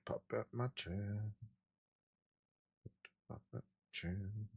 Pop out my chin. Pop that chin.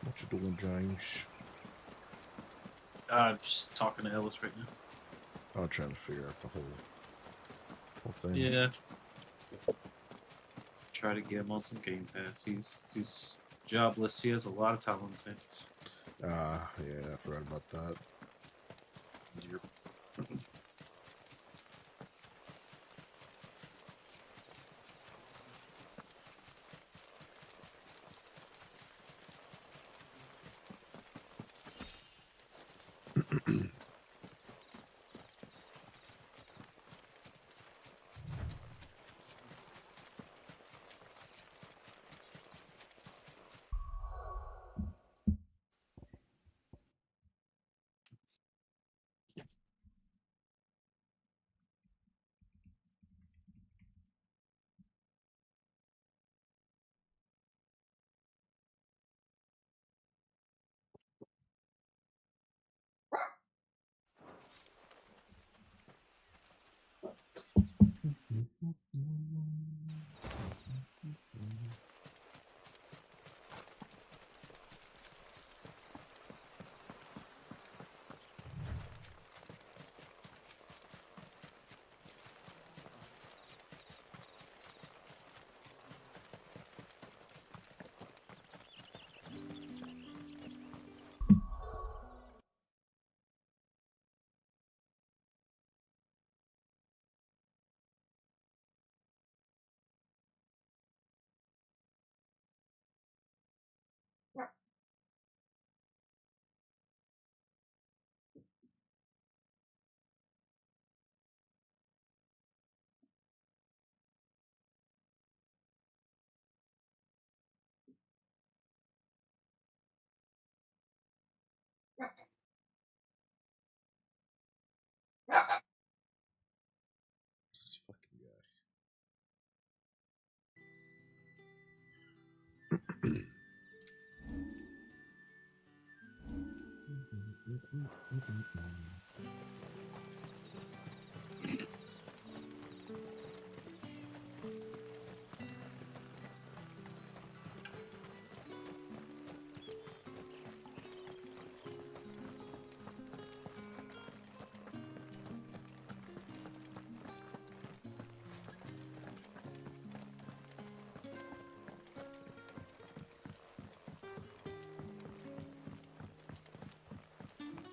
What you doing, James? Just talking to Ellis right now. I'm trying to figure out the whole thing. Yeah. Try to get him on some Game Pass. He's jobless. He has a lot of time on his hands. Yeah, I've read about that. Yep.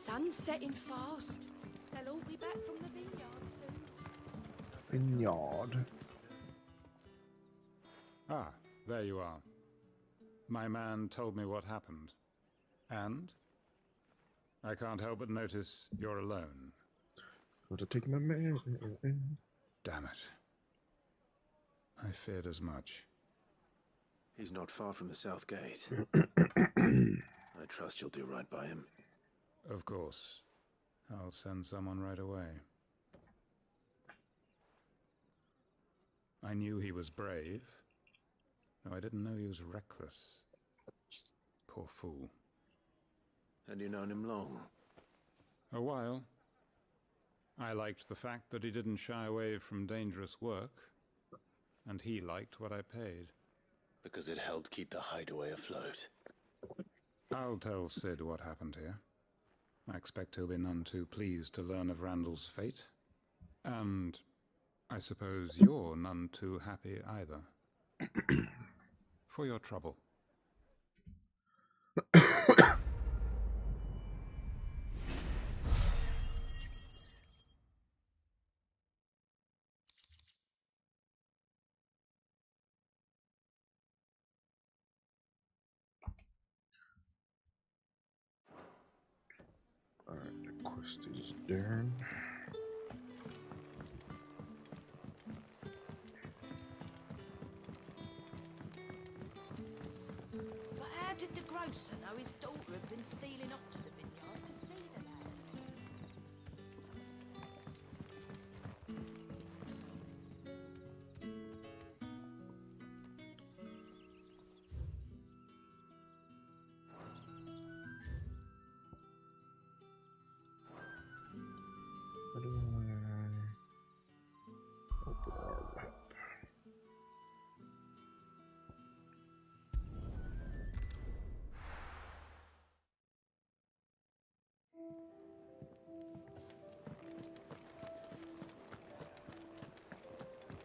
sun's setting fast. They'll all be back from the vineyard soon. Vineyard. Ah, there you are. My man told me what happened. And? I can't help but notice you're alone. Gotta take my man. Damn it. I feared as much. He's not far from the south gate. I trust you'll do right by him. Of course. I'll send someone right away. I knew he was brave, though I didn't know he was reckless. Poor fool. And you known him long? A while. I liked the fact that he didn't shy away from dangerous work, and he liked what I paid. Because it helped keep the hideaway afloat. I'll tell Sid what happened here. I expect he'll be none too pleased to learn of Randall's fate. And I suppose you're none too happy either. For your trouble. Alright, the quest is done. But how did the grocer know his daughter had been stealing off to the vineyard to see the lad? How do I open our map?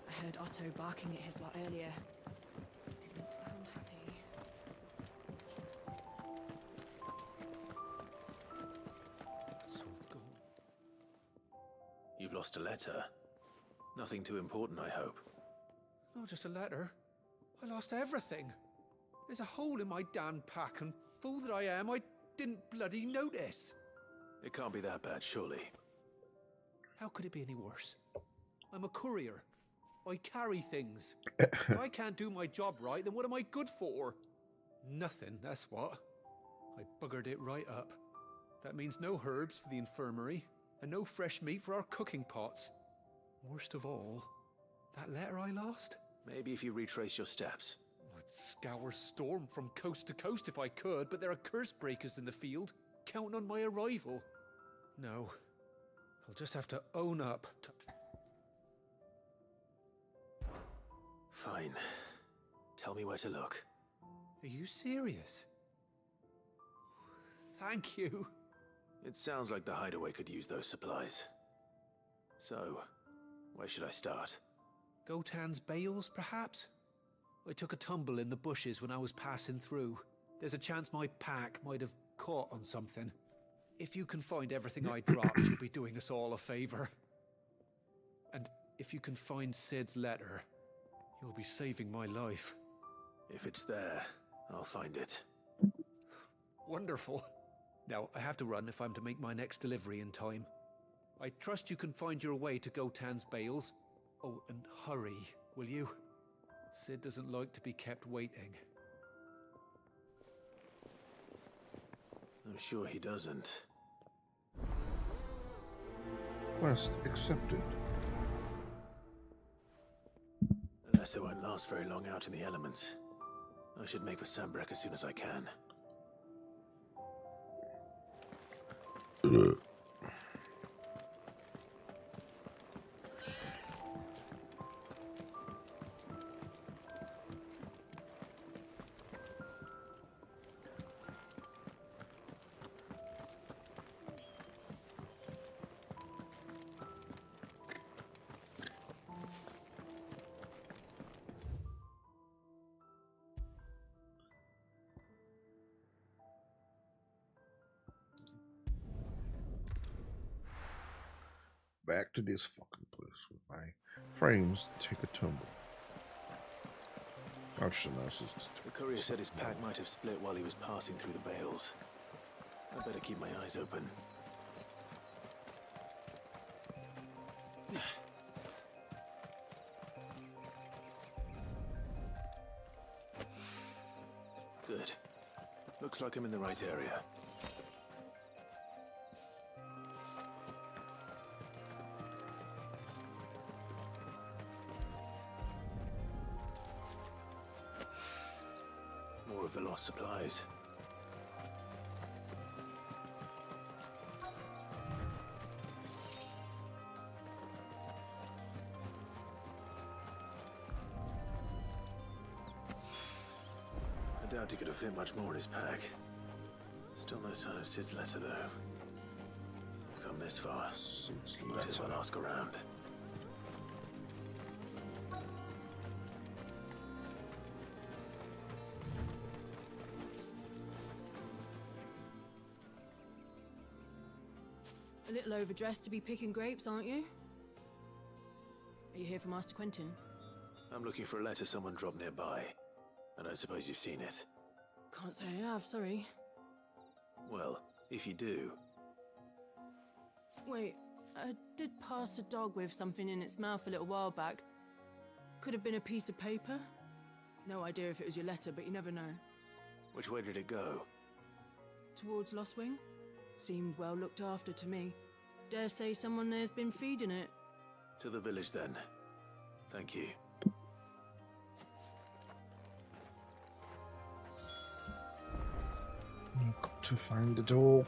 I heard Otto barking at his lot earlier. Didn't sound happy. It's all gone. You've lost a letter. Nothing too important, I hope. Not just a letter. I lost everything. There's a hole in my damn pack, and fool that I am, I didn't bloody notice. It can't be that bad, surely. How could it be any worse? I'm a courier. I carry things. If I can't do my job right, then what am I good for? Nothing, that's what. I buggered it right up. That means no herbs for the infirmary, and no fresh meat for our cooking pots. Worst of all, that letter I lost? Maybe if you retrace your steps. I'd scour Storm from coast to coast if I could, but there are curse breakers in the field, counting on my arrival. No, I'll just have to own up to... Fine. Tell me where to look. Are you serious? Thank you. It sounds like the hideaway could use those supplies. So, where should I start? Gotan's bales, perhaps? I took a tumble in the bushes when I was passing through. There's a chance my pack might have caught on something. If you can find everything I dropped, you'll be doing us all a favor. And if you can find Sid's letter, you'll be saving my life. If it's there, I'll find it. Wonderful. Now, I have to run if I'm to make my next delivery in time. I trust you can find your way to Gotan's bales. Oh, and hurry, will you? Sid doesn't like to be kept waiting. I'm sure he doesn't. Quest accepted. The letter won't last very long out in the elements. I should make for Sambrek as soon as I can. back to this fucking place with my frames take a tumble. Actually, no, this is The courier said his pack might have split while he was passing through the bales. I better keep my eyes open. Good. Looks like I'm in the right area. More of the lost supplies. I doubt he could have fit much more in his pack. Still no sign of Sid's letter, though. I've come this far. Might as well ask around. A little overdressed to be picking grapes, aren't you? Are you here for Master Quentin? I'm looking for a letter someone dropped nearby. I don't suppose you've seen it. Can't say I have, sorry. Well, if you do, Wait, I did pass a dog with something in its mouth a little while back. Could have been a piece of paper. No idea if it was your letter, but you never know. which way did it go? Towards Lost Wing? Seemed well looked after to me. Dare say someone there's been feeding it. To the village, then. Thank you. Got to find the dog.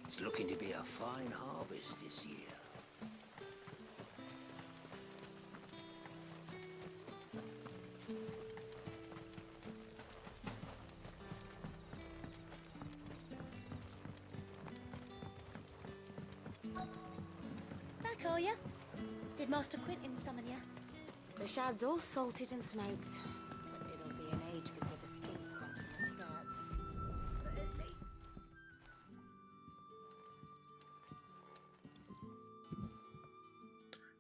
It's looking to be a fine harvest this year. Back, are ya? Did Master Quentin summon ya? The shad's all salted and smoked. But it'll be an age before the stink's gone from the skirts. But at least...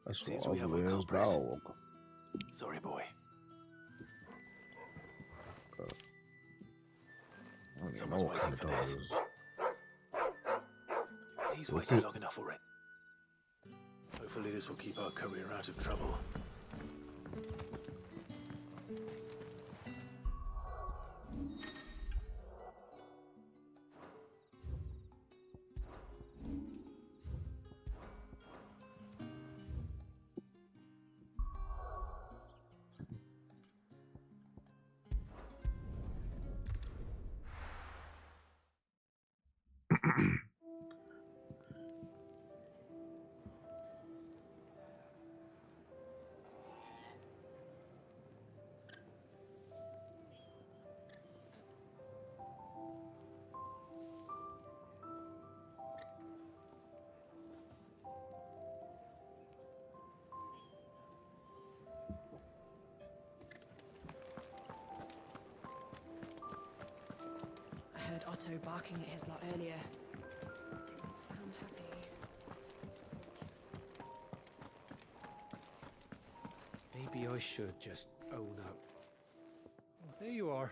That's Seems what we have ugly our as culprit. dog. Sorry, boy. I don't even Someone's know what kind waiting of for dog this. it is. He's That's waiting it. long enough already. Hopefully this will keep our courier out of trouble. I heard Otto barking at his lot earlier. Didn't sound happy. Maybe I should just own up. Oh, there you are.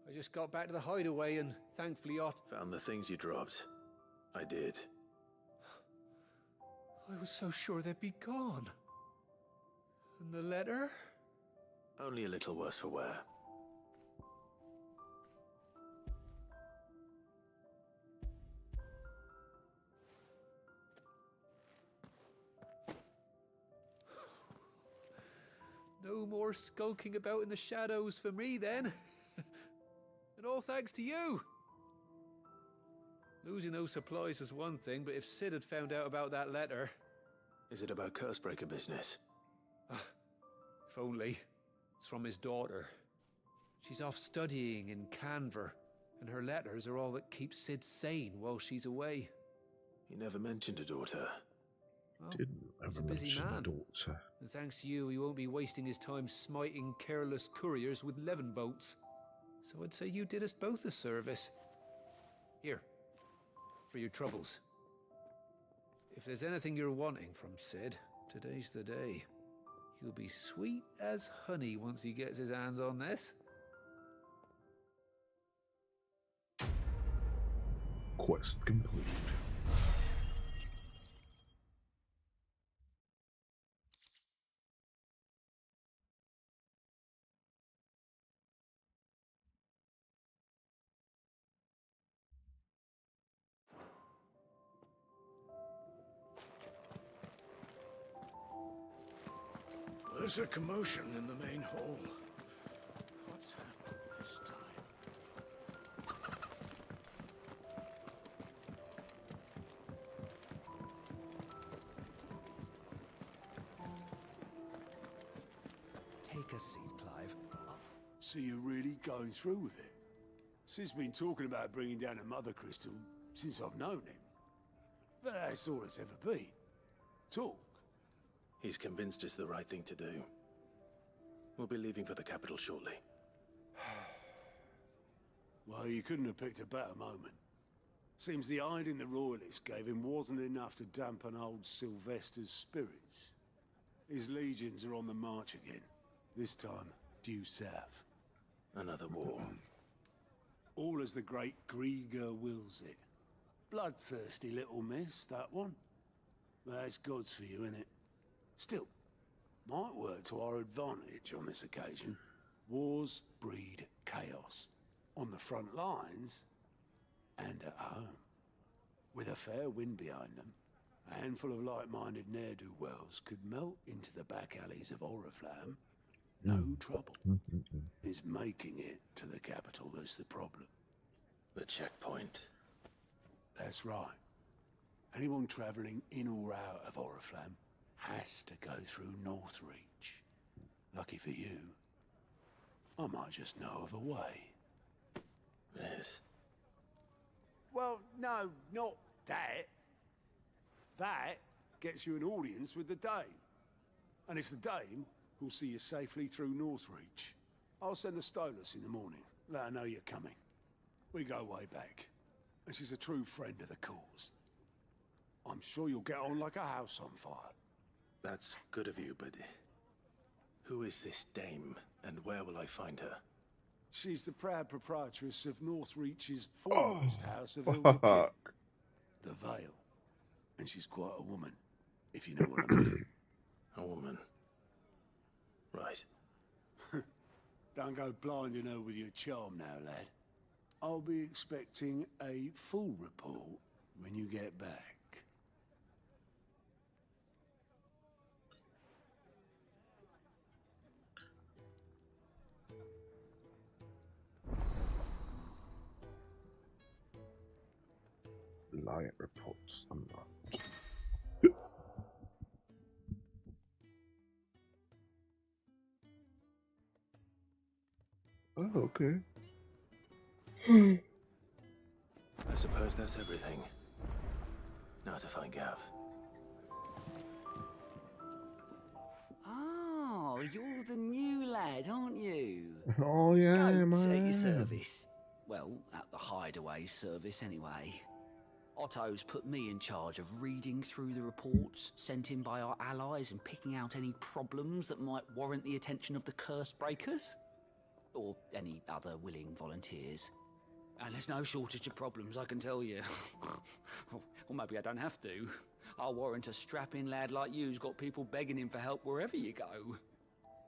I just got back to the hideaway and thankfully Found the things you dropped. I did. I was so sure they'd be gone. And the letter? Only a little worse for wear. No more skulking about in the shadows for me then. And all thanks to you. Losing those supplies is one thing, but if Sid had found out about that letter... Is it about Cursebreaker business? If only. It's from his daughter. She's off studying in Canver, and her letters are all that keeps Sid sane while she's away. You never mentioned a daughter. Well, Didn't he's ever a busy mention man. daughter. And thanks to you, he won't be wasting his time smiting careless couriers with levin bolts. So I'd say you did us both a service. Here, for your troubles. If there's anything you're wanting from Sid, today's the day. He'll be sweet as honey once he gets his hands on this. Quest complete. There's a commotion in the main hall. What's happened this time? Take a seat, Clive. So you're really going through with it? Sid's been talking about bringing down a mother crystal since I've known him. But that's all it's ever been. Talk. He's convinced it's the right thing to do. We'll be leaving for the capital shortly. Well, you couldn't have picked a better moment. Seems the hiding the royalists gave him wasn't enough to dampen old Sylvester's spirits. His legions are on the march again. This time, due south. Another war. All as the great Grieger wills it. Bloodthirsty little miss, that one. That's God's for you, innit? Still, might work to our advantage on this occasion. Wars breed chaos. On the front lines, and at home. With a fair wind behind them, a handful of like-minded ne'er-do-wells could melt into the back alleys of Oriflamme. No trouble. It's making it to the capital that's the problem. The checkpoint. That's right. Anyone travelling in or out of Oriflamme has to go through Northreach. Lucky for you, I might just know of a way. Yes. Well, no, not that. That gets you an audience with the Dame. And it's the Dame who'll see you safely through Northreach. I'll send the Stolas in the morning. Let her know you're coming. We go way back. And she's a true friend of the cause. I'm sure you'll get on like a house on fire. That's good of you, but who is this dame, and where will I find her? She's the proud proprietress of Northreach's foremost house of ill repute, Fuck. the Vale. And she's quite a woman, if you know what I mean. A woman. Right. Don't go blinding her with your charm now, lad. I'll be expecting a full report when you get back. Lion reports unlocked. Oh, okay. I suppose that's everything. Now to find Gav. Oh, you're the new lad, aren't you? Oh yeah, Go man. take your service. Well, at the hideaway service anyway. Otto's put me in charge of reading through the reports sent in by our allies and picking out any problems that might warrant the attention of the curse breakers. Or any other willing volunteers. And there's no shortage of problems, I can tell you. Or maybe I don't have to. I'll warrant a strapping lad like you's got people begging him for help wherever you go.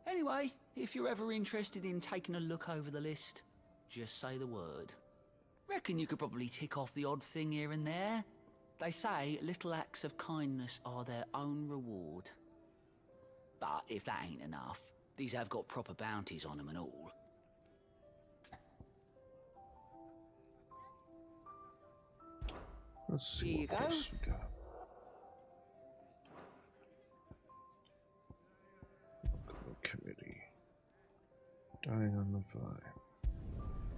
Anyway, if you're ever interested in taking a look over the list, just say the word. Reckon you could probably tick off the odd thing here and there. They say little acts of kindness are their own reward. But if that ain't enough, these have got proper bounties on them and all. Let's see Here you what go. else we got. Committee. Dying on the vine.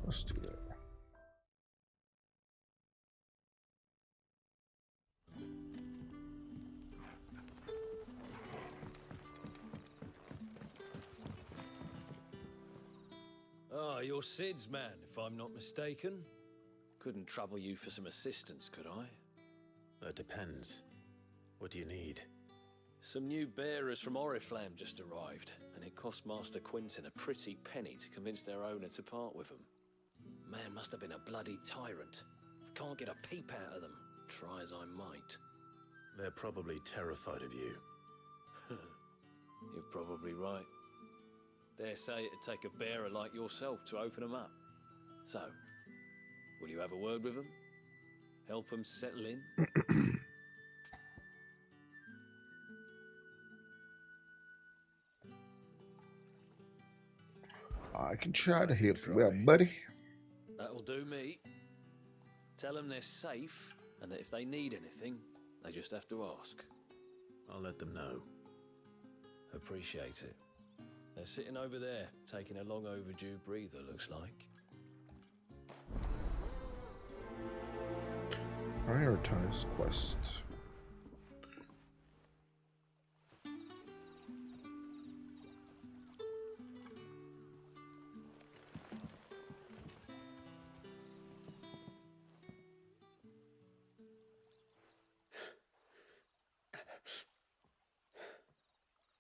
Let's do that. Ah, you're Sid's man, if I'm not mistaken. Couldn't trouble you for some assistance, could I? That depends. What do you need? Some new bearers from Oriflamme just arrived, and it cost Master Quinton a pretty penny to convince their owner to part with them. Man must have been a bloody tyrant. Can't get a peep out of them, try as I might. They're probably terrified of you. You're probably right. Dare say it'd take a bearer like yourself to open them up. So, will you have a word with them? Help them settle in? I can try to help you out, buddy. That'll do me. Tell them they're safe, and that if they need anything, they just have to ask. I'll let them know. Appreciate it. They're sitting over there, taking a long overdue breather, looks like. Prioritize quest.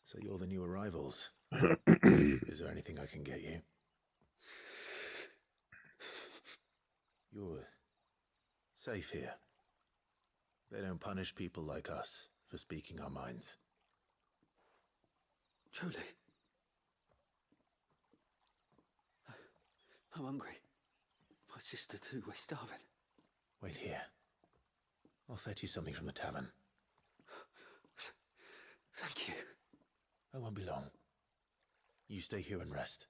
So you're the new arrivals. Is there anything I can get you? You're safe here. They don't punish people like us for speaking our minds. Truly. I'm hungry. My sister too, we're starving. Wait here. I'll fetch you something from the tavern. Thank you. I won't be long. You stay here and rest.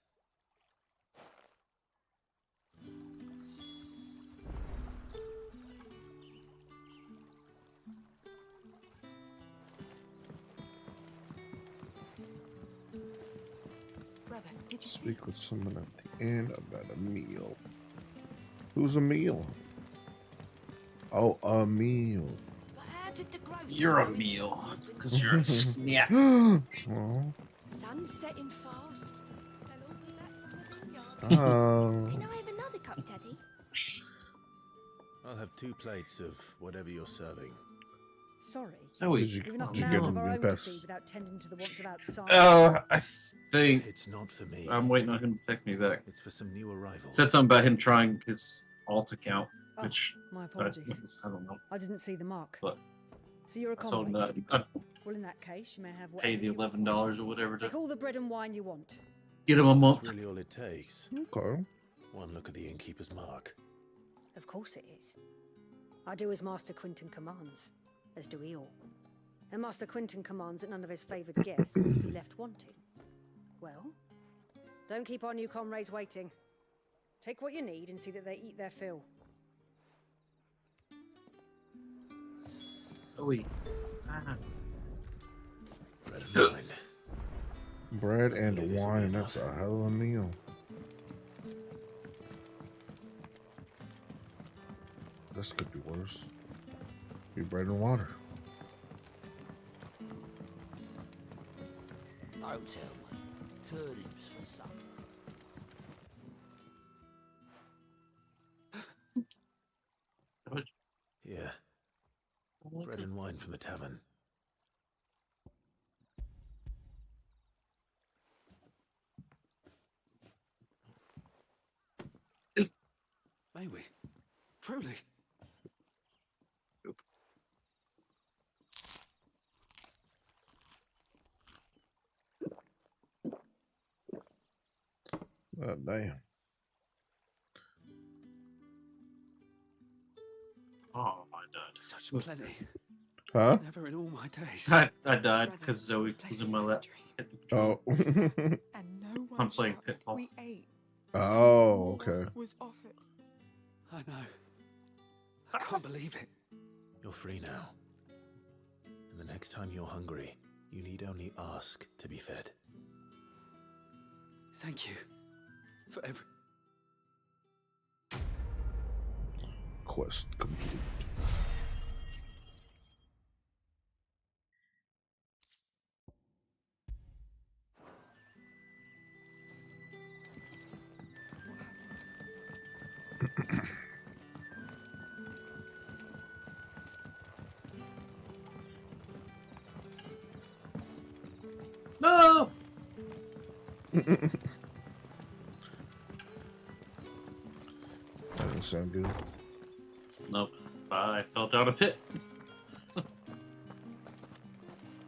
Brother, did you Speak with someone at the end about a meal. Who's a meal? Oh, a meal. You're a meal, because you're a snack. Oh. Sun's setting fast. They'll all be back from the vineyard. Stop. Can I have another cup, Daddy? I'll have 2 plates of whatever you're serving. Sorry. So Did you, We've enough did you mouths get of our them own to best? feed without tending to the wants of outside. I think It's not for me. I'm waiting on him to text me back. It's for some new arrivals. Said something about him trying his alt account, Oh, which my apologies. I don't know. I didn't see the mark. But So you're a I told him convict. that Well, in that case, you may have I'd pay whatever the you want. $11 or whatever to Take all the bread and wine you want. get him a month. That's really all it takes. Okay. One look at the innkeeper's mark. Of course it is. I do as Master Quinton commands, as do we all. And Master Quinton commands that none of his favoured guests be left wanting. Well, don't keep our new comrades waiting. Take what you need and see that they eat their fill. Zoe. Bread and wine. Bread and Hopefully this will be wine, enough. that's a hell of a meal. This could be worse. Be bread and water. Don't tell me. Turnips for supper. Yeah. Bread and wine from the tavern. May we? Truly? Oh, damn. Oh, I died. Such plenty. Huh? Never in all my days. I died because Zoe was in my lap. Oh. And no one I'm playing shot if Pitfall. we ate. Oh, okay. Was offered. I know. I can't believe it. You're free now. And the next time you're hungry, you need only ask to be fed. Thank you for every... Quest complete. That doesn't sound good. Nope. I fell down a pit.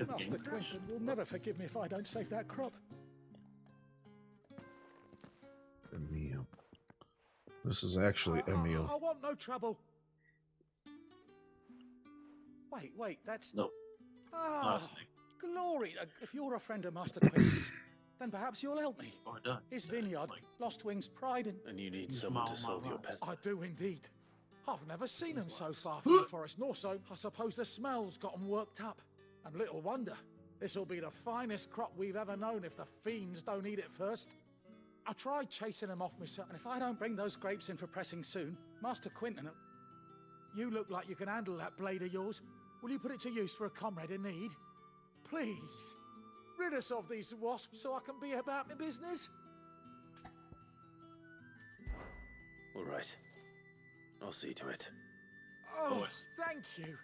Master Quentin will never forgive me if I don't save that crop. Emil. This is actually Emil. I want no trouble. Wait, that's... Nope. Ah, glory. If you're a friend of Master Quentin's, then perhaps you'll help me. His vineyard, Lost Wing's pride, And you need someone to solve your pest. I do indeed. I've never seen them so far from the forest, nor so I suppose the smell's got them worked up. And little wonder. This'll be the finest crop we've ever known if the fiends don't eat it first. I tried chasing them off myself, and if I don't bring those grapes in for pressing soon, Master Quentin... You look like you can handle that blade of yours. Will you put it to use for a comrade in need? Please. Rid us of these wasps so I can be about my business. All right. I'll see to it. Oh, thank you.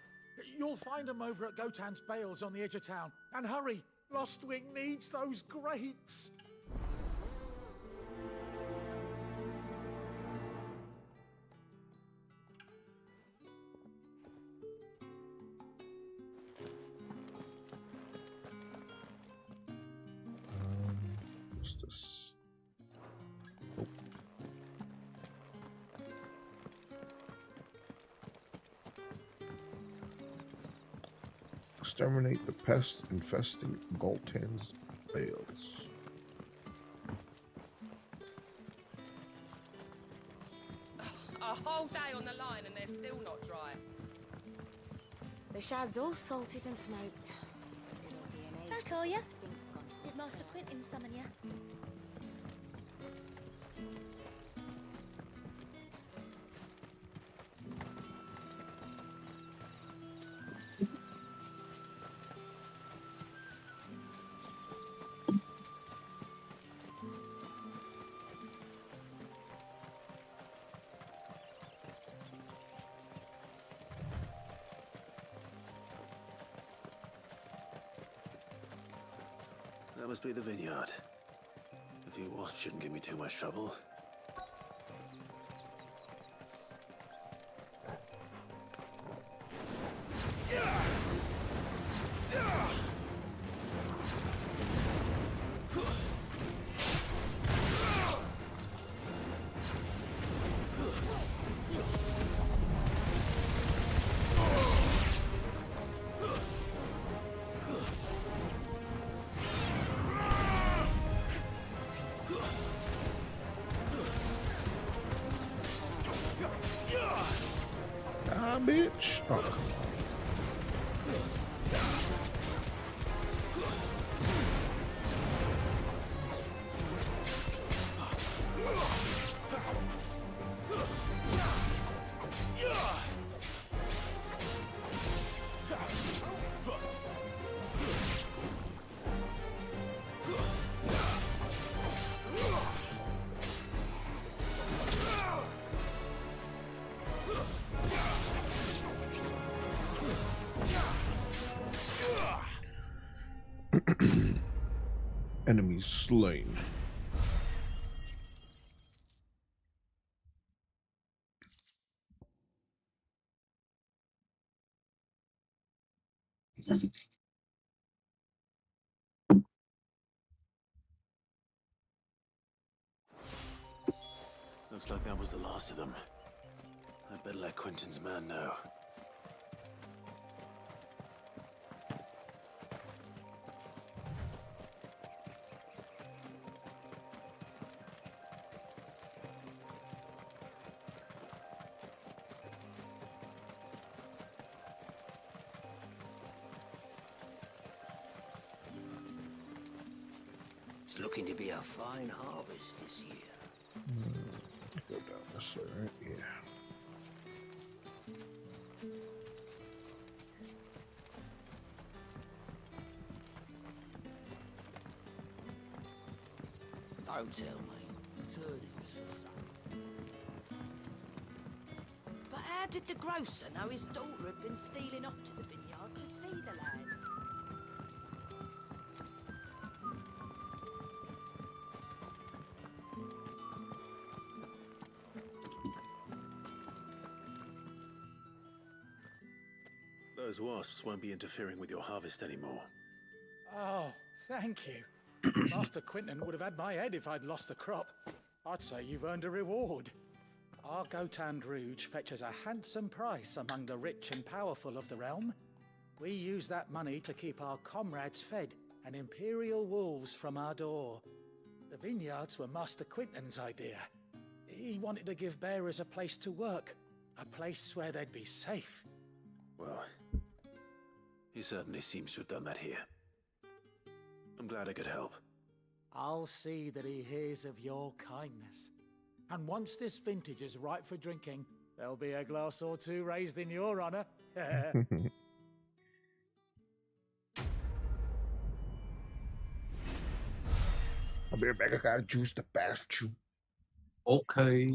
You'll find them over at Gotan's Bales on the edge of town. And hurry, Lostwing needs those grapes. What's this? Oh. Exterminate the pest infesting Goltan's bales. A whole day on the line and they're still not dry. The shad's all salted and smoked. It'll be an age Back, before are ya? the stink's gone from Did the Master skirts. Quentin summon you? That must be the vineyard. A few wasps shouldn't give me too much trouble. Ah, bitch. Oh, come on. Enemies slain. Looks like that was the last of them. I'd better let Quentin's man know. It's looking to be a fine harvest this year. Go down this way, right? Yeah. Don't tell me. Turnips for sale. But how did the grocer know his daughter had been stealing off to the vineyard to see the lad? those wasps won't be interfering with your harvest anymore. Oh, thank you. Master Quinton would have had my head if I'd lost the crop. I'd say you've earned a reward. Our Gotand Rouge fetches a handsome price among the rich and powerful of the realm. We use that money to keep our comrades fed and imperial wolves from our door. The vineyards were Master Quinton's idea. He wanted to give bearers a place to work, a place where they'd be safe. Well, he certainly seems to have done that here. I'm glad I could help. I'll see that he hears of your kindness. And once this vintage is ripe for drinking, there'll be a glass or two raised in your honor. I'll be right back. I gotta juice the bathroom. Okay.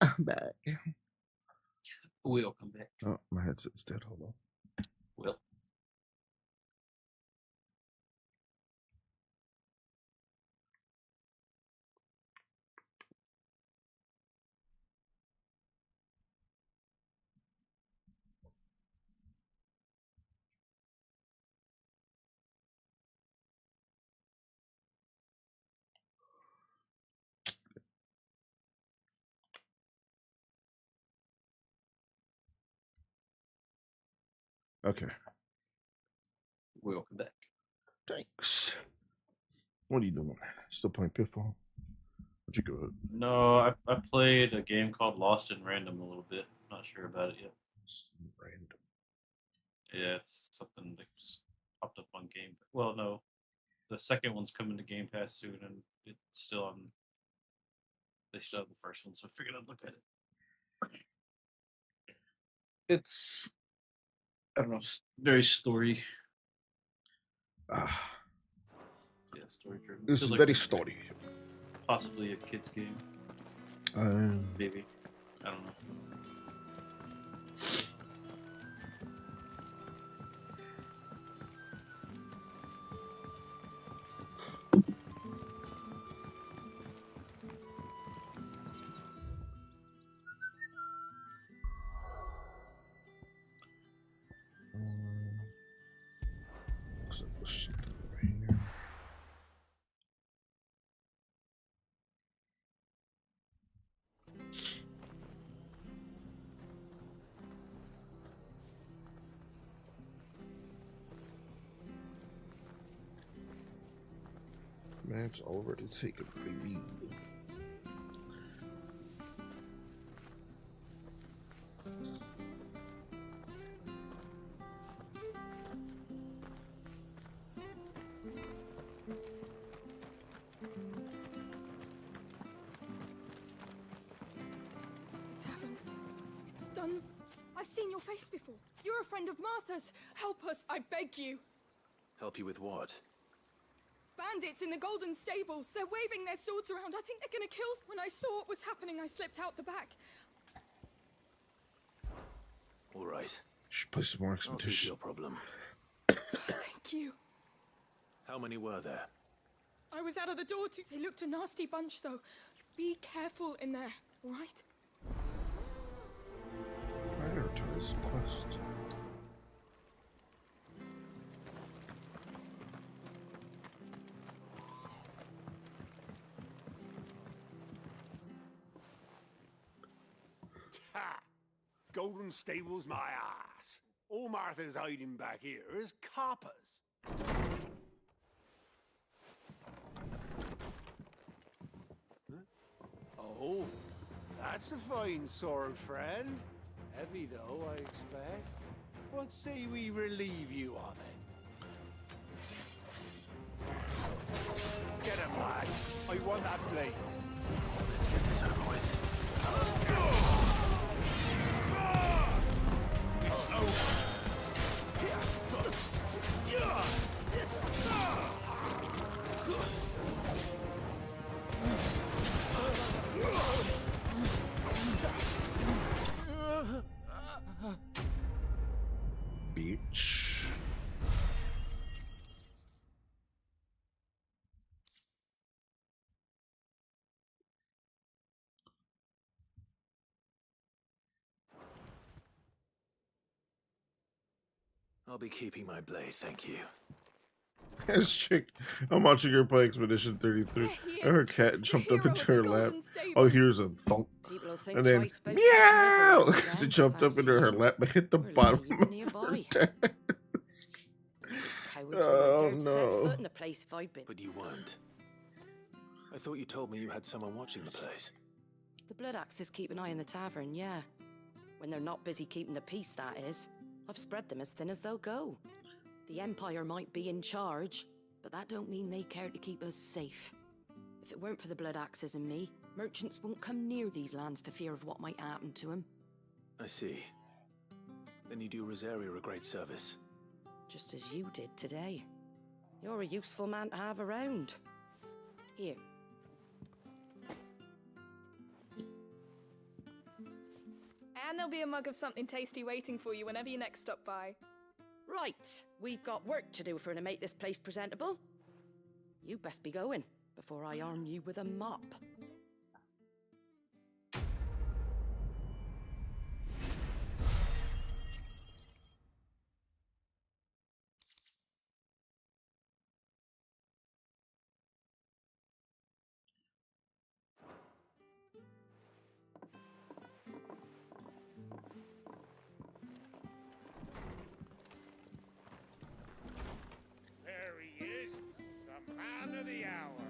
I'm back. We'll come back. Oh, my headset's dead. Hold on. Will. Okay. Welcome back. Thanks. What are you doing? Still playing Pitfall? What you good? No, I played a game called Lost in Random a little bit. Not sure about it yet. Random. Yeah, it's something that just popped up on Game. Well, no, the second one's coming to Game Pass soon, and it's still on. They still have the first one, so I figured I'd look at it. It's I don't know, very story. Ah. Yeah, story driven. This is very story. Possibly a kid's game. Maybe. I don't know. Man's already taken, baby. The tavern. It's done. I've seen your face before. You're a friend of Martha's. Help us, I beg you. Help you with what? Bandits in the Golden Stables. They're waving their swords around. I think they're gonna kill us. When I saw what was happening, I slipped out the back. All right. Should play some more I'll see to your problem. Thank you. How many were there? I was out of the door too. They looked a nasty bunch, though. Be careful in there, all right? Prioritize quest. Ha! Golden Stables, my ass. All Martha's hiding back here is coppers. Huh? Oh, That's a fine sword, friend. Heavy, though, I expect. What say we relieve you of it? Get him, lads. I want that blade. Let's get this over with. It's over. Beach. I'll be keeping my blade, thank you. This chick, I'm watching her play Expedition 33, and her cat jumped up into her lap. Oh, here's a thump. People think And then, twice about meow! pushing us She around, jumped up into her lap and hit the We're bottom lucky you were of her nearby. desk. Cowards Oh, wouldn't have dared set no. foot in the place if I'd been. But you weren't. I thought you told me you had someone watching the place. The Blood Axes keep an eye on the tavern, yeah. When they're not busy keeping the peace, that is. I've spread them as thin as they'll go. The Empire might be in charge, but that don't mean they care to keep us safe. If it weren't for the Blood Axes and me, merchants won't come near these lands for fear of what might happen to them. I see. Then you do Rosaria a great service. Just as you did today. You're a useful man to have around. Here. And there'll be a mug of something tasty waiting for you whenever you next stop by. Right, we've got work to do for to make this place presentable. You best be going before I arm you with a mop. There he is, the man of the hour.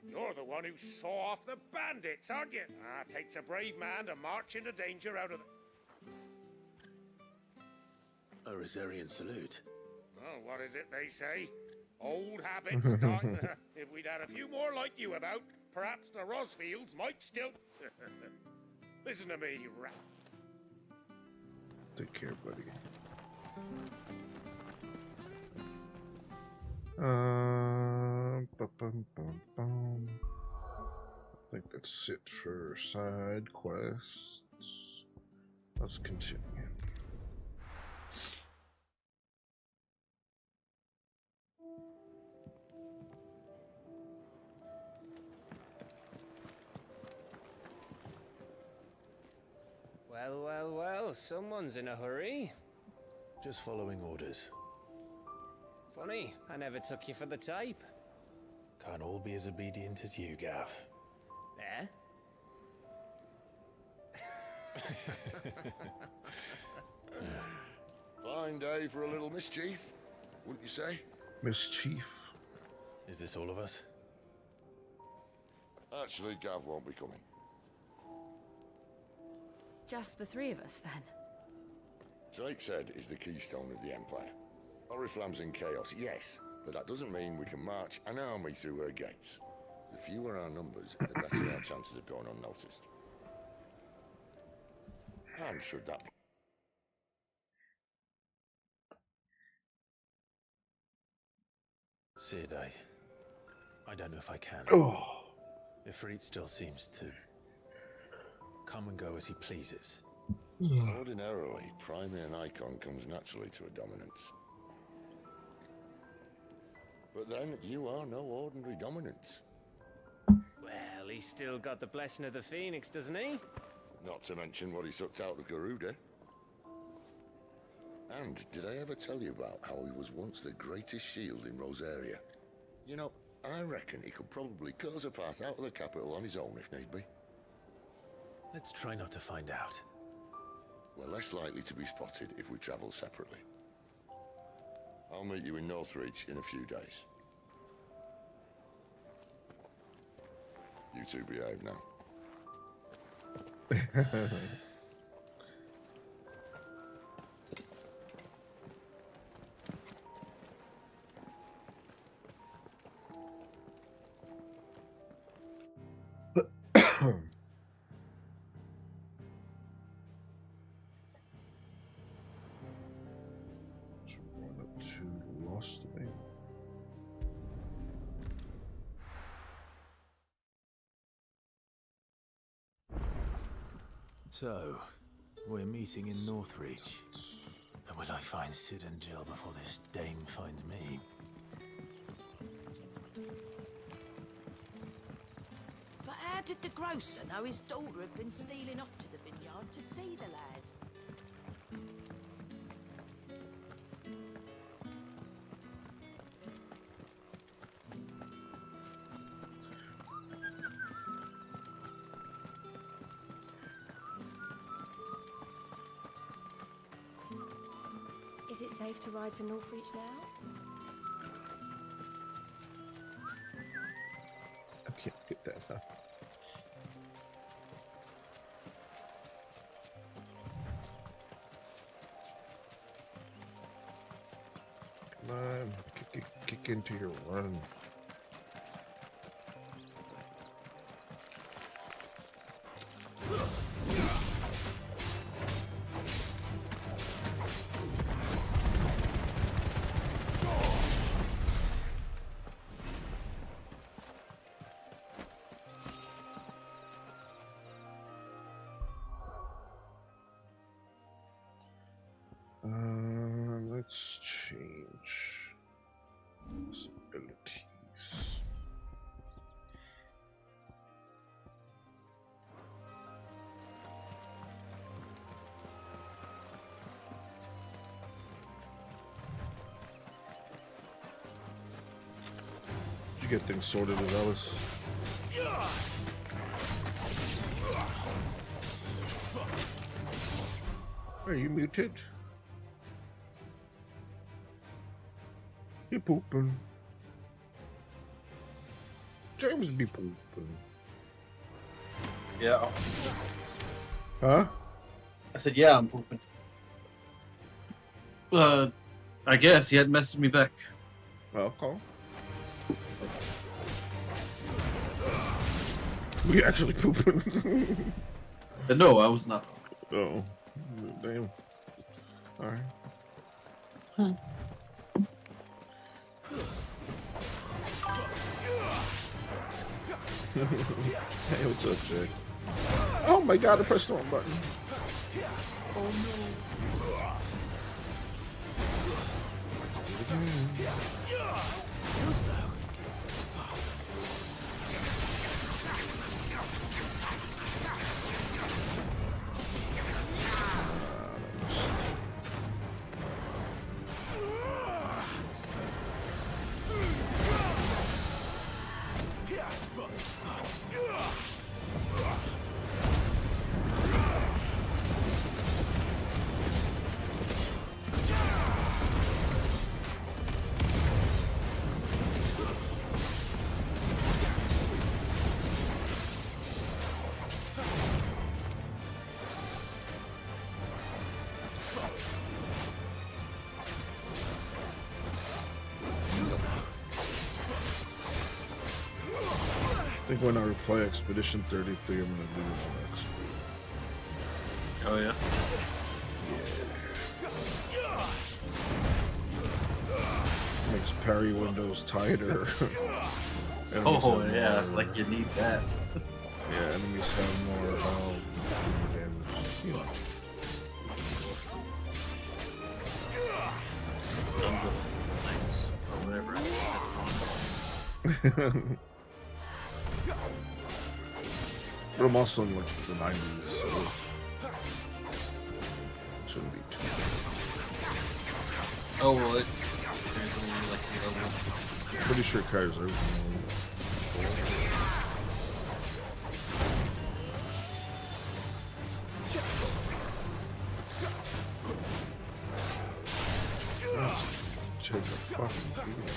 You're the one who saw off the bandits, aren't you? Ah, takes a brave man to march into danger out of the... A Rosarian salute. Oh, what is it they say? Old habits starting... If we'd had a few more like you about, perhaps the Rosfields might still... Listen to me, rat. Take care, buddy. Bum. I think that's it for side quests. Let's continue. Well, well, well, someone's in a hurry. Just following orders. Funny, I never took you for the type. Can't all be as obedient as you, Gav. Eh? Fine day for a little mischief, wouldn't you say? Mischief. Is this all of us? Actually, Gav won't be coming. Just the three of us, then? Drake's Head is the keystone of the Empire. Oriflamme's in chaos, yes, but that doesn't mean we can march an army through her gates. The fewer our numbers, the better our chances of going unnoticed. And should that... Sid, I don't know if I can. Oh. Ifrit still seems to come and go as he pleases. Ordinarily, primary and icon comes naturally to a dominance. But then, you are no ordinary dominance. Well, he's still got the blessing of the Phoenix, doesn't he? Not to mention what he sucked out of Garuda. And did I ever tell you about how he was once the greatest shield in Rosaria? You know, I reckon he could probably cut us a path out of the capital on his own if need be. Let's try not to find out. We're less likely to be spotted if we travel separately. I'll meet you in Northreach in a few days. you two behave now. Run up to Lost Main. So, we're meeting in Northreach. And will I find Sid and Jill before this dame finds me? But how did the grocer know his daughter had been stealing off to the vineyard to see the lad? Is it safe to ride to Northreach now? I can't get that. Huh? Come on, kick into your run. Let's change possibilities. Did you get things sorted with Ellis? Are you muted? You pooping. James be pooping. Yeah. Huh? I said, yeah, I'm pooping. I guess he hadn't messaged me back. Okay. We actually pooping. No, I was not. Oh, damn. All right. Hey, what's up, Jay? Oh my god, I pressed the wrong button. Oh no. I think when I replay Expedition 33, I'm gonna do it on XP. Oh yeah? Yeah. Makes parry windows tighter. Oh yeah, like you need that. Yeah, enemies have more health, more damage, you know. Nice, or whatever. But I'm also in like the 90s, so it shouldn't be too bad. Oh well, it. Pretty sure cars are. Take a fucking beat.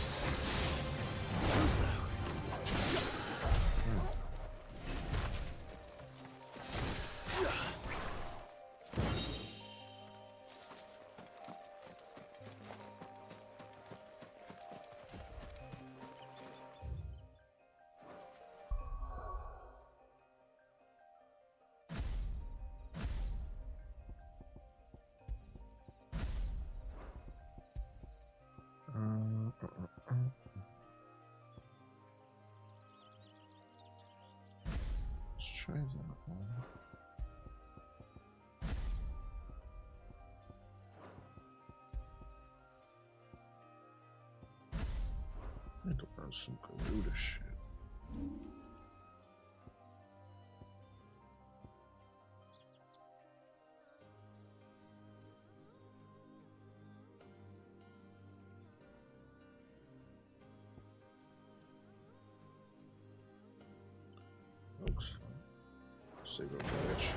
try that one. I need to learn some Garuda shit. Looks fun. Save up that shit.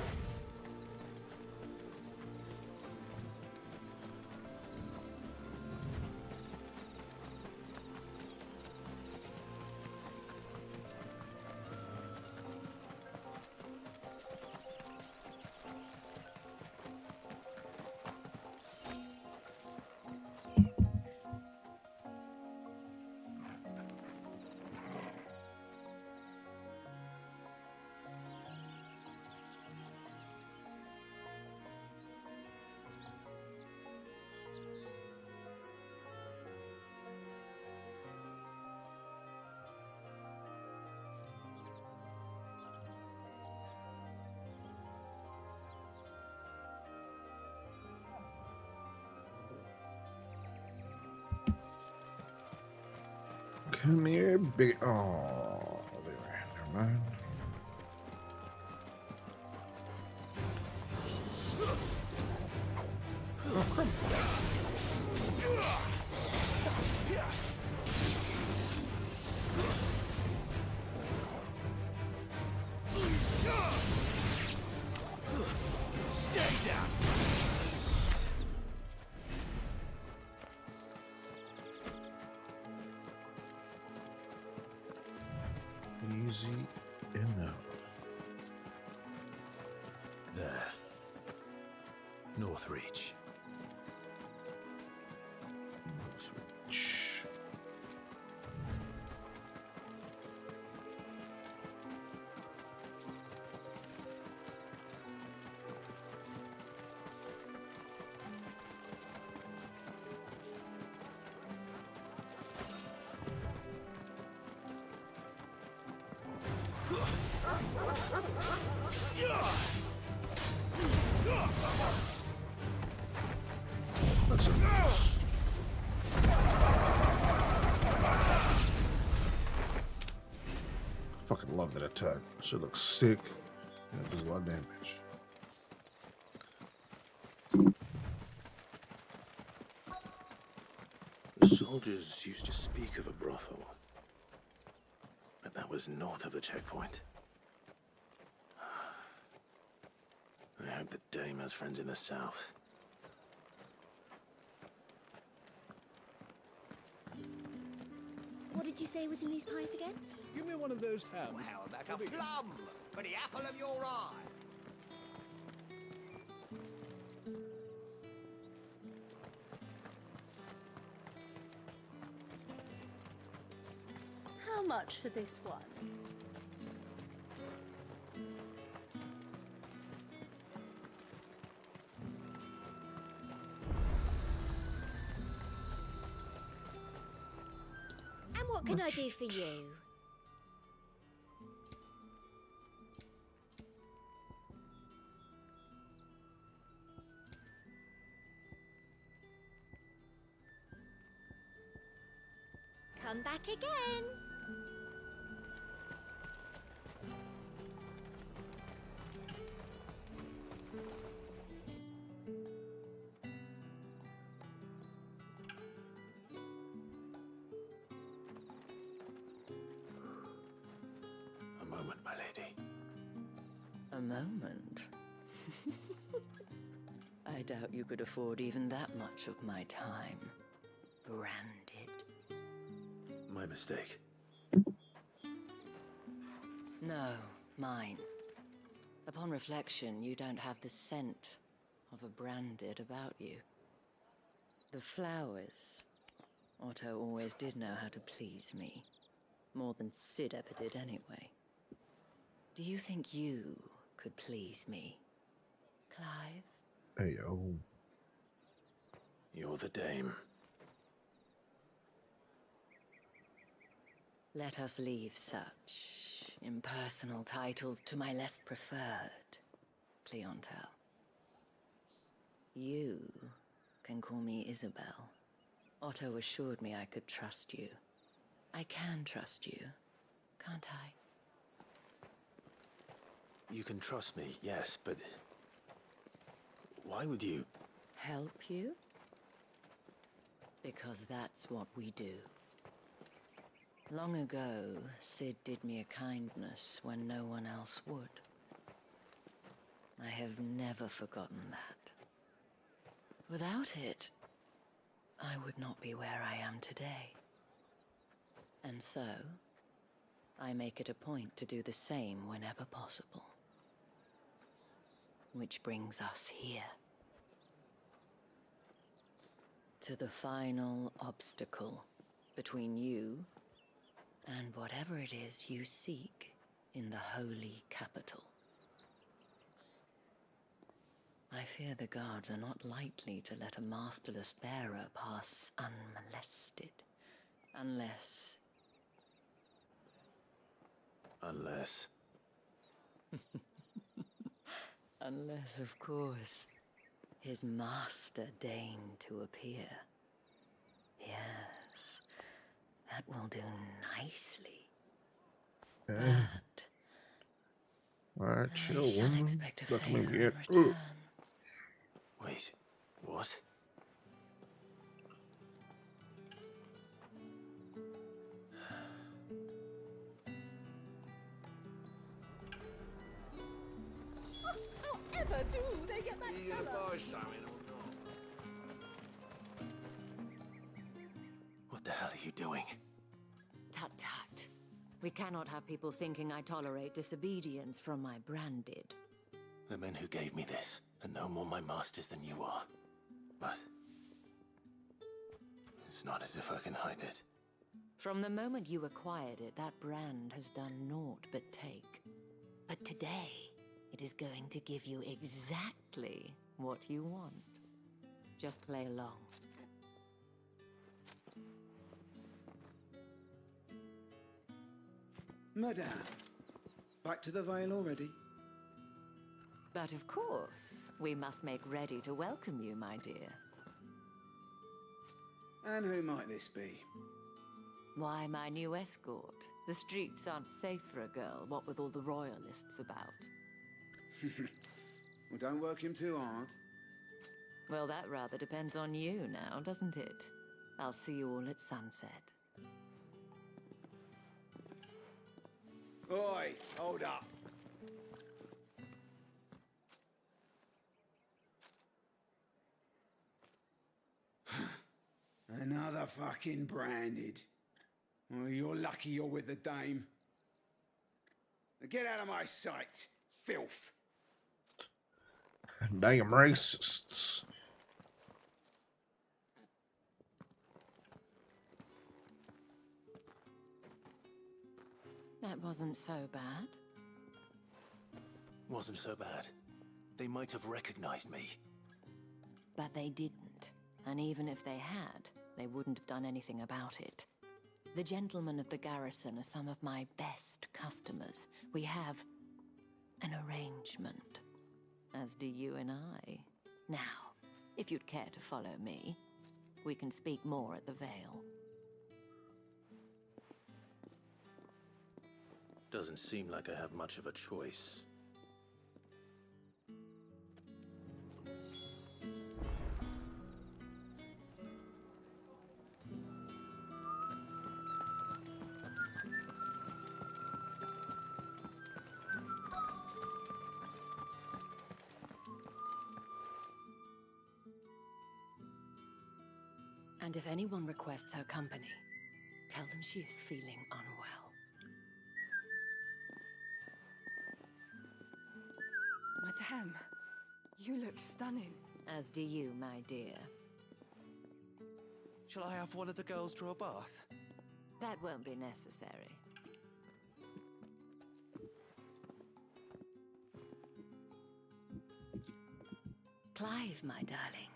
Come here, big. Oh, they were. Never mind. Oh, crap. Stay down. Easy enough. There. Northreach. Northreach. That's a fucking love that attack. Shit looks sick. And it does a lot of damage. The soldiers used to speak of a brothel, but that was north of the checkpoint. I hope the dame has friends in the south. What did you say was in these pies again? Give me one of those hams. Well, how about a plum for the apple of your eye? How much for this one? And what can I do for you? Come back again. A moment, my lady. A moment? I doubt you could afford even that much of my time. Branded. My mistake. No, mine. Upon reflection, you don't have the scent of a branded about you. The flowers. Otto always did know how to please me. More than Sid ever did anyway. Do you think you could please me, Clive? Hey, yo. You're the dame. Let us leave such Impersonal titles to my less preferred clientele. You can call me Isabel. Otto assured me I could trust you. I can trust you, can't I? You can trust me, yes, but why would you? Help you? Because that's what we do. Long ago, Sid did me a kindness when no one else would. I have never forgotten that. Without it, I would not be where I am today. And so, I make it a point to do the same whenever possible. Which brings us here. To the final obstacle between you and whatever it is you seek in the holy capital. I fear the guards are not likely to let a masterless bearer pass unmolested. Unless... Unless, of course, his master deigned to appear. Yes, that will do nicely. But Alright, chill, I shan't woman. expect a Look, I'm gonna favor in get. return. Wait, what? However do they get that fella? What the hell are you doing? Tut tut. We cannot have people thinking I tolerate disobedience from my branded. The men who gave me this are no more my masters than you are. But it's not as if I can hide it. From the moment you acquired it, that brand has done naught but take. But today, it is going to give you exactly what you want. Just play along. Madame, back to the Vale already? But of course, we must make ready to welcome you, my dear. And who might this be? Why, my new escort. The streets aren't safe for a girl, what with all the royalists about. Well, don't work him too hard. Well, that rather depends on you now, doesn't it? I'll see you all at sunset. Oi, hold up. Another fucking branded. Oh, you're lucky you're with the dame. Now get out of my sight, filth. Damn racists. That wasn't so bad. Wasn't so bad. They might have recognized me. But they didn't. And even if they had, they wouldn't have done anything about it. The gentlemen of the garrison are some of my best customers. We have an arrangement, as do you and I. Now, if you'd care to follow me, we can speak more at the Vale. Doesn't seem like I have much of a choice. And if anyone requests her company, tell them she is feeling unwell. Madame, you look stunning. As do you, my dear. Shall I have one of the girls draw a bath? That won't be necessary. Clive, my darling.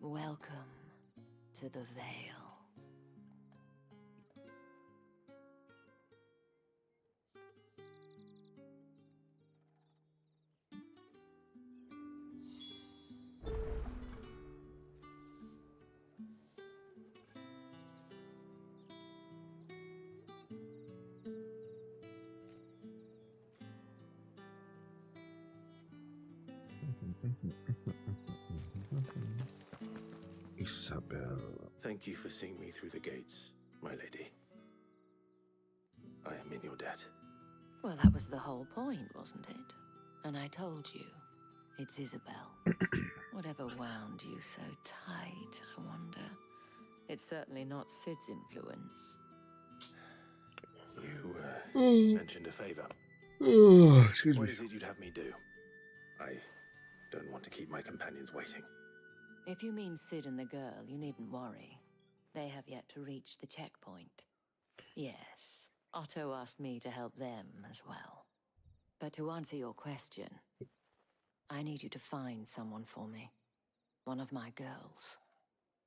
Welcome to the Vale. Isabel. Thank you for seeing me through the gates, my lady. I am in your debt. Well, that was the whole point, wasn't it? And I told you, it's Isabel. Whatever wound you so tight, I wonder. It's certainly not Sid's influence. You mentioned a favor. Excuse me. What is it you'd have me do? I don't want to keep my companions waiting. If you mean Sid and the girl, you needn't worry. They have yet to reach the checkpoint. Yes, Otto asked me to help them as well. But to answer your question, I need you to find someone for me. One of my girls.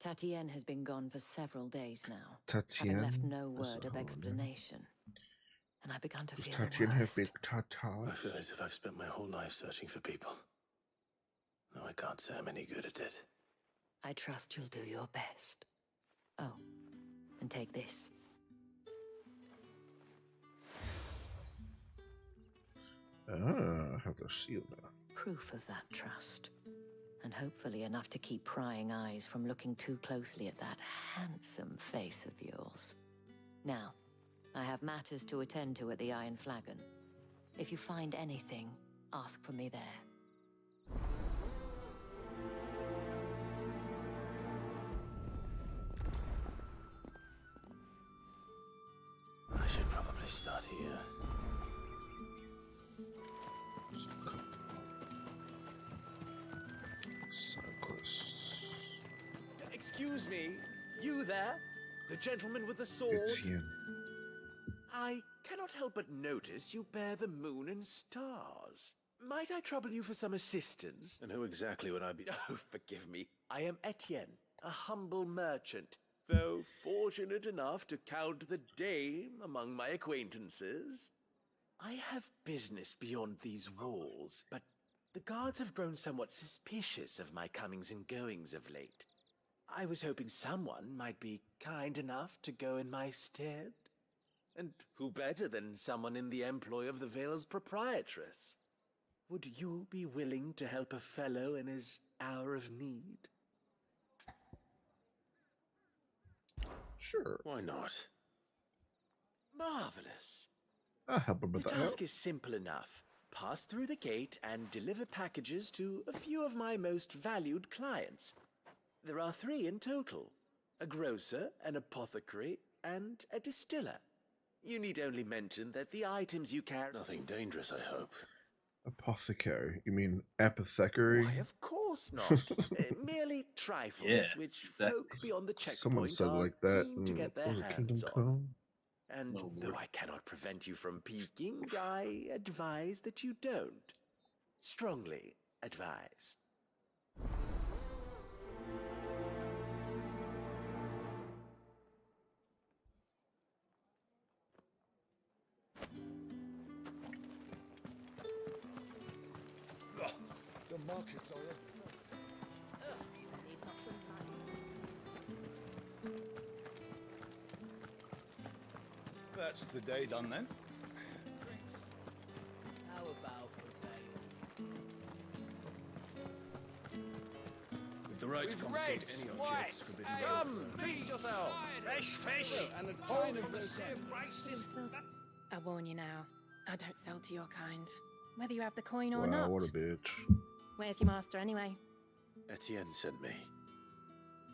Tatienne has been gone for several days now. Tatienne? Having left no word of explanation. And I began to Does feel Tatienne the have worst. big tatas? I feel as if I've spent my whole life searching for people. No, I can't say I'm any good at it. I trust you'll do your best. Oh, and take this. Ah, I have the seal now. Proof of that trust. And hopefully enough to keep prying eyes from looking too closely at that handsome face of yours. Now, I have matters to attend to at the Iron Flagon. If you find anything, ask for me there. I should probably start here. Cyclists. Excuse me, you there? The gentleman with the sword? Etienne. I cannot help but notice you bear the moon and stars. Might I trouble you for some assistance? And who exactly would I be? Oh, forgive me. I am Etienne, a humble merchant, though fortunate enough to count the dame among my acquaintances. I have business beyond these walls, but the guards have grown somewhat suspicious of my comings and goings of late. I was hoping someone might be kind enough to go in my stead. And who better than someone in the employ of the Vale's proprietress? Would you be willing to help a fellow in his hour of need? Sure. Why not? Marvelous. I'll help him with The that. task is simple enough. Pass through the gate and deliver packages to a few of my most valued clients. There are 3 in total. A grocer, an apothecary, and a distiller. You need only mention that the items you carry... Nothing dangerous, I hope. Apothecary. You mean apothecary? Why, of course not. Merely trifles, which folk beyond the Someone checkpoint said are like that keen to in get their was it Kingdom hands on. Come? And though I cannot prevent you from peeking, I advise that you don't. Strongly advise. The markets are everywhere. That's the day done then. How about the veil? With the right to confiscate any objects forbidden. Come, treat yourself. Fresh fish. And a All pint from of the those same prices. I warn you now, I don't sell to your kind. Whether you have the coin or Wow, not. what a bitch. Where's your master anyway? Etienne sent me.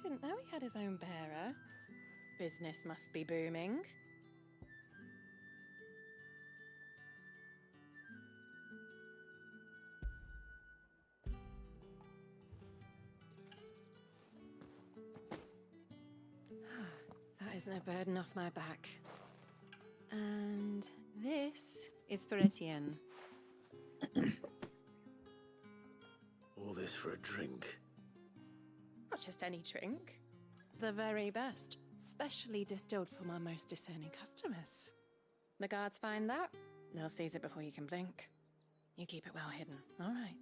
Didn't know he had his own bearer. Business must be booming. That is no burden off my back. And this is for Etienne. All this for a drink. Not just any drink. The very best. Specially distilled for my most discerning customers. The guards find that, they'll seize it before you can blink. You keep it well hidden, all right?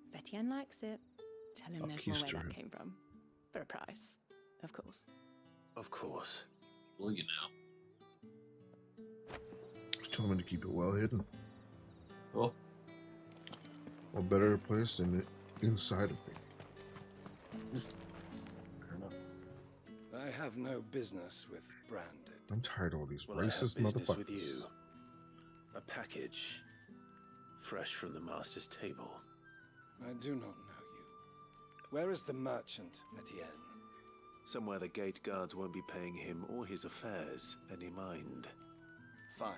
If Etienne likes it, tell him there's more where that came from. For a price, of course. Of course. Will you now? Just tell him to keep it well hidden. Cool. What better place than inside of me. Fair enough. I have no business with Branded. I'm tired of all these Well, I have racist business motherfuckers. with you. A package, fresh from the master's table. I do not know you. Where is the merchant, Etienne? Somewhere the gate guards won't be paying him or his affairs any mind. Fine.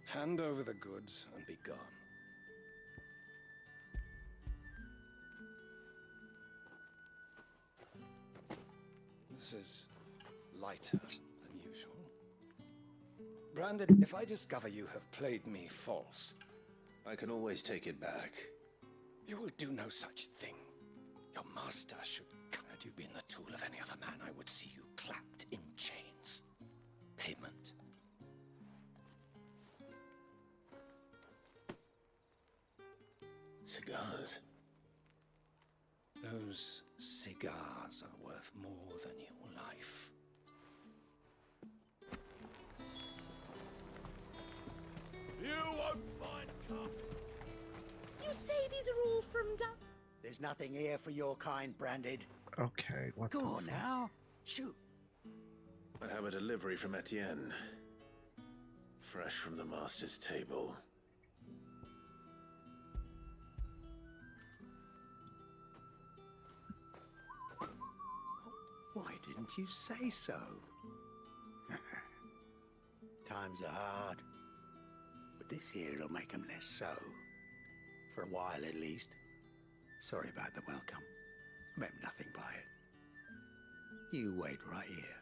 Hand over the goods and be gone. This is lighter than usual. Branded, if I discover you have played me false, I can always take it back. you will do no such thing. Your master should. Had you been the tool of any other man, I would see you clapped in chains. Payment. Cigars. Those cigars are worth more than your life. You won't find cover. You say these are all from There's nothing here for your kind, Branded. Okay, what Go the on fuck? now. Shoot. I have a delivery from Etienne. Fresh from the master's table. Why didn't you say so? Times are hard. But this here'll make 'em less so. For a while, at least. Sorry about the welcome. Meant nothing by it. You wait right here.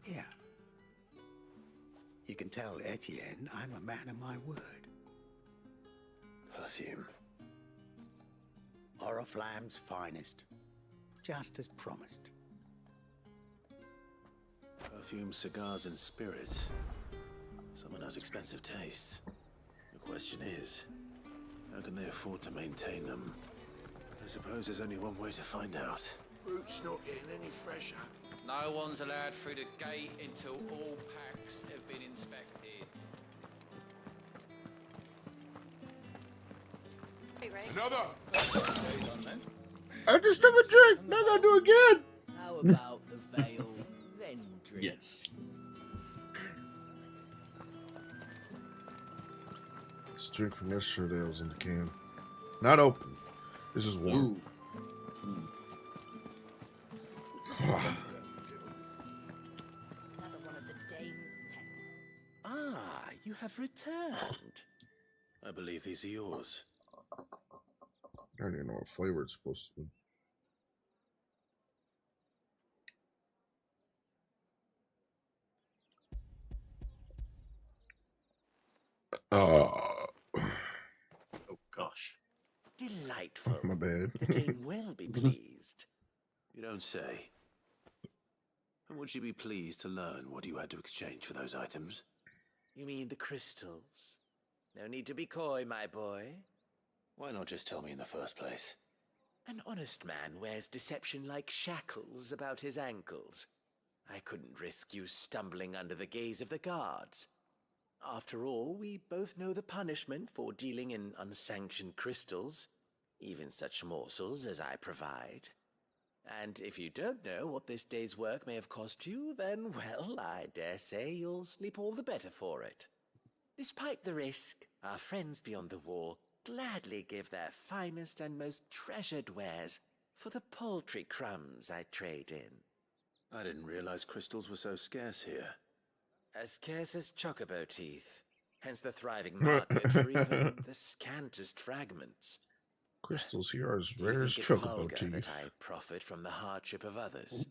Here. You can tell Etienne I'm a man of my word. Perfume. Oriflamme's finest. Just as promised. Perfume, cigars, and spirits. Someone has expensive tastes. The question is, how can they afford to maintain them? I suppose there's only one way to find out. Fruit's not getting any fresher. No one's allowed through the gate until all packs have been inspected. Hey, Ray. Another! I just took a drink. Now I gotta do it again. How about the veil, then drink? Yes. This drink from yesterday was in the can. Not open. This is warm. Another one of the dame's pets. Ah, you have returned. I believe these are yours. I don't even know what flavor it's supposed to be. Oh gosh. Delightful. My bad. The dame will be pleased. You don't say. And would she be pleased to learn what you had to exchange for those items? You mean the crystals? No need to be coy, my boy. Why not just tell me in the first place? An honest man wears deception like shackles about his ankles. I couldn't risk you stumbling under the gaze of the guards. After all, we both know the punishment for dealing in unsanctioned crystals, even such morsels as I provide. And if you don't know what this day's work may have cost you, then, well, I dare say you'll sleep all the better for it. Despite the risk, our friends beyond the wall gladly give their finest and most treasured wares for the paltry crumbs I trade in. I didn't realize crystals were so scarce here. As scarce as chocobo teeth, hence the thriving market for even the scantest fragments. Crystals here are as Do you rare as think it chocobo vulgar teeth. that I profit from the hardship of others?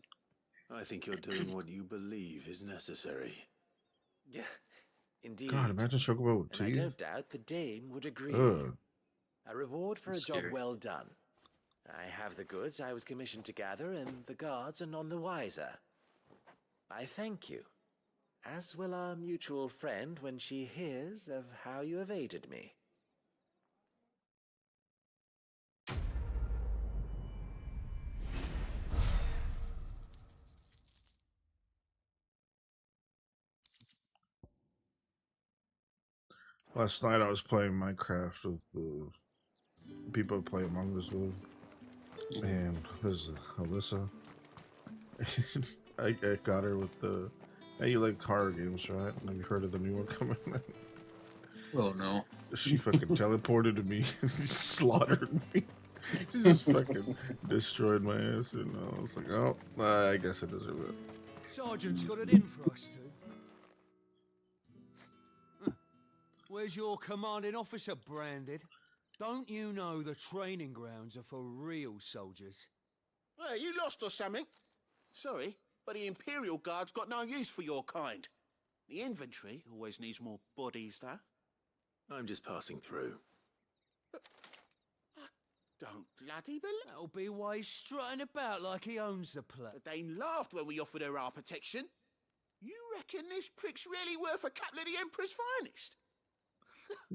I think you're doing what you believe is necessary. Yeah, indeed. God, imagine chocobo And I teeth. don't doubt the dame would agree. Ugh. A reward for a That's job scary. well done. I have the goods I was commissioned to gather, and the guards are none the wiser. I thank you, as will our mutual friend when she hears of how you have aided me. Last night I was playing Minecraft with the people I play Among Us with, and there's Alyssa. I got her with the. Hey, you like horror games, right? Have you heard of the new one coming out? Oh no. She fucking teleported to me and slaughtered me. She just fucking destroyed my ass, and I was like, oh, I guess I deserve it. Sergeant's got it in for us two. Where's your commanding officer branded? Don't you know the training grounds are for real soldiers? Hey, you lost or something? Sorry, but the Imperial Guard's got no use for your kind. The infantry always needs more bodies, though. I'm just passing through. Don't bloody believe. That'll be why he's strutting about like he owns the place. The Dane laughed when we offered her our protection. You reckon this prick's really worth a couple of the Emperor's finest?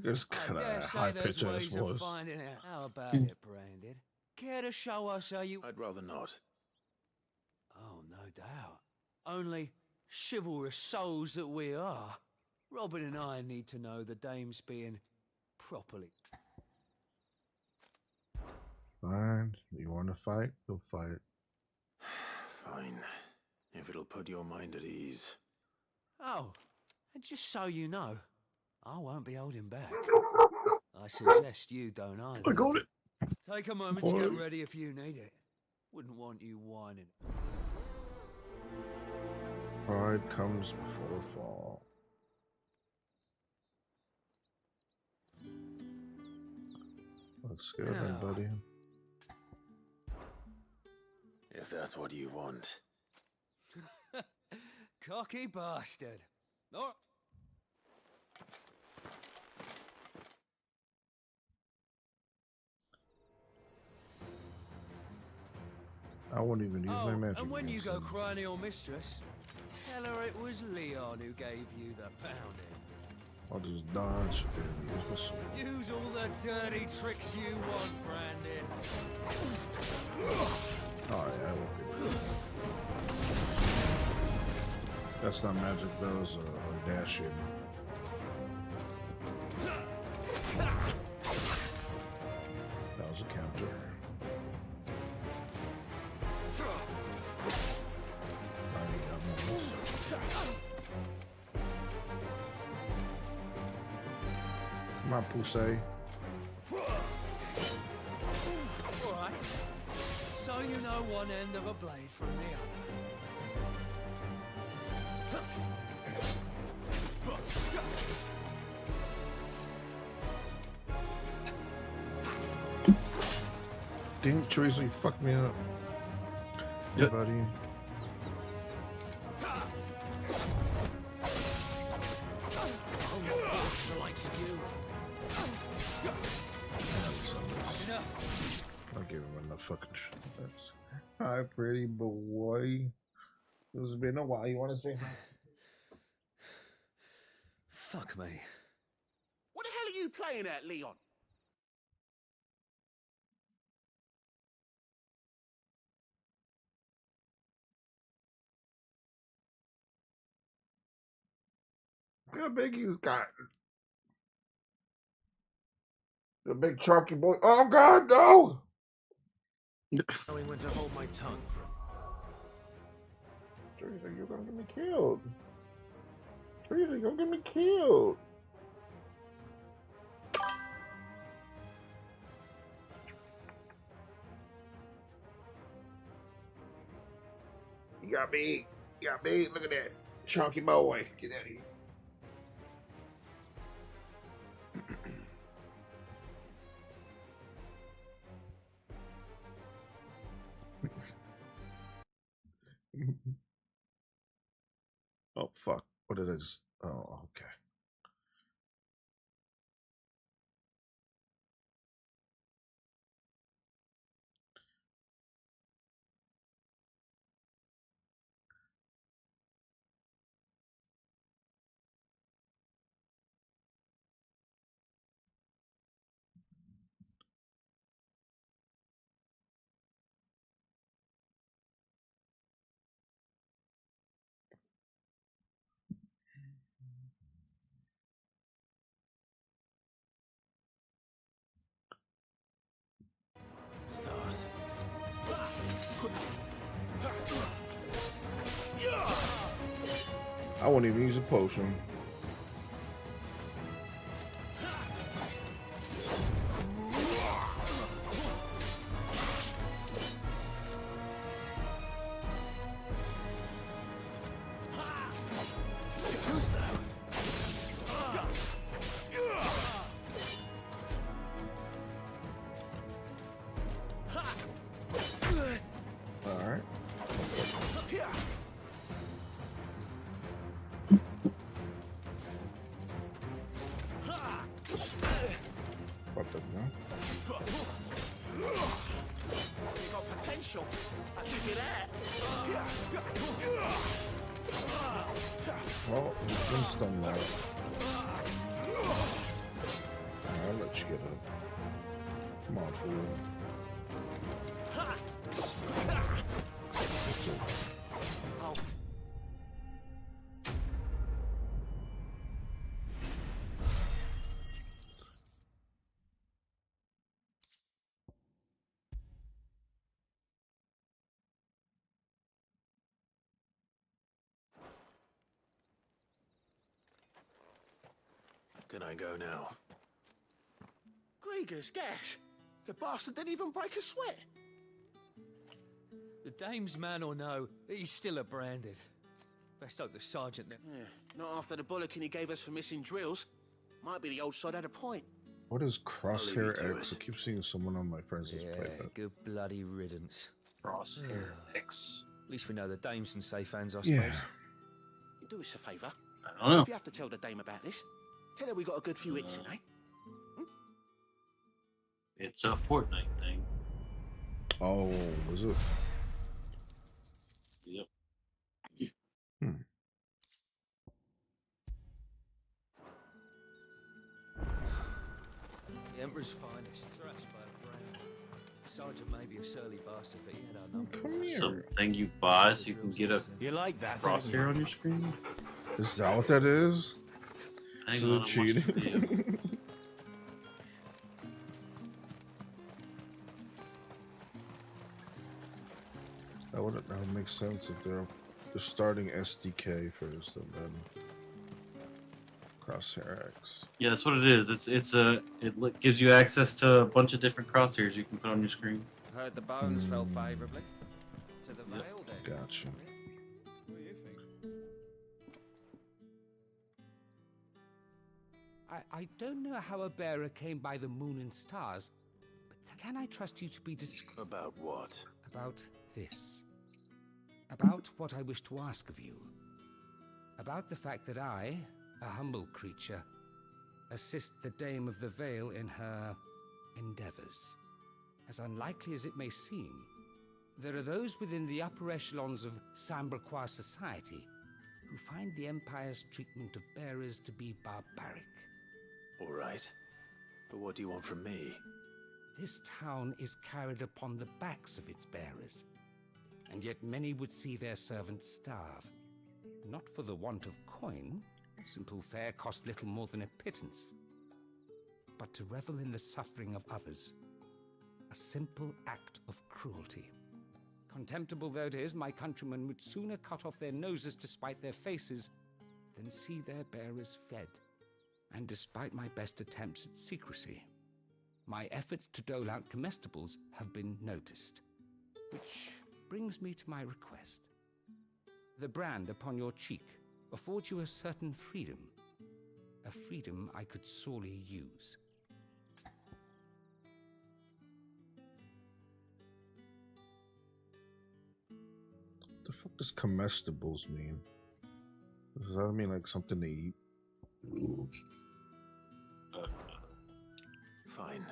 Just I kind dare of say high there's pitched ass ways of voice. finding out. How about it, Branded? Care to show us how you... I'd rather not. Oh, no doubt. Only chivalrous souls that we are. Robin and I need to know the dame's being properly... Fine. You want to fight? We'll fight. Fine. If it'll put your mind at ease. Oh, and just so you know, I won't be holding back. I suggest you don't either. I got it. Take a moment to get ready if you need it. Wouldn't want you whining. Pride comes before a fall. Let's go then, buddy. If that's what you want. Cocky bastard. Oh. I won't even use my magic. And when you go crying to your mistress, tell her it was Leon who gave you the pounding. I'll just dodge and use my sword. Use all the dirty tricks you want, Brandon. Oh yeah, I won't do it. That's not magic, that was a dashing. That was a counter. Come on, Pussy. Alright. So you know one end of a blade from the other. Damn it, Teresa, you fucked me up. Yeah, buddy. I'll give him enough fucking shit. Hi, pretty boy. It's been a while. You want to say hi? Fuck me. What the hell are you playing at, Leon? Look how big he's got. The big chunky boy. Oh God, no! Knowing when to hold my tongue. Teresa, you're gonna get me killed. Teresa, you're gonna get me killed. You got me. You got me. Look at that. Chunky boy. Get out of here. Oh, fuck. What did I just... Oh, okay. I won't even use a potion. Too slow. All right. What the hell? You got potential. I give you that. Well, he's been stunned now. I'll let you get up. Come on, fool. That's it. Can I go now? Gregor's gas. The bastard didn't even break a sweat. The dame's man or no, he's still a branded. Best hope the sergeant then. Yeah, not after the bollocking he gave us for missing drills. Might be the old sod had a point. What is Crosshair to X? it. I keep seeing someone on my friends list play that. Good bloody riddance. Crosshair X. At least we know the dame's in safe hands, I Yeah. suppose. You do us a favour. I don't know. If you have to tell the dame about this, tell her we got a good few hits in, eh? It's a Fortnite thing. Oh, was it? Yep. The Emperor's finest, thrashed by a brand. Sergeant may be a surly bastard, but he had our numbers. Something you buy so you can get a You like that, don't crosshair on your screen. Is that what that is? Hang Is on, it I'm watching cheating? the video. That would make sense if they're starting SDK first and then Crosshair X. Yeah, that's what it is. It gives you access to a bunch of different crosshairs you can put on your screen. Heard the bones fell favourably to the veil then. Gotcha. What do you think? I don't know how a bearer came by the moon and stars, but can I trust you to be discreet? About what? About this. About what I wish to ask of you. About the fact that I, a humble creature, assist the Dame of the Vale in her endeavors. As unlikely as it may seem, there are those within the upper echelons of Samberquois society who find the Empire's treatment of bearers to be barbaric. All right. But what do you want from me? This town is carried upon the backs of its bearers, and yet many would see their servants starve. Not for the want of coin, simple fare cost little more than a pittance, but to revel in the suffering of others, a simple act of cruelty. Contemptible though it is, my countrymen would sooner cut off their noses to spite their faces than see their bearers fed. And despite my best attempts at secrecy, my efforts to dole out comestibles have been noticed. Which brings me to my request. The brand upon your cheek affords you a certain freedom. A freedom I could sorely use. The fuck does comestibles mean? Does that mean like something to eat? Fine.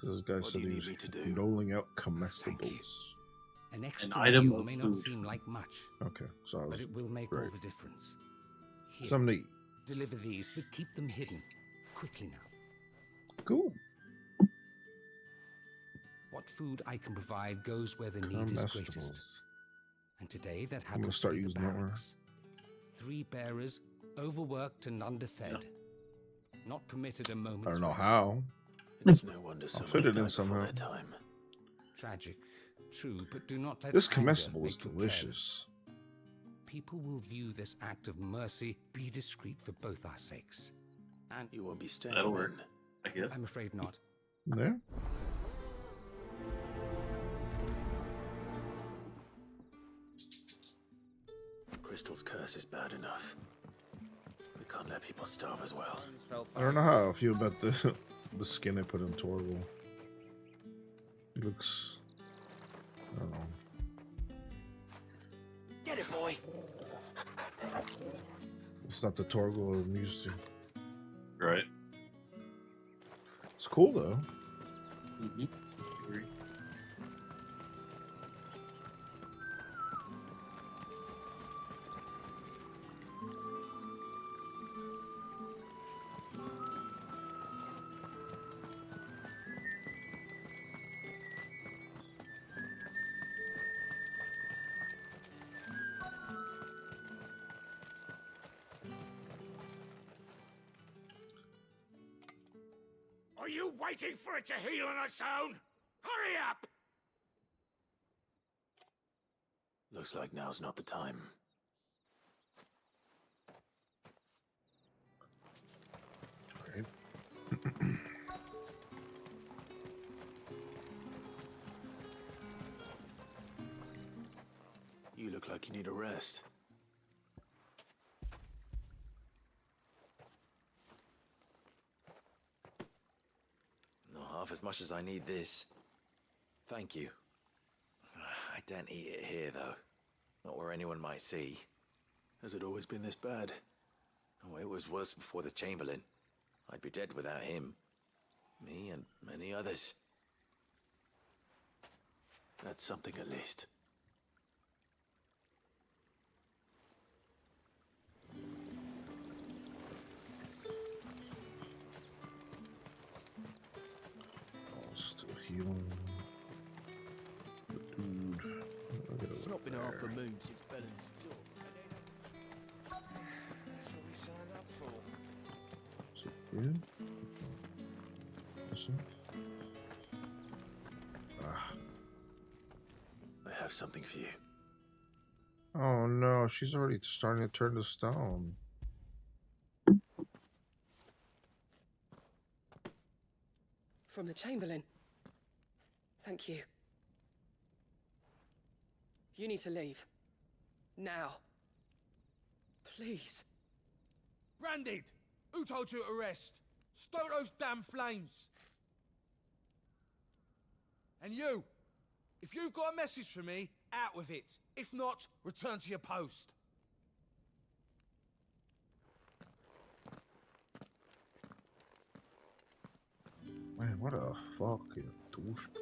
This guy What said do you he need was me to do? doling out comestibles. An extra item meal of may not food. seem like much, Okay, so I was but it will make all right. the difference. Here, Something to eat. deliver these, but keep them hidden. Quickly now. Cool. What food I can provide goes where the need is greatest. Comestibles. And today that I'm gonna happens to start be the using that more. barracks. 3 bearers, overworked and underfed. Not permitted a moment's I don't know rest. how. It's no wonder I'll so fit many it in died before somehow. their time. Tragic, true, but do not let This anger comestible is make you delicious. people will view this act of mercy, be discreet for both our sakes. And you won't be staying. That'll work, I guess. I'm afraid not. There. Crystal's curse is bad enough. We can't let people starve as well. I don't know how I feel about the the skin they put in Torval. It looks, I don't know. Get it, boy. It's not the Torval I'm used to. Right. It's cool though. Mm-hmm. Agree. Are you waiting for it to heal on its own? Hurry up! Looks like now's not the time. Right. You look like you need a rest. Not half as much as I need this. Thank you. I don't eat it here, though. Not where anyone might see. Has it always been this bad? Oh, it was worse before the Chamberlain. I'd be dead without him. Me and many others. That's something at least. Oh, still healing. But dude, look at It's it not been there. half a moon since Belen's took. That's what we signed up for. Is it good? This one? Ah. I have something for you. Oh no, she's already starting to turn to stone. From the Chamberlain. Thank you. You need to leave. Now. Please. Branded! Who told you to rest? Stoke those damn flames! And you! If you've got a message for me, out with it. If not, return to your post. Man, what a fucking douchebag.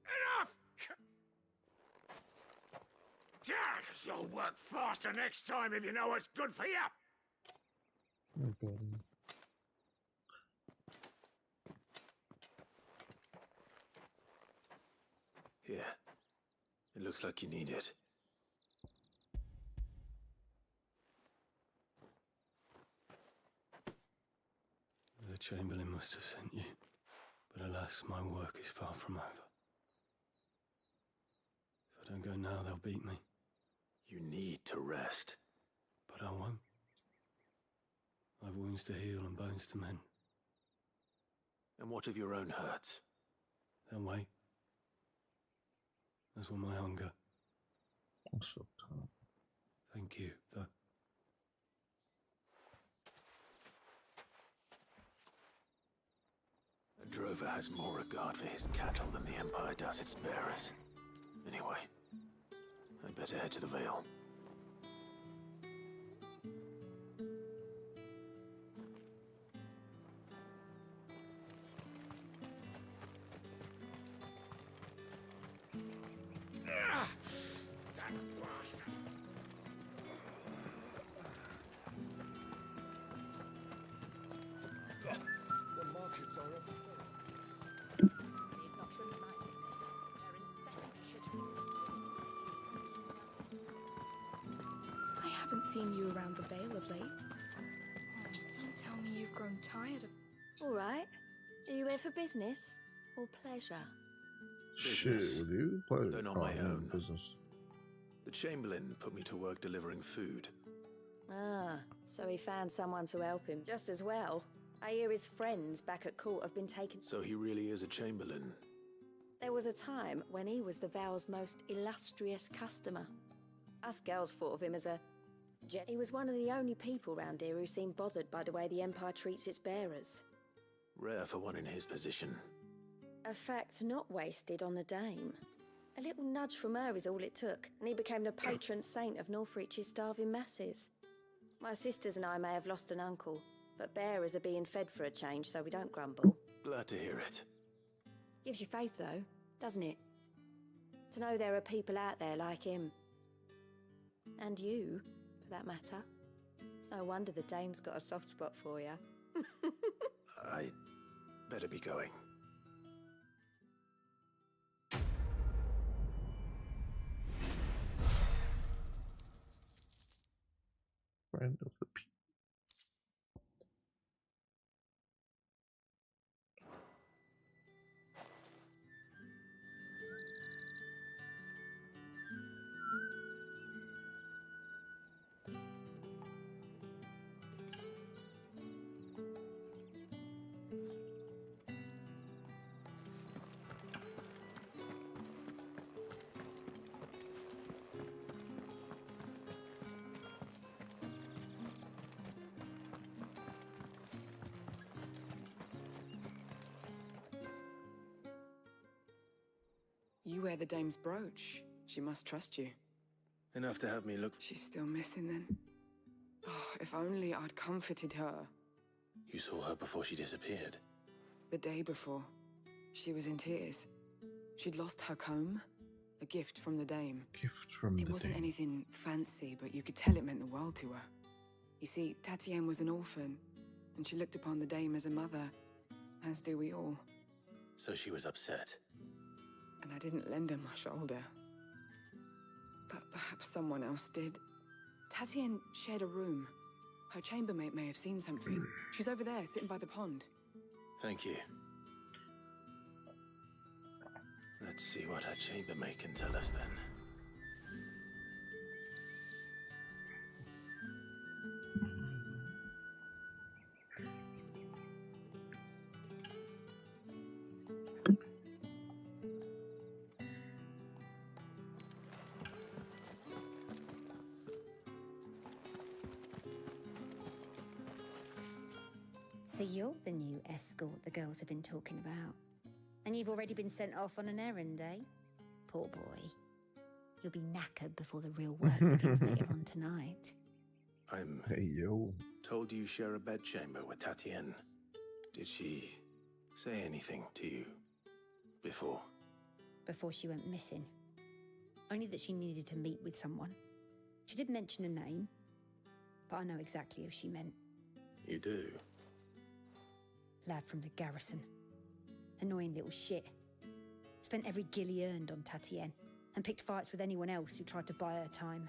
Enough! You'll work faster next time if you know what's good for you. No problem. Here. It looks like you need it. The Chamberlain must have sent you, but alas, my work is far from over. If I don't go now, they'll beat me. You need to rest. But I won't. I've wounds to heal and bones to mend. And what of your own hurts? They'll wait. As will my hunger. I'm so tired. Thank you, though. A drover has more regard for his cattle than the Empire does its bearers. Anyway, I'd better head to the Vale. The markets are up. Need not remind me. Their incessant chitterings. Haven't seen you around the Vale of late. Oh, don't tell me you've grown tired of... All right. Are you here for business or pleasure? Shit, with you? Pleasure. Though not Oh, my no, own. business. The Chamberlain put me to work delivering food. Ah, so he found someone to help him just as well. I hear his friends back at court have been taken... So he really is a Chamberlain. There was a time when he was the Vale's most illustrious customer. Us girls thought of him as a... He was one of the only people round here who seemed bothered by the way the Empire treats its bearers. Rare for one in his position. A fact not wasted on the Dame. A little nudge from her is all it took, and he became the patron saint of Northreach's starving masses. My sisters and I may have lost an uncle, but bearers are being fed for a change, so we don't grumble. Glad to hear it. Gives you faith, though, doesn't it? To know there are people out there like him. And you, for that matter. It's no wonder the Dame's got a soft spot for you. I better be going. Friend of the people. You wear the Dame's brooch. She must trust you. Enough to have me look... She's still missing then. Oh, if only I'd comforted her. You saw her before she disappeared. The day before, she was in tears. She'd lost her comb, a gift from the Dame. Gift from the It wasn't Dame. anything fancy, but you could tell it meant the world to her. You see, Tatienne was an orphan, and she looked upon the Dame as a mother, as do we all. So she was upset. And I didn't lend her my shoulder. But perhaps someone else did. Tatienne shared a room. Her chambermaid may have seen something. She's over there, sitting by the pond. Thank you. Let's see what her chambermaid can tell us then. So you're the new escort the girls have been talking about. And you've already been sent off on an errand, eh? Poor boy. You'll be knackered before the real work begins later on tonight. I'm... Hey, yo. Told you share a bedchamber with Tatienne. Did she say anything to you before? Before she went missing. Only that she needed to meet with someone. She did mention a name, but I know exactly who she meant. You do? Lad from the garrison. Annoying little shit. Spent every guil he earned on Tatienne, and picked fights with anyone else who tried to buy her time.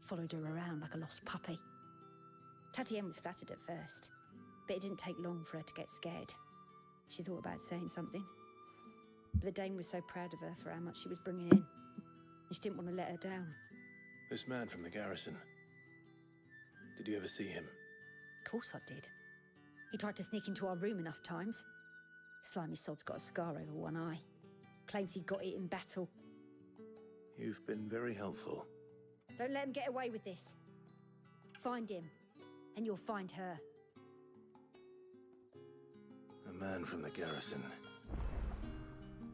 Followed her around like a lost puppy. Tatienne was flattered at first, but it didn't take long for her to get scared. She thought about saying something. But the Dame was so proud of her for how much she was bringing in, and she didn't want to let her down. This man from the garrison. Did you ever see him? Of course I did. He tried to sneak into our room enough times. Slimy sod's got a scar over one eye. Claims he got it in battle. You've been very helpful. Don't let him get away with this. Find him, and you'll find her. A man from the garrison.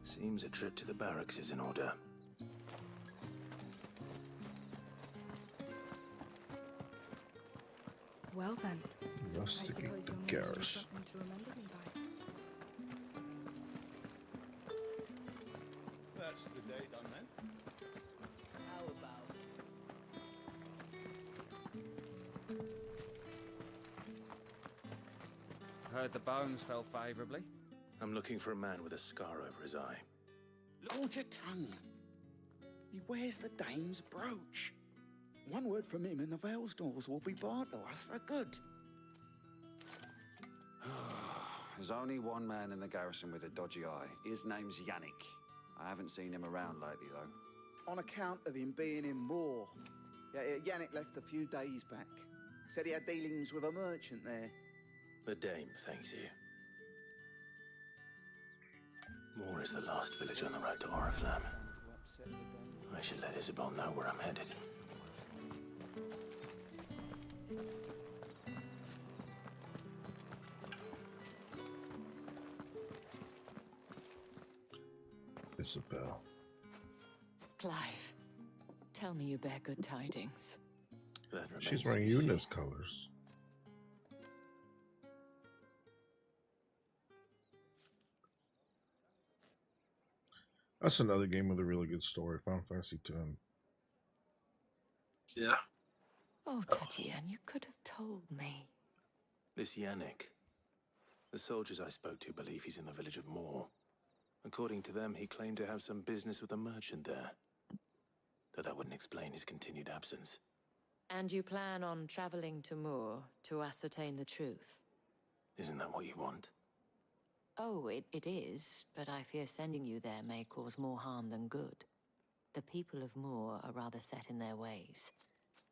Seems a trip to the barracks is in order. Well then, I Rustic suppose you'll need garrison. something to remember me by. That's the day done then. How about... Heard the bones fell favourably. I'm looking for a man with a scar over his eye. Hold your tongue. He wears the Dame's brooch. One word from him and the Vale's doors will be barred to us for good. There's only one man in the garrison with a dodgy eye. His name's Yannick. I haven't seen him around lately, though. On account of him being in war. Yeah, Yannick left a few days back. Said he had dealings with a merchant there. The dame thanks you. Moore is the last village on the road to Oriflamme. I should let Isabel know where I'm headed. Isabel. Clive, tell me you bear good tidings. She's wearing Eunice colors. That's another game with a really good story. Final Fantasy X. Yeah. Oh, Tatienne, you could have told me. This Yannick. The soldiers I spoke to believe he's in the village of Moore. According to them, he claimed to have some business with a merchant there. Though that wouldn't explain his continued absence. And you plan on traveling to Moor to ascertain the truth? Isn't that what you want? Oh, it is, but I fear sending you there may cause more harm than good. The people of Moor are rather set in their ways.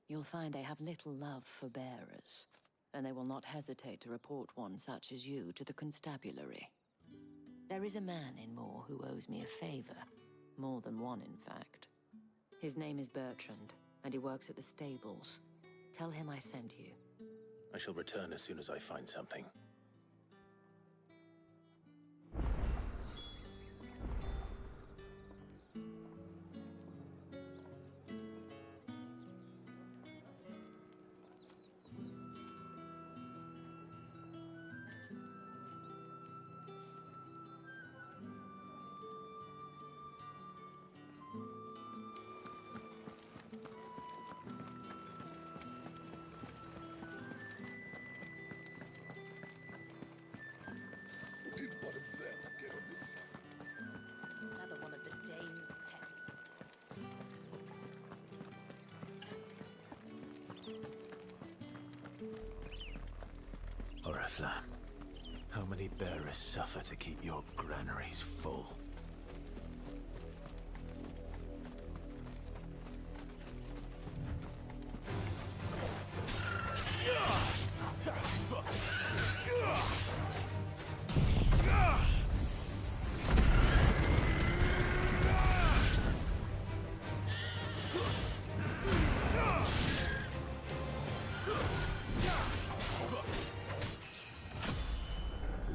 You'll find they have little love for bearers, and they will not hesitate to report one such as you to the constabulary. There is a man in Moor who owes me a favor. More than one, in fact. His name is Bertrand, and he works at the stables. Tell him I sent you. I shall return as soon as I find something. Did one of them get on this side? Another one of the dame's pets. Oriflamme, how many bearers suffer to keep your granaries full?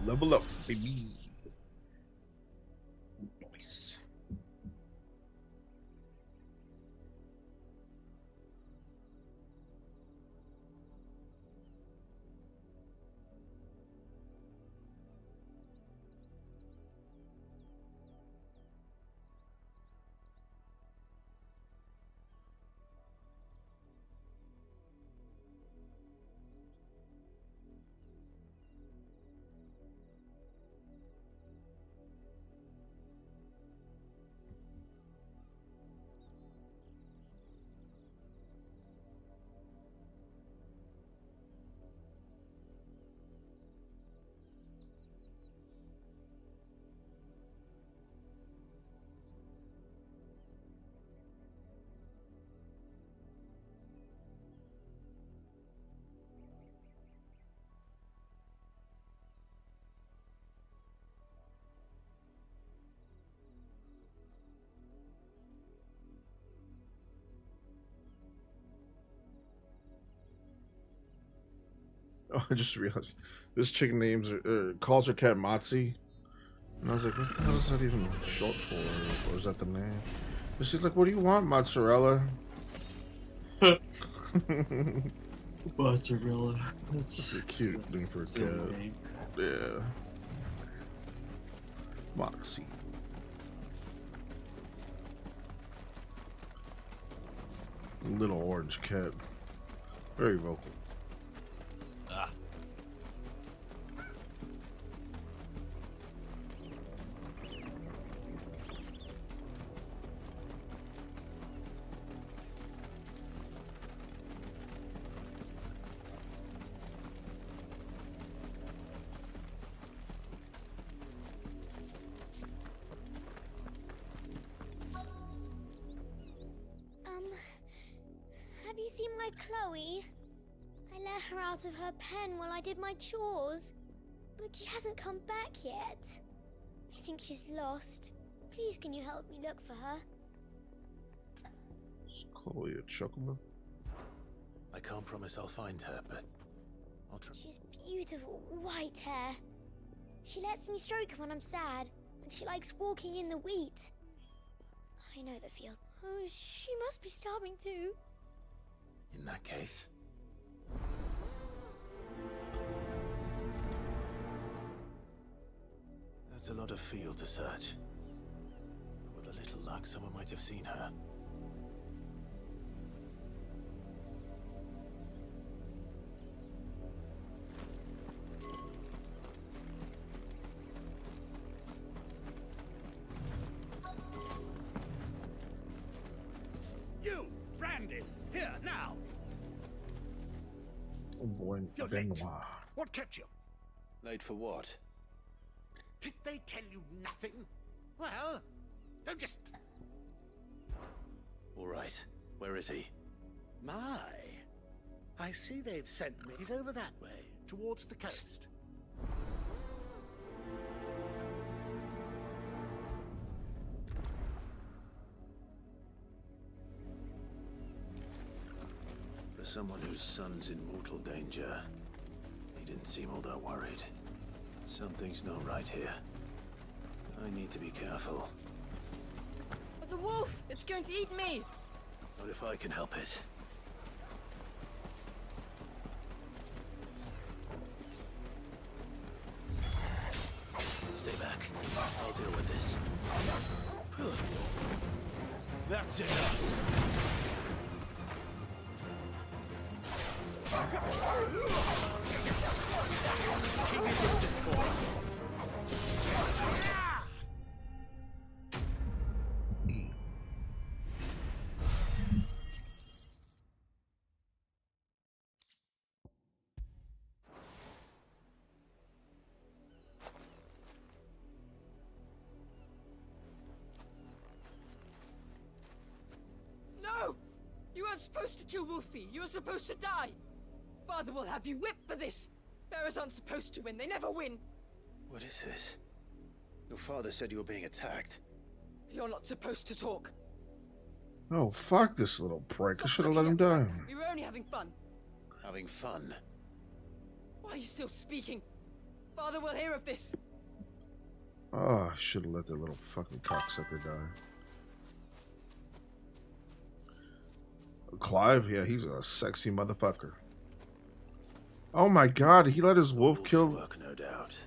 Level up, baby. Nice. Oh, I just realized this chick names calls her cat Motzi, and I was like, what the hell is that even short for? Or is that the name? And she's like, what do you want, mozzarella? Mozzarella. That's a cute name for a cat. Name. Yeah. Moxie. Little orange cat. Very vocal. Ah. you seen my Chloe? I let her out of her pen while I did my chores, but she hasn't come back yet. I think she's lost. Please, can you help me look for her? Is Chloe a chocobo? I can't promise I'll find her, but I'll try. She's beautiful white hair. She lets me stroke her when I'm sad, and she likes walking in the wheat. I know the field. Oh, she must be starving too. In that case. That's a lot of field to search. With a little luck, someone might have seen her. You, Brandy, here now. Oh boy, You're late. What kept you? Late for what? Did they tell you nothing? Well, don't just... All right. Where is he? My. I see they've sent me. He's over that way, towards the coast. For someone whose son's in mortal danger, he didn't seem all that worried. Something's not right here. I need to be careful. The wolf! It's going to eat me! Not if I can help it. Stay back. I'll deal with this. That's enough. Keep your distance, boy. No! You weren't supposed to kill Wolfie. You were supposed to die. Father will have you whipped for this. Bearers aren't supposed to win. They never win. What is this? Your father said you were being attacked. You're not supposed to talk. Oh, fuck this little prick. I should have let him die. We were only having fun. Having fun? Why are you still speaking? Father will hear of this. Oh, I should have let that little fucking cocksucker die. Clive, yeah, he's a sexy motherfucker. Oh my god, he let his wolf kill... Work, no doubt.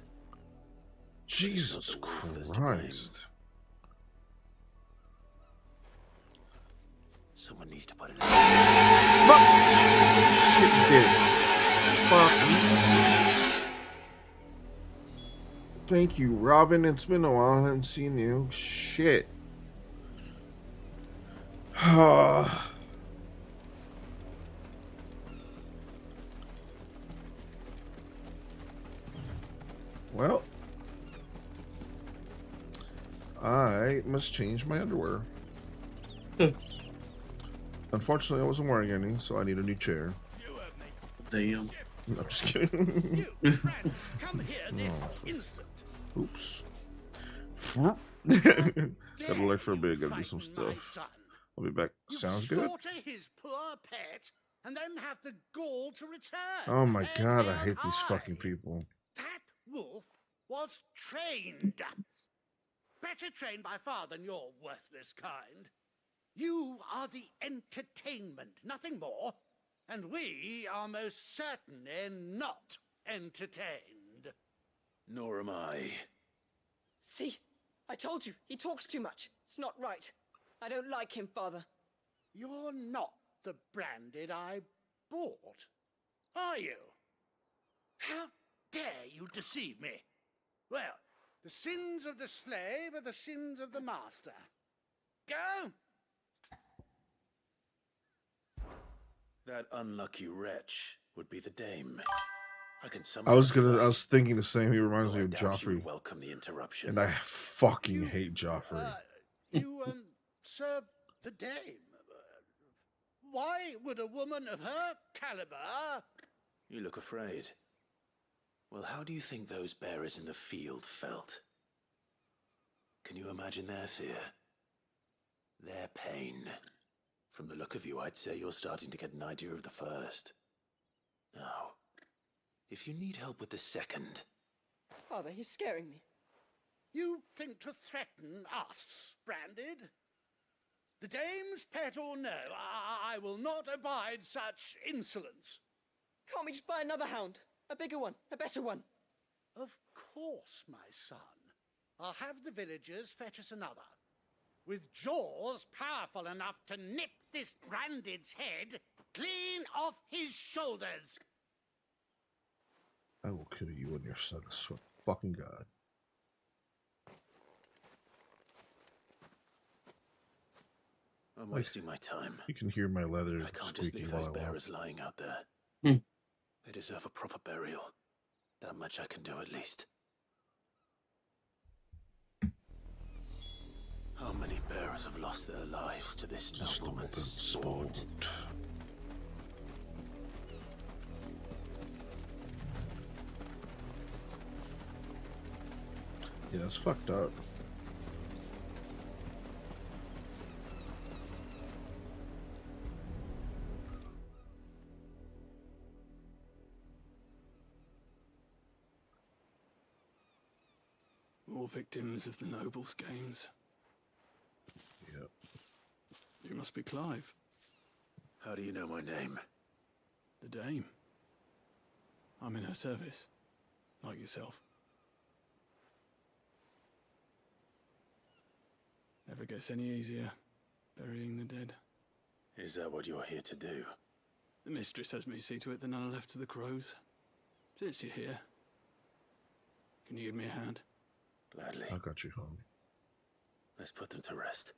Jesus Christ. Someone needs to put it Fuck! Shit, you did. Fuck. Thank you, Robin. It's been a while. I haven't seen you. Shit. Well, I must change my underwear. Unfortunately, I wasn't wearing any, so I need a new chair. Damn. I'm just kidding. You, Brad, come here this instant. Oops. Gotta look for a bit, gotta do some stuff. I'll be back. Sounds good. Slaughter his poor pet, and then have the gall to return. Oh my god, I hate these fucking people. That wolf was trained. Better trained by far than your worthless kind. You are the entertainment, nothing more. And we are most certainly not entertained. Nor am I. See? I told you, he talks too much. It's not right. I don't like him, Father. You're not the branded I bought, are you? How dare you deceive me? Well, the sins of the slave are the sins of the master. Go! That unlucky wretch would be the dame. I was thinking the same. He reminds me of doubt you would Joffrey. welcome the interruption. And I fucking hate Joffrey. You serve the dame. Why would a woman of her caliber... You look afraid. Well, how do you think those bearers in the field felt? Can you imagine their fear? Their pain? From the look of you, I'd say you're starting to get an idea of the first. Now, if you need help with the second... Father, he's scaring me. You think to threaten us, Branded? The dame's pet or no, I will not abide such insolence. Can't we just buy another hound? A bigger one, a better one. Of course, my son. I'll have the villagers fetch us another. With jaws powerful enough to nip this Branded's head clean off his shoulders. I will kill you and your son, I swear to fucking God. I'm wasting my time. You can hear my leather I can't just squeaking leave while those I walk. bearers lying out there. They deserve a proper burial. That much I can do at least. How many bearers have lost their lives to this nobleman's sport? Yeah, that's fucked up. All victims of the nobles' games. Yep. You must be Clive. How do you know my name? The Dame. I'm in her service, like yourself. Never gets any easier, burying the dead. Is that what you're here to do? The mistress has me see to it that none are left to the crows. Since you're here, can you give me a hand? Gladly. I got you, homie. Let's put them to rest.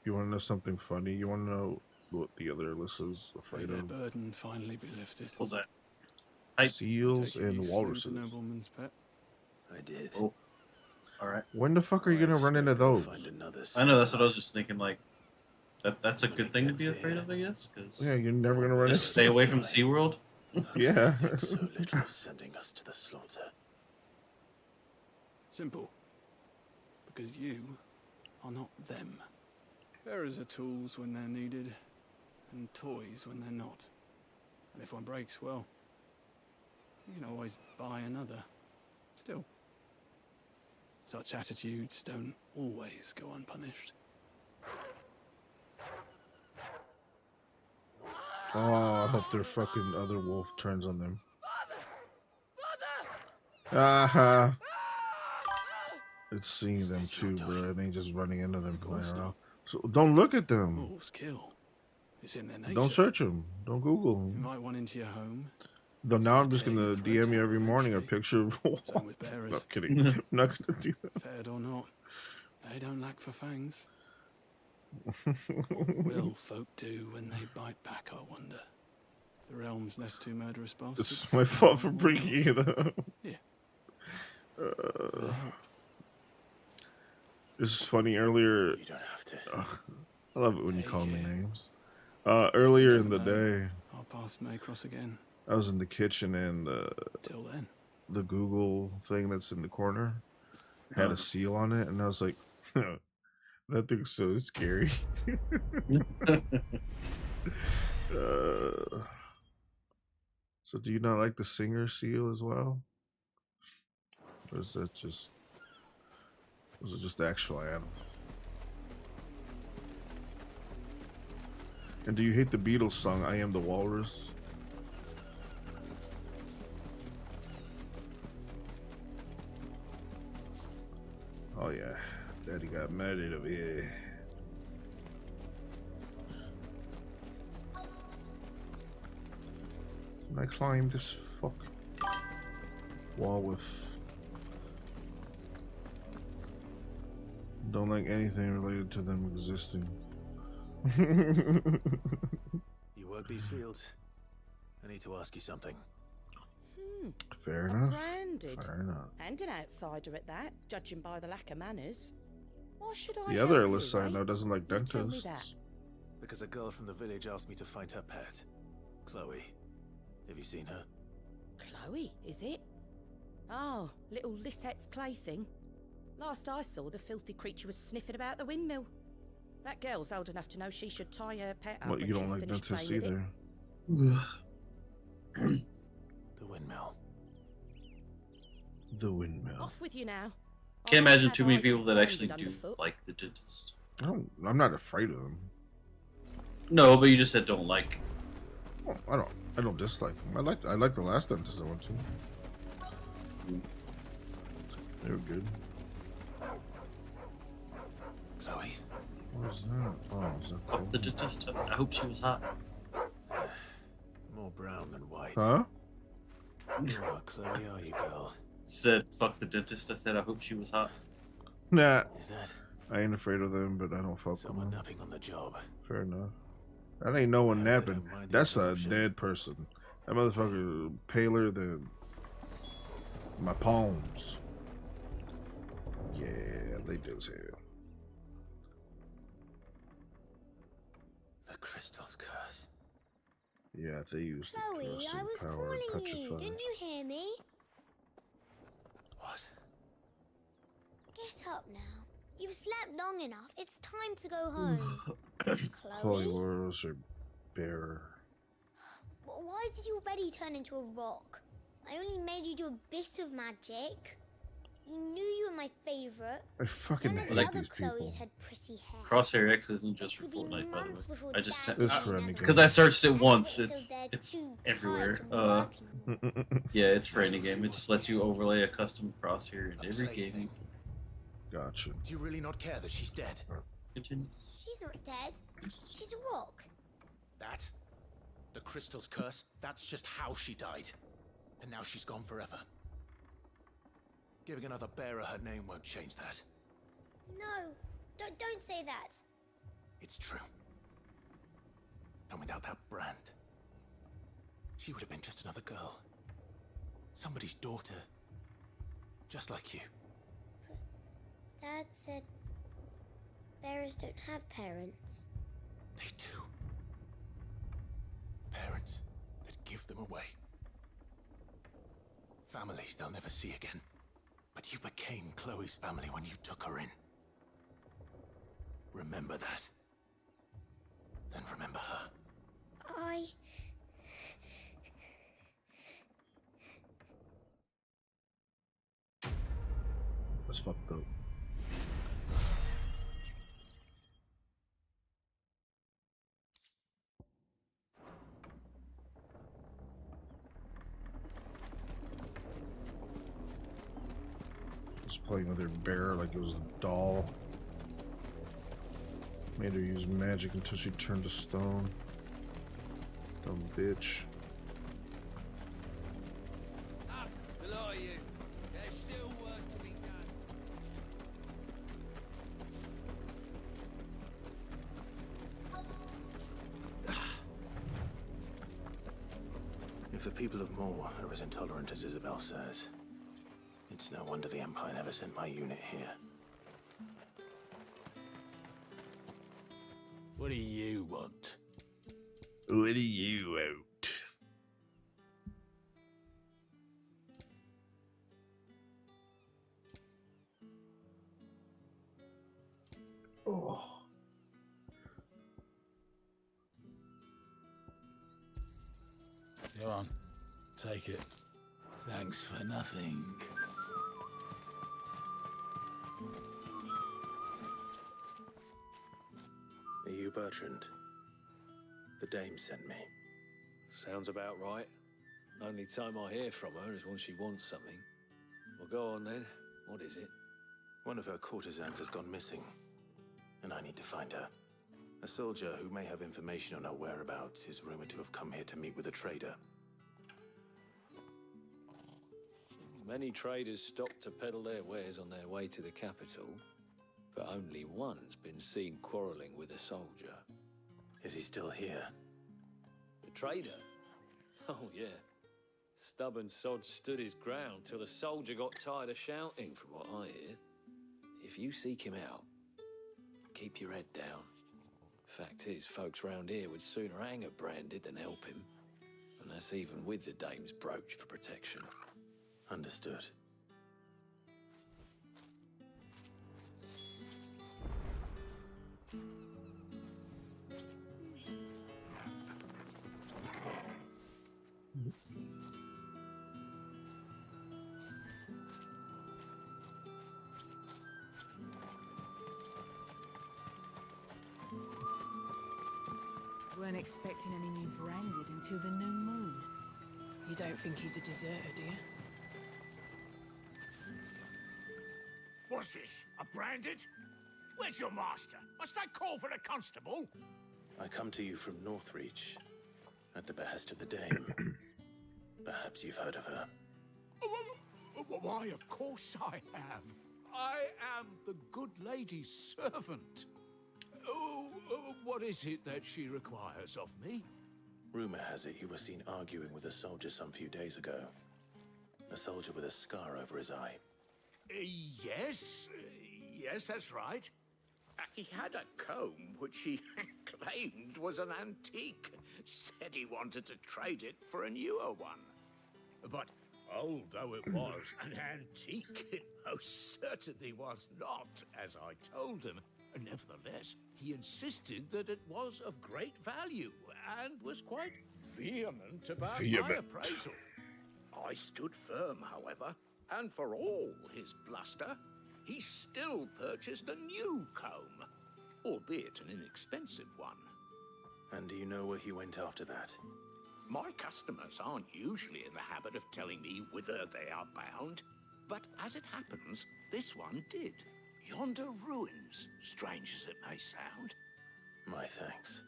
You want to know something funny? You want to know what the other Alyssa's afraid May their of? burden finally be lifted. What's that? Seals Take it and you slew walruses. the nobleman's pet. I did. Oh, all right. When the fuck are you gonna run into those? I know, that's what I was just thinking. Like, that's a good thing to be afraid of, I guess. Because Yeah, you're never gonna run into. stay away from SeaWorld. Yeah. Think so little of sending us to the slaughter. Simple. Because you are not them. Bearers are tools when they're needed, and toys when they're not. And if one breaks, well, you can always buy another. Still, such attitudes don't always go unpunished. Oh, I hope their fucking other wolf turns on them. Aha! It's seeing them too, bro. It ain't just running into them playing around. So don't look at them. Wolves kill. It's in their nature. Don't search them. Don't Google them. Invite one into your home. Though now I'm just gonna DM you every morning a picture of a wolf. bearers. No, I'm kidding. I'm not gonna do that. Fed or not, they don't lack for fangs. What will folk do when they bite back, I wonder? The realm's less two murderous bastards. It's my fault for bringing it up. Yeah. This is funny. Earlier, you don't have to. I love it when you call me names. Earlier in the day, Our paths may cross again. I was in the kitchen and Till then. the Google thing that's in the corner had a seal on it, and I was like, that thing's so scary. So do you not like the singer seal as well? Or is that just... Was it just the actual animal? And do you hate the Beatles song, I Am the Walrus? Oh yeah, Daddy got married over here. Can I climb this fuck wall with... Don't like anything related to them existing. You work these fields? I need to ask you something. Fair A enough. branded. Fair enough. And an outsider at that, judging by the lack of manners. Why should I The other help Alyssa you, I know eh? doesn't like You tell me that. dentists. Because a girl from the village asked me to find her pet, Chloe. Have you seen her? Chloe, is it? Oh, little Lisette's plaything. Last I saw, the filthy creature was sniffing about the windmill. That girl's old enough to know she should tie her pet up Well, when you don't she's like finished dentists playing with either. The windmill. The it. windmill. Off with you now. Can't I'll imagine have too many idle people that actually branded do underfoot. like the dentist. I'm not afraid of them. No, but you just said don't like. Well, I don't dislike them. I like the last dentist I went to. They were good. Chloe? What was that? Oh, was that Oh, cool? the dentist. I hope she was hot. More brown than white. Huh? You're not Chloe, are you, girl? Said fuck the dentist. I said I hope she was hot. Nah. Is that I ain't afraid of them, but I don't fuck with someone them. napping on the job? Fair enough. That ain't no one Yeah, they napping. don't mind the That's a interruption. dead person. That motherfucker paler than my palms. Yeah, they do as hell. The crystal's curse. Yeah, they use the Chloe, curse I and was power and calling you. petrify. Didn't you hear me? What? Get up now. You've slept long enough. It's time to go home. Holy Chloe? Wars are bearer. Why did you already turn into a rock? I only made you do a bit of magic. You knew you were my favorite. I fucking None of the hate other these people. Chloes had pretty hair. Crosshair X isn't just for It'll be Fortnite, by the months way. before I just Dad It's can for any have game. because I searched it Have to once. wait till It's they're it's too everywhere. tired to work anymore. Yeah, it's for any game. It just lets you overlay a custom crosshair in every plaything. game. Gotcha. Do you really not care that she's dead? Continue. She's not dead. She's a rock. That? The crystal's curse? That's just how she died. And now she's gone forever. Giving another bearer her name won't change that. No, don't say that. It's true. And without that brand, she would have been just another girl. Somebody's daughter. Just like you. Dad said bearers don't have parents. They do. Parents that give them away. Families they'll never see again. But you became Chloe's family when you took her in. Remember that. And remember her. That's fucked up. Just playing with her bear like it was a doll. Made her use magic until she turned to stone. Dumb bitch. Below you. There's still work to be done. If the people of Moor are as intolerant as Isabel says, it's no wonder the Empire never sent my unit here. What do you want? What do you want? Oh. Go on. Take it. Thanks for nothing. Are you Bertrand? The dame sent me. Sounds about right. Only time I hear from her is when she wants something. Well, go on then. What is it? One of her courtesans has gone missing, and I need to find her. A soldier who may have information on her whereabouts is rumored to have come here to meet with a trader. Many traders stop to peddle their wares on their way to the capital, but only one's been seen quarreling with a soldier. Is he still here? The trader? Oh, yeah. Stubborn sod stood his ground till the soldier got tired of shouting, from what I hear. If you seek him out, keep your head down. Fact is, folks round here would sooner hang a branded than help him. And that's even with the dame's brooch for protection. Understood. Weren't expecting any new branded until the new moon. You don't think he's a deserter, do you? What's this? A branded? Where's your master? Must I call for the constable? I come to you from Northreach, at the behest of the Dame. Perhaps you've heard of her. Why, of course I have. I am the good lady's servant. What is it that she requires of me? Rumor has it you were seen arguing with a soldier some few days ago. A soldier with a scar over his eye. Yes, that's right. He had a comb which he claimed was an antique. Said he wanted to trade it for a newer one. But old though it was, an antique it most certainly was not, as I told him. Nevertheless, he insisted that it was of great value and was quite vehement about my appraisal. I stood firm, however, and for all his bluster, he still purchased a new comb, albeit an inexpensive one. And do you know where he went after that? My customers aren't usually in the habit of telling me whither they are bound, but as it happens, this one did. Yonder ruins, strange as it may sound. My thanks.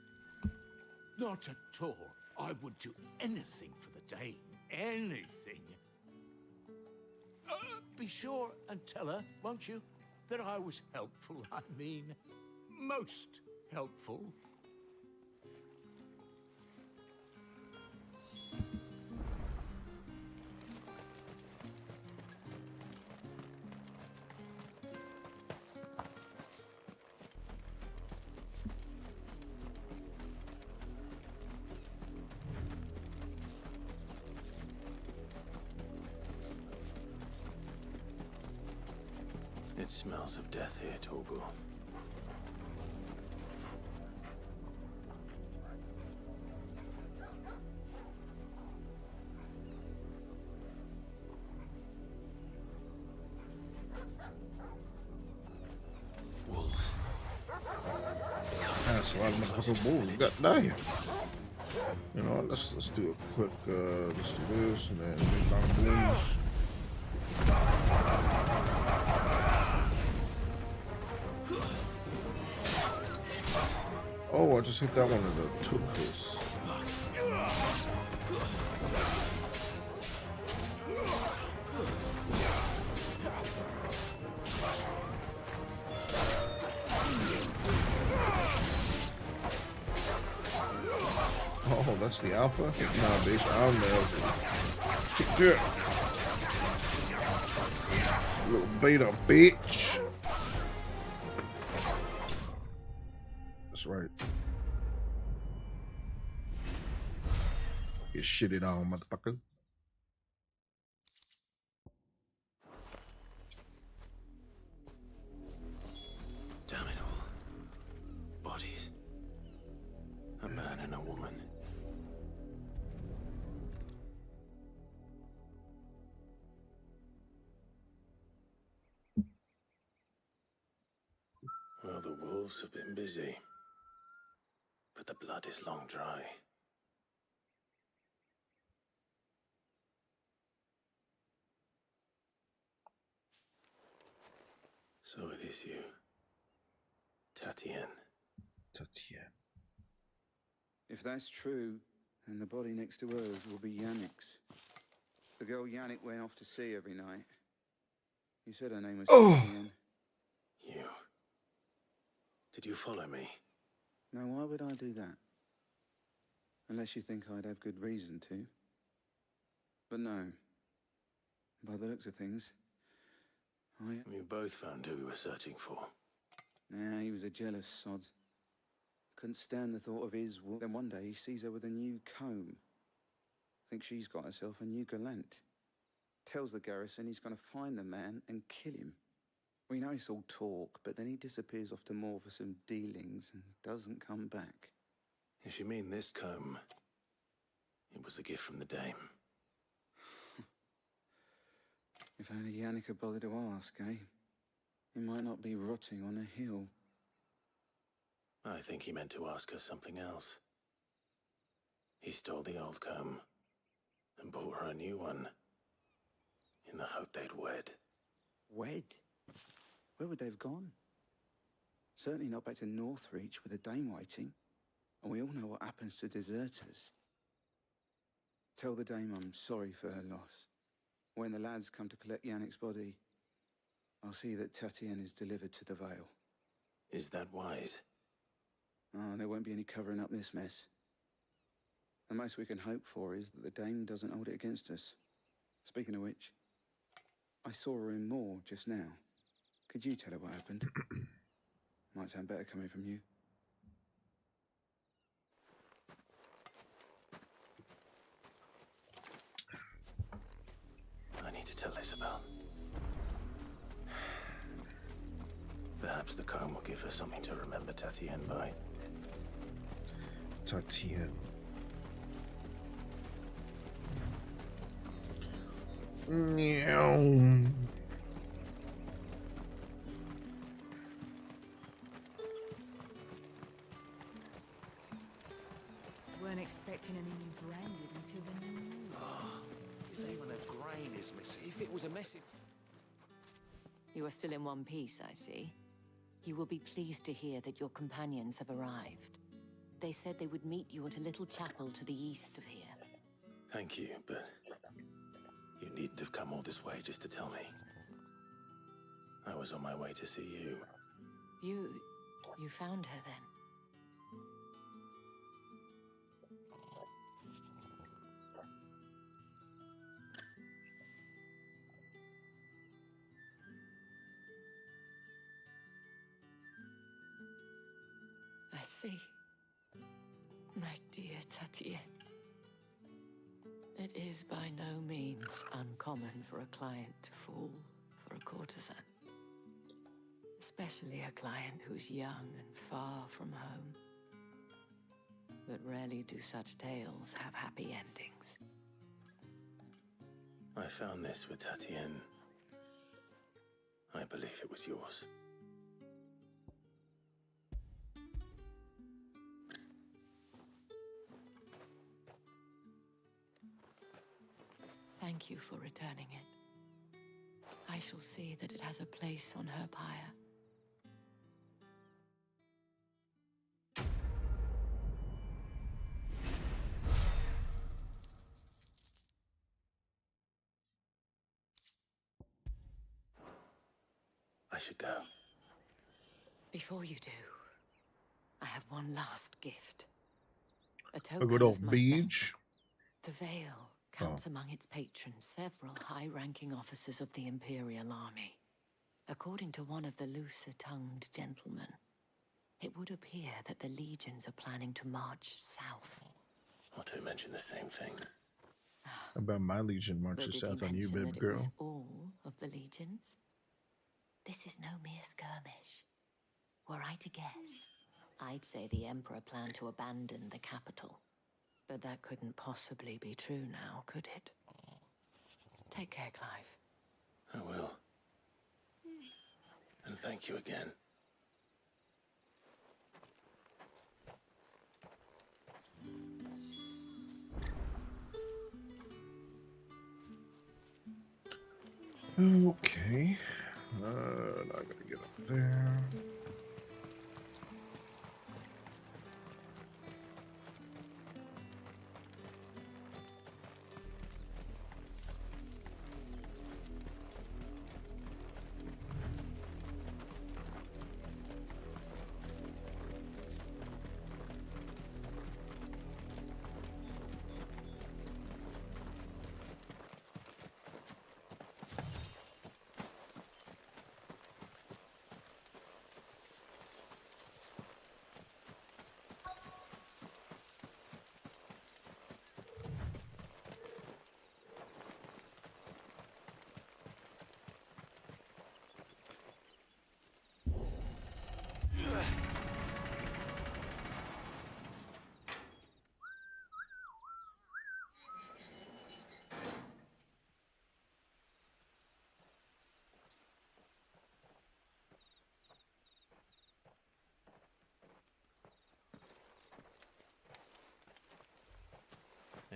Not at all. I would do anything for the Dame. Anything. Be sure and tell her, won't you, that I was helpful. I mean, most helpful. It smells of death here, Torgu. Wolves. That's a lot of motherfucking wolves. God damn. You know what? Let's do a quick let's do this and then bing bang boom. Oh, I just hit that one in the toothpaste. Oh, that's the alpha? Nah, bitch, I'm the alpha. Little beta bitch. That's right. Get shitted on, motherfucker. Damn it all. Bodies. A man and a woman. Well, the wolves have been busy. But the blood is long dry. So it is you. Tatienne. Tatienne. If that's true, then the body next to hers will be Yannick's. The girl Yannick went off to see every night. He said her name was Tatienne. You. Did you follow me? Now, why would I do that? Unless you think I'd have good reason to. But no. By the looks of things, We both found who we were searching for. Nah, he was a jealous sod. Couldn't stand the thought of his Then one day he sees her with a new comb. Thinks she's got herself a new gallant. Tells the garrison he's going to find the man and kill him. We know it's all talk, but then he disappears off to Moor for some dealings and doesn't come back. If you mean this comb, it was a gift from the dame. If only Yannick had bothered to ask, eh? He might not be rotting on a hill. I think he meant to ask her something else. He stole the old comb and bought her a new one in the hope they'd wed. Wed? Where would they have gone? Certainly not back to Northreach with a dame waiting. And we all know what happens to deserters. Tell the dame I'm sorry for her loss. When the lads come to collect Yannick's body, I'll see that Tatienne is delivered to the Vale. Is that wise? Oh, there won't be any covering up this mess. The most we can hope for is that the dame doesn't hold it against us. Speaking of which, I saw her in Moor just now. Could you tell her what happened? Might sound better coming from you. I need to tell Isabel. Perhaps the comb will give her something to remember Tatienne by. Tatienne. Meow. Weren't expecting any new branded until the new moon. If even a grain is missing. If it was a message. You are still in one piece, I see. You will be pleased to hear that your companions have arrived. They said they would meet you at a little chapel to the east of here. Thank you, but you needn't have come all this way just to tell me. I was on my way to see you. You found her then? I see. My dear Tatienne. It is by no means uncommon for a client to fall for a courtesan. Especially a client who's young and far from home. But rarely do such tales have happy endings. I found this with Tatienne. I believe it was yours. Thank you for returning it. I shall see that it has a place on her pyre. I should go. Before you do, I have one last gift. A A token good of old my beach. thanks. The Vale counts among its patrons several high-ranking officers of the Imperial Army. According to one of the looser-tongued gentlemen, it would appear that the legions are planning to march south. Not to mention the same thing. About my legion But marches did he south on you, mention baby that it was girl. all of the legions? This is no mere skirmish. Were I to guess, I'd say the Emperor planned to abandon the capital. But that couldn't possibly be true now, could it? Take care, Clive. I will. And thank you again. Okay. Now I gotta get up there.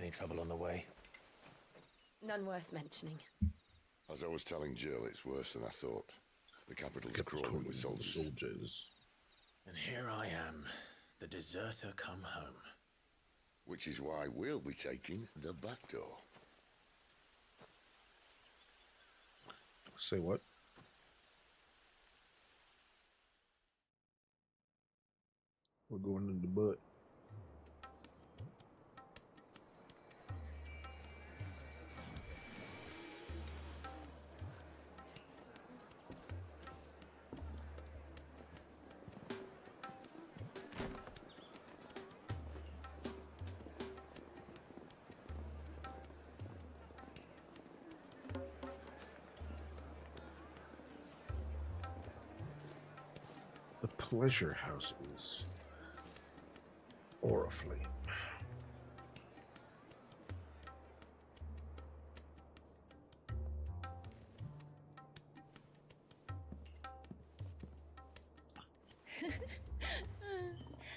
Any trouble on the way? None worth mentioning. As I was telling Jill, it's worse than I thought. The capital's crawling with soldiers. And here I am, the deserter come home. Which is why we'll be taking the back door. Say what? We're going in the butt. The pleasure houses. Oriflamme.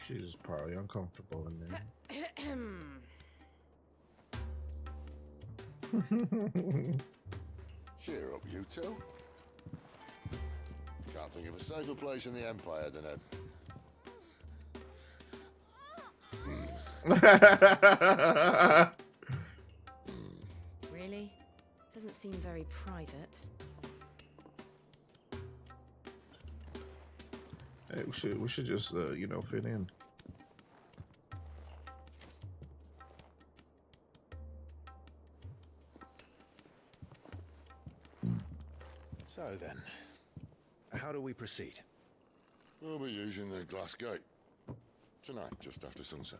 She's probably uncomfortable in there. Cheer up, you two. Can't think of a safer place in the Empire than Really? Doesn't seem very private. Hey, we should just you know, fit in. So then, how do we proceed? We'll be using the glass gate. Tonight, just after sunset.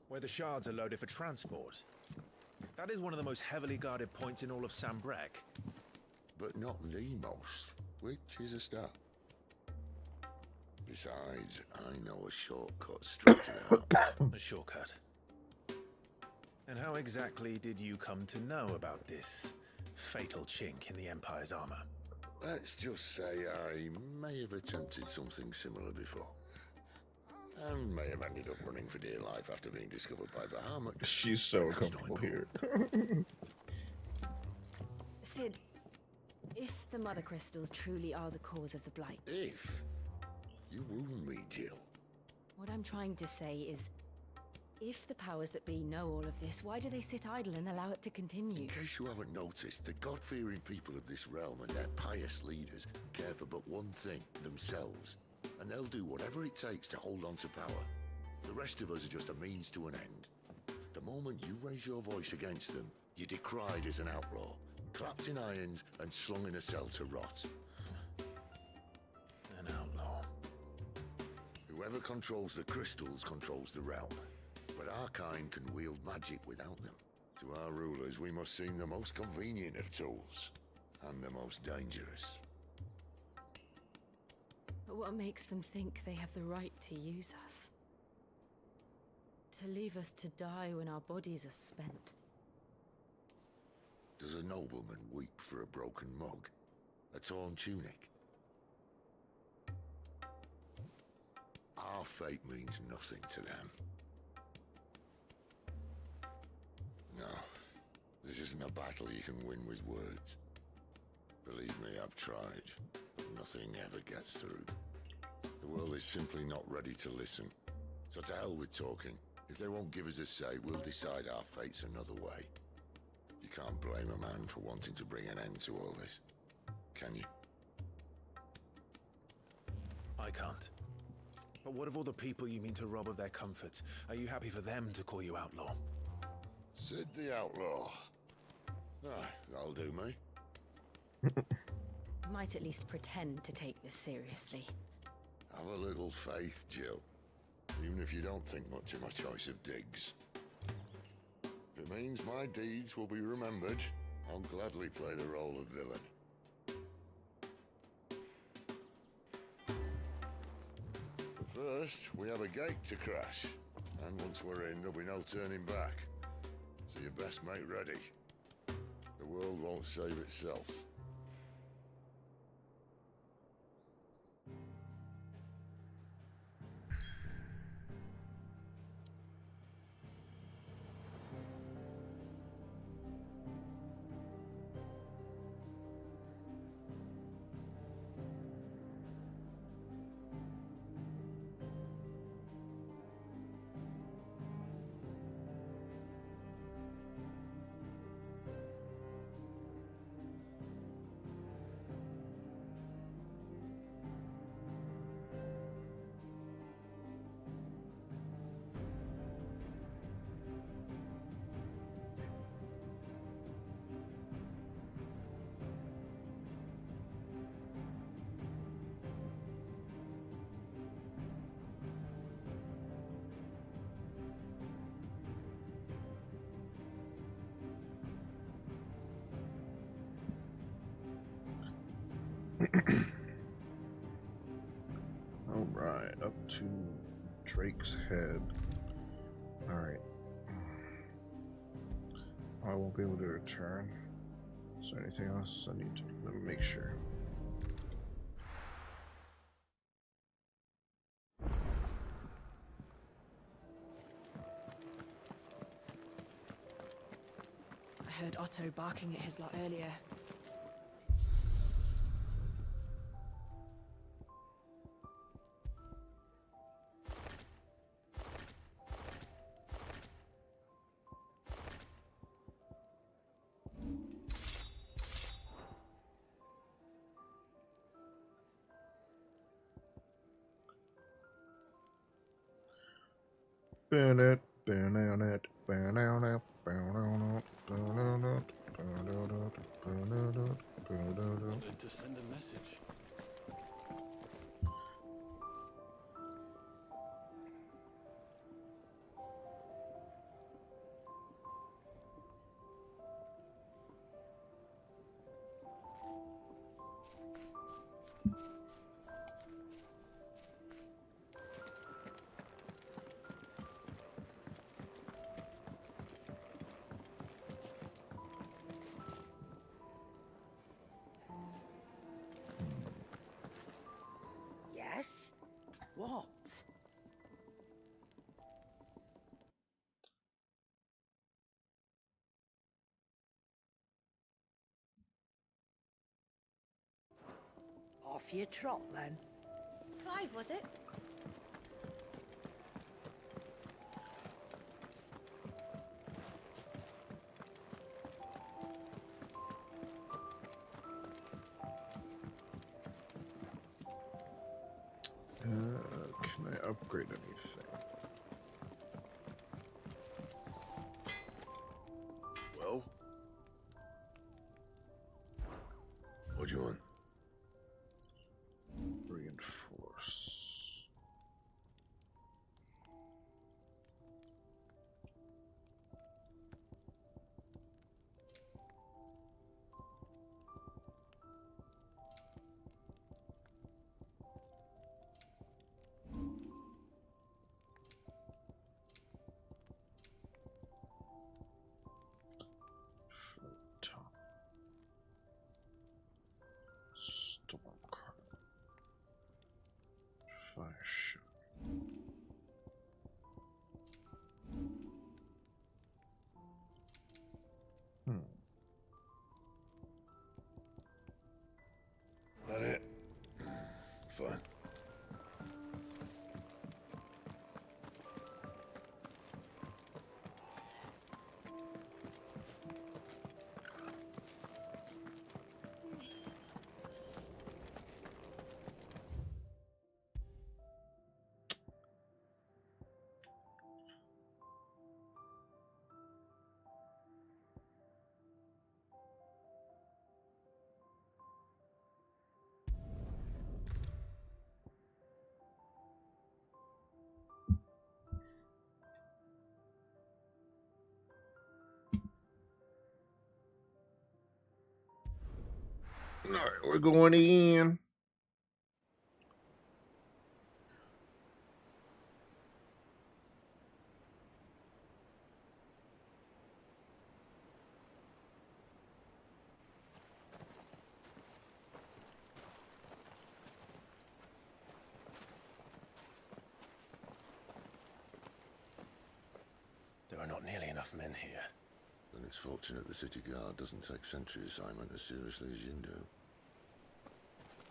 Where the shards are loaded for transport. That is one of the most heavily guarded points in all of Sambrek. But not the most, which is a start. Besides, I know a shortcut straight to the A shortcut. And how exactly did you come to know about this fatal chink in the Empire's armor? Let's just say I may have attempted something similar before. And may have ended up running for dear life after being discovered by Bahamut. She's so comfortable here. Sid, if the Mother Crystals truly are the cause of the Blight... If? You wound me, Jill. What I'm trying to say is, if the powers that be know all of this, why do they sit idle and allow it to continue? In case you haven't noticed, the God-fearing people of this realm and their pious leaders care for but one thing, themselves. And they'll do whatever it takes to hold on to power. The rest of us are just a means to an end. The moment you raise your voice against them, you're decried as an outlaw, clapped in irons and slung in a cell to rot. An outlaw. Whoever controls the crystals controls the realm. But our kind can wield magic without them. To our rulers, we must seem the most convenient of tools. And the most dangerous. But what makes them think they have the right to use us? To leave us to die when our bodies are spent? Does a nobleman weep for a broken mug? A torn tunic? Our fate means nothing to them. No, this isn't a battle you can win with words. Believe me, I've tried. Nothing ever gets through. The world is simply not ready to listen. So to hell with talking. If they won't give us a say, we'll decide our fates another way. You can't blame a man for wanting to bring an end to all this, can you? I can't. But what of all the people you mean to rob of their comforts? Are you happy for them to call you outlaw? Sid the Outlaw. Ah, that'll do me. Might at least pretend to take this seriously. Have a little faith, Jill. Even if you don't think much of my choice of digs. If it means my deeds will be remembered, I'll gladly play the role of villain. But first, we have a gate to crash. And once we're in, there'll be no turning back. So you best make ready. The world won't save itself. All right, up to Drake's Head. All right. I won't be able to return. Is there anything else I need to let me make sure? I heard Otto barking at his lot earlier. Bennett, Wanted to send a message. Yes? What? Off your trot, then. Clive, was it? Can I upgrade anything? Well? What do you want? Reinforce. Stormcrow. Fire shot. That it? Fine. All right, we're going in. There are not nearly enough men here. Then it's fortunate the city guard doesn't take sentry assignment as seriously as you do.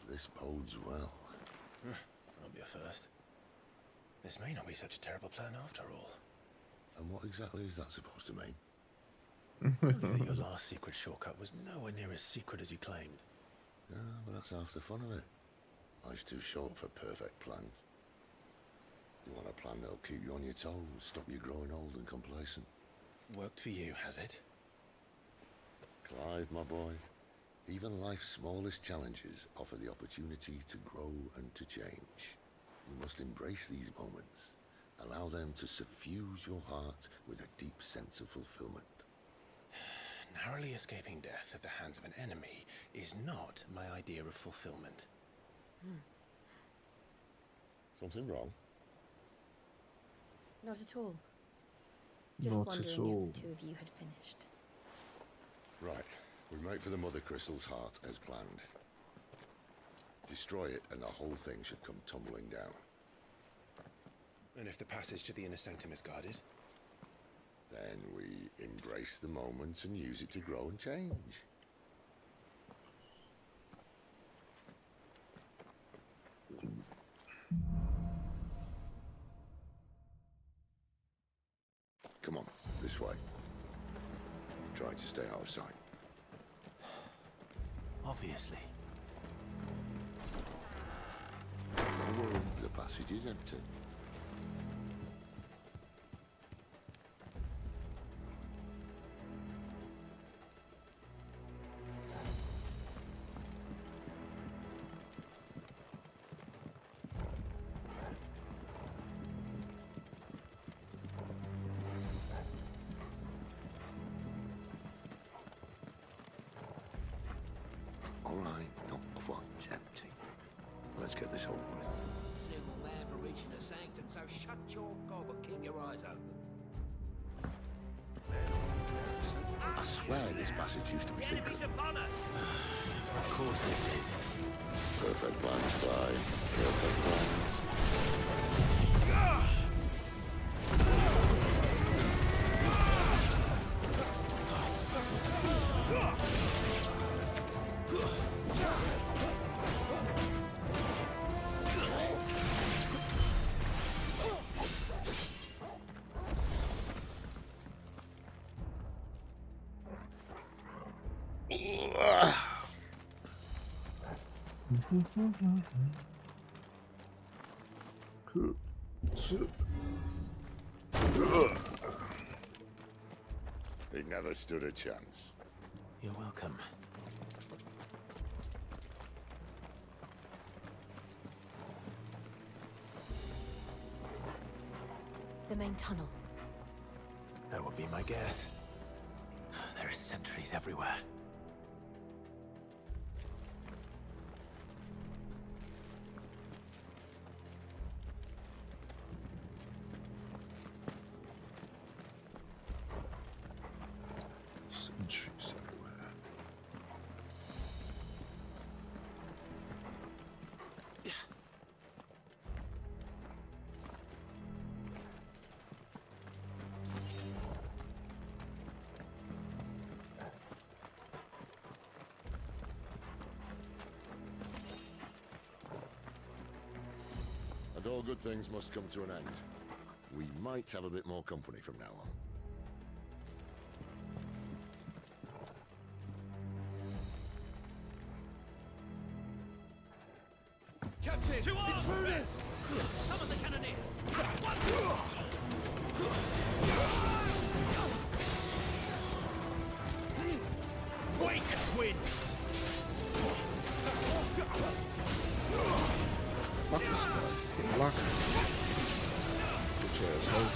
This bodes well. I'll be a first. This may not be such a terrible plan after all. And what exactly is that supposed to mean? Only that your last secret shortcut was nowhere near as secret as you claimed. Yeah, but that's half the fun of it. Life's too short for perfect plans. You want a plan that'll keep you on your toes, stop you growing old and complacent. Worked for you, has it? Clive, my boy, even life's smallest challenges offer the opportunity to grow and to change. You must embrace these moments. Allow them to suffuse your heart with a deep sense of fulfillment. Narrowly escaping death at the hands of an enemy is not my idea of fulfillment. Something wrong? Not at all. Just Not wondering at all. if the two of you had finished. Right. We make for the Mother Crystal's heart as planned. Destroy it and the whole thing should come tumbling down. And if the passage to the inner sanctum is guarded? Then we embrace the moment and use it to grow and change. Come on, this way. Try to stay out of sight. Obviously. Don't worry, the passage is empty. All right, not quite tempting. Let's get this over with. Single man for reaching the sanctum, so shut your gob and keep your eyes open. I swear this passage used to be secret. Upon us! Of course it is. Perfect plans, Clive. Perfect plans. He never stood a chance. You're welcome. The main tunnel. That would be my guess. There are sentries everywhere. Sentries everywhere. And all good things must come to an end. We might have a bit more company from now on. Captain! To arms, men! Summon the cannoneer! Wake winds! Fuck this guy. Block him. Bitch asshole.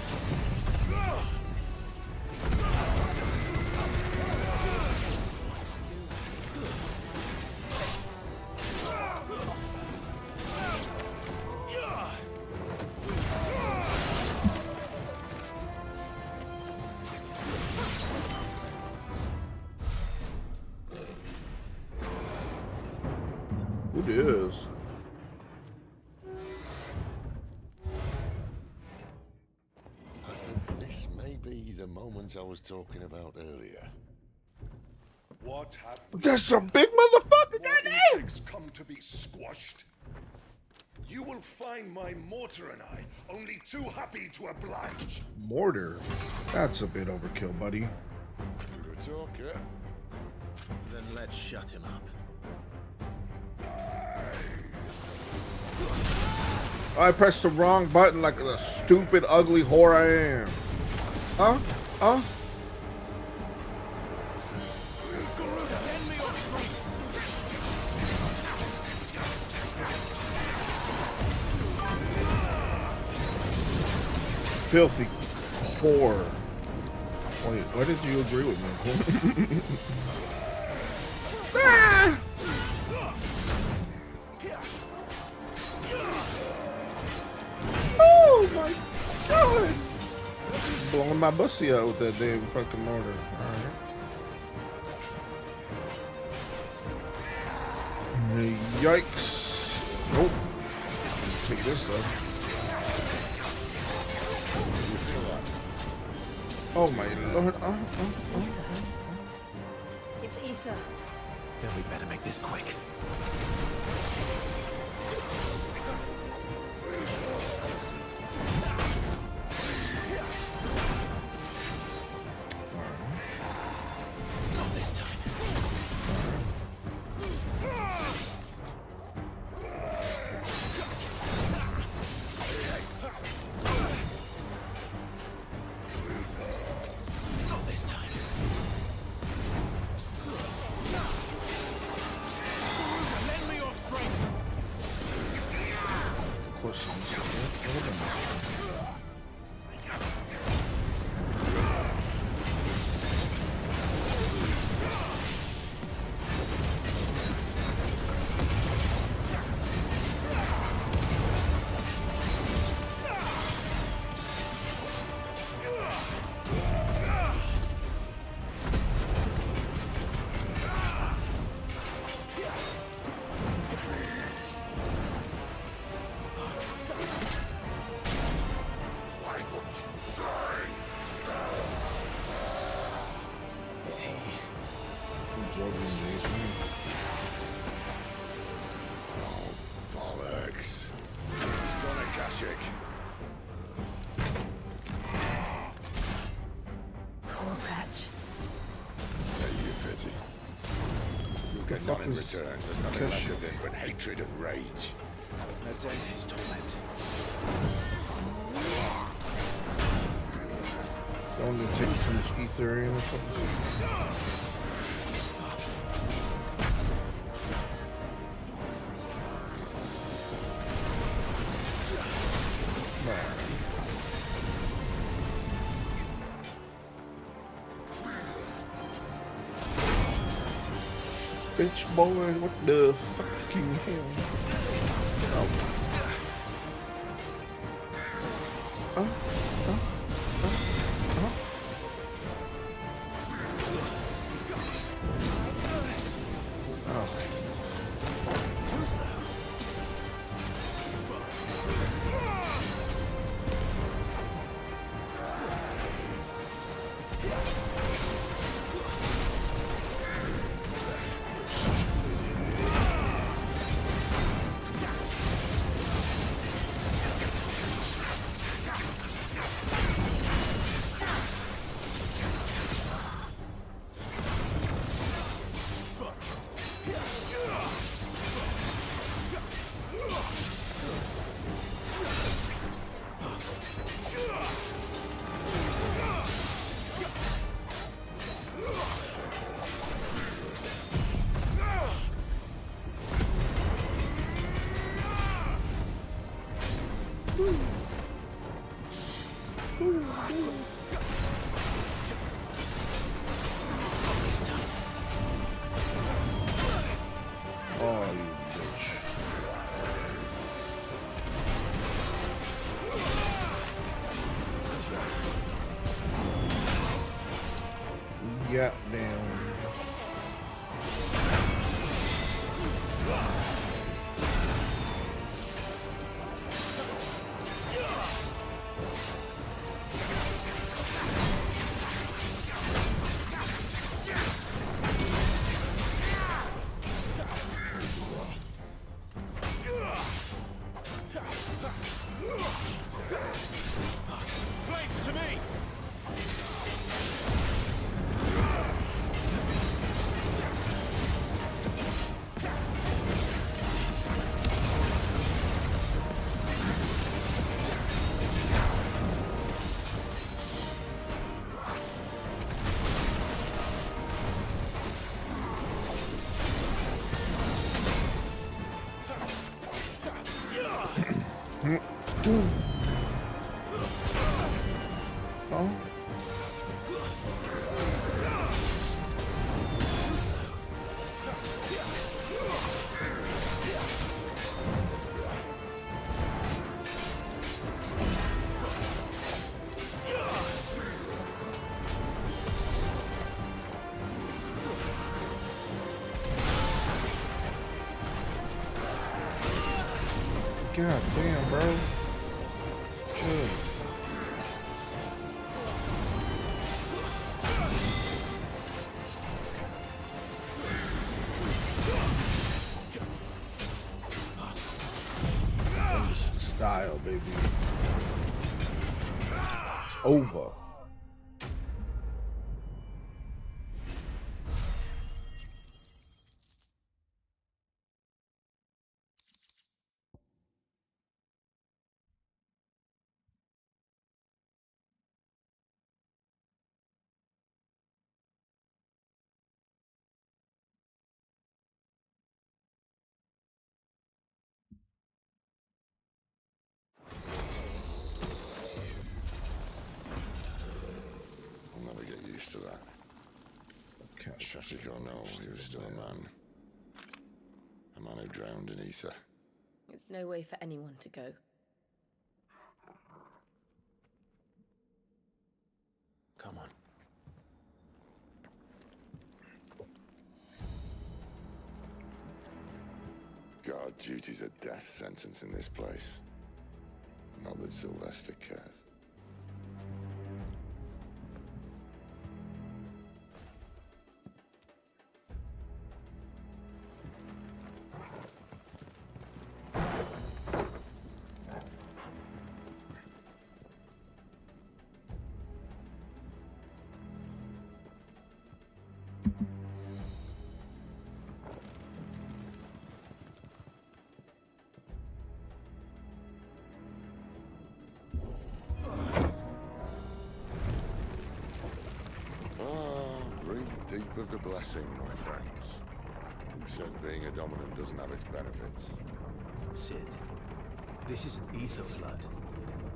It is. I think this may be the moment I was talking about earlier. What have That's a big motherfucker, goddamn! insects come to be squashed? You will find my mortar and I only too happy to oblige. Mortar? That's a bit overkill, buddy. Good talk, yeah? Then let's shut him up. I pressed the wrong button like the stupid, ugly whore I am. Huh? Huh? Filthy whore. Wait, why did you agree with me? Ah! Oh my god! Blowing my bussy out with that damn fucking mortar. Alright. Yikes. Nope. Take this though. Oh my lord. It's Ether. Then we better make this quick. Not this time. Not this time. Lend me your strength. Of course Bollocks. He's gone Akashic. Poor Patch. Say you pity. You'll get none in return. There's nothing left of him but hatred and rage. Let's end his torment. Don't it take so much ether in or something? Bitch boy, what the fucking hell? Oh. Too slow. Oh, you bitch. Yeah, damn. Flames to me! Oh. God damn, bro. Chill. Style, baby. It's over. I'll never get used to that. Tragic or no, he was still a man. A man who drowned in ether. It's no way for anyone to go. Come on. Guard duty's a death sentence in this place. Not that Sylvester cares. Deep of the blessing, my friends. Who said being a dominant doesn't have its benefits? Sid, this is an ether flood.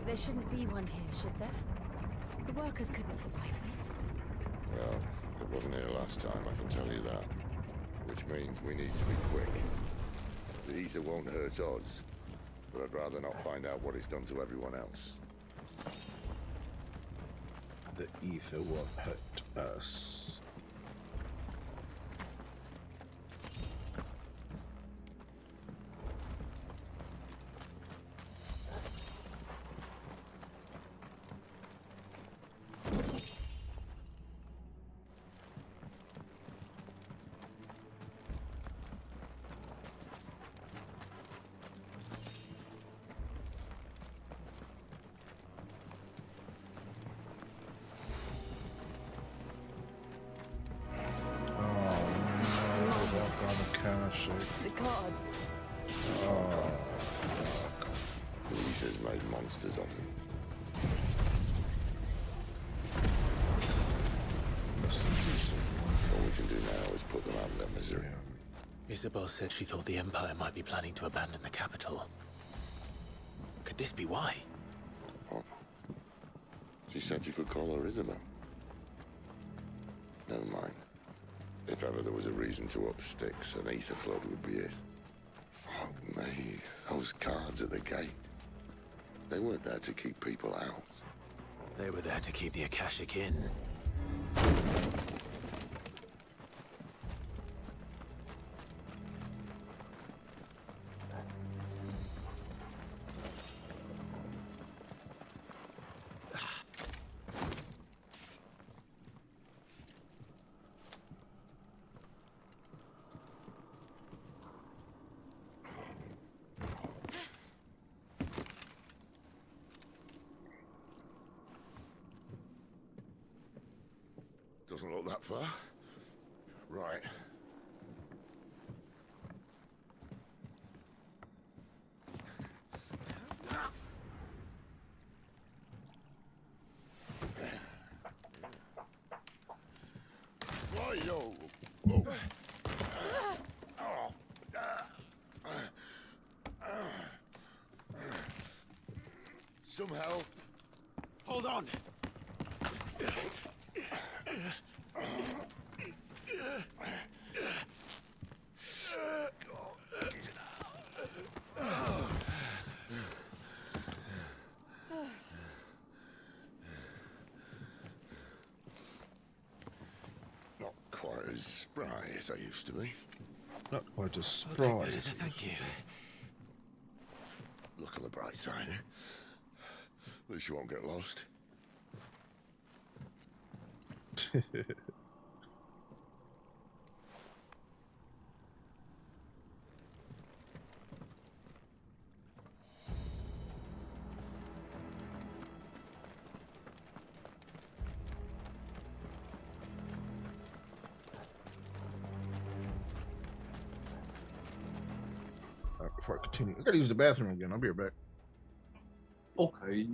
There shouldn't be one here, should there? The workers couldn't survive this. Well, it wasn't here last time, I can tell you that. Which means we need to be quick. The ether won't hurt us, but I'd rather not find out what it's done to everyone else. The ether won't hurt us. The gods. Oh, the ether's made monsters of them. All we can do now is put them out of their misery. Isabel said she thought the Empire might be planning to abandon the capital. Could this be why? What? She said you could call her Isabel. Never mind. If ever there was a reason to up sticks, an ether flood would be it. Fuck me, those guards at the gate. They weren't there to keep people out. They were there to keep the Akashic in. Doesn't look that far. Right. Why, yo? Oh. Some help. Hold on. Not quite as spry as I used to be. Not quite as I'll spry. take that as a thank you. Look on the bright side. At least you won't get lost. Before I continue, I gotta use the bathroom again. I'll be right back. Okay.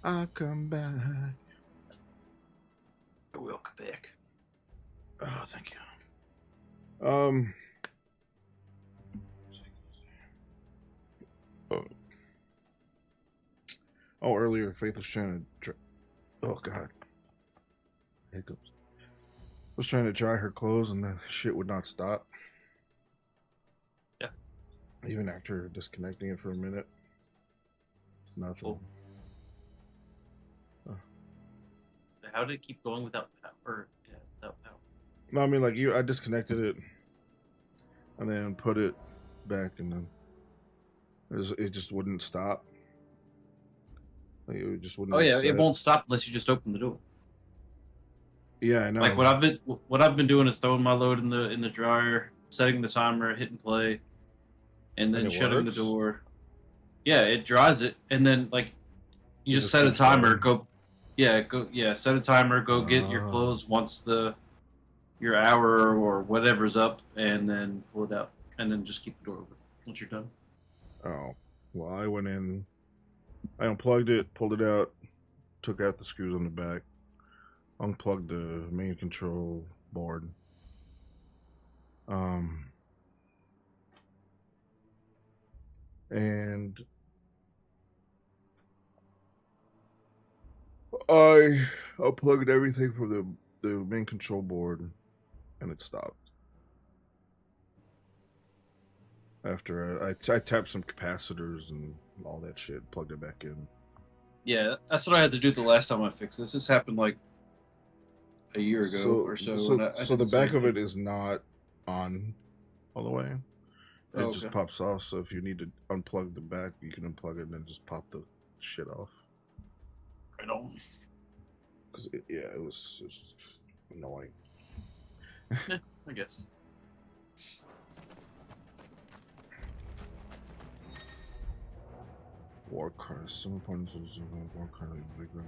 I'll come back. I will come back. Oh, thank you. Earlier, Faith was trying to. Oh God. Hiccups. Was trying to dry her clothes, and the shit would not stop. Yeah. Even after disconnecting it for a minute. Nothing. Oh. How did it keep going without power? Yeah, without power. No, I mean, like I disconnected it, and then put it back, and then it just wouldn't stop. Like, it just wouldn't. Oh yeah, reset. it won't stop unless you just open the door. Yeah, I know. Like what I've been doing is throwing my load in the dryer, setting the timer, hitting play, and then shutting the door. Yeah, it dries it, and then like you just set a timer. Set a timer. Go get your clothes once your hour or whatever's up, and then pull it out, and then just keep the door open once you're done. Oh, well, I went in, I unplugged it, pulled it out, took out the screws on the back, unplugged the main control board. And I unplugged everything from the main control board, and it stopped. After I tapped some capacitors and all that shit, plugged it back in. Yeah, that's what I had to do the last time I fixed this. This happened like a year ago or so. So the back of it is not on all the way. It just pops off. So if you need to unplug the back, you can unplug it and then just pop the shit off. Right on. Cause it was annoying. Yeah, I guess. War cards. Some opponents will zoom in war card like bigger.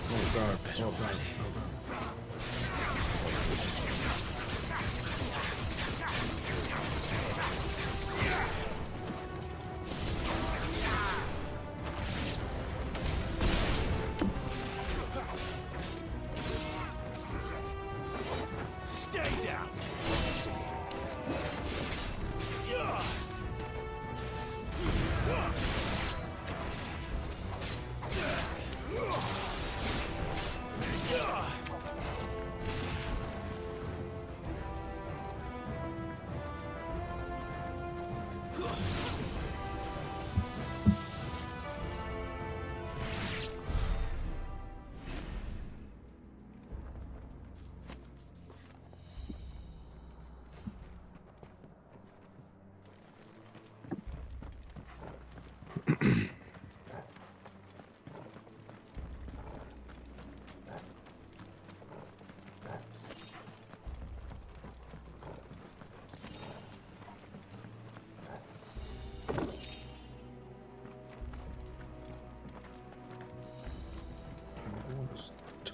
Oh God! Oh God!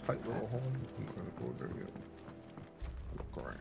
Tight little hole. I'm not gonna go there yet. Look around.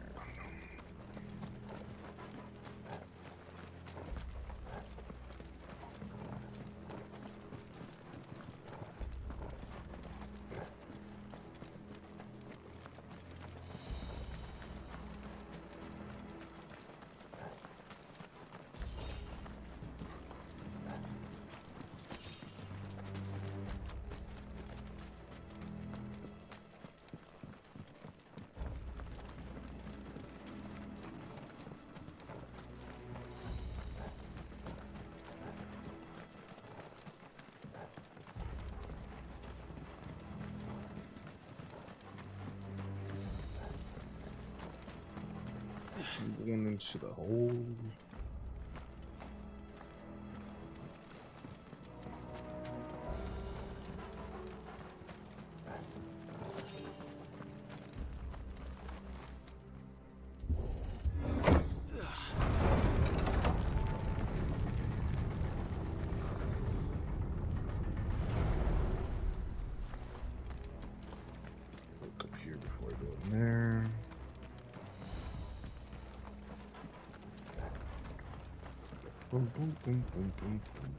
Going into the hole. Boom, boom, boom, boom, boom, boom.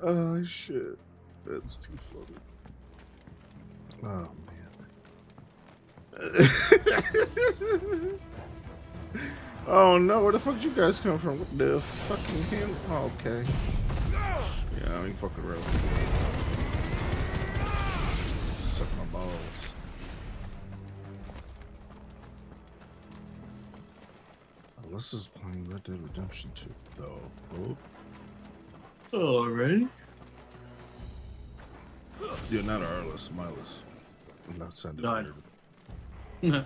Oh shit, that's too funny. Oh man. Oh no, where the fuck you guys come from? What the fucking hell? Oh, okay. Yeah, I ain't fucking around. Suck my balls. This is playing Red Dead Redemption 2, though. Oh. Already? Yeah, not Arliss, Miles. I'm not sounding Nine. weird.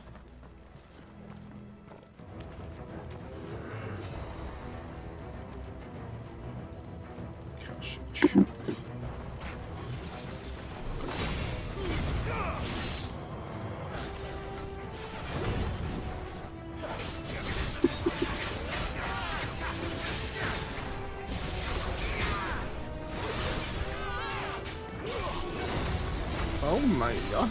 Oh my god.